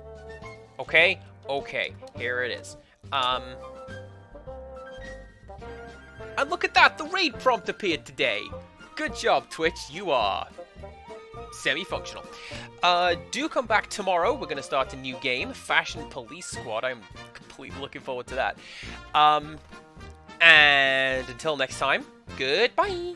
Okay? Okay, here it is. And look at that, the raid prompt appeared today. Good job, Twitch, you are semi-functional. Do come back tomorrow. We're going to start a new game, Fashion Police Squad. I'm completely looking forward to that. And until next time, goodbye.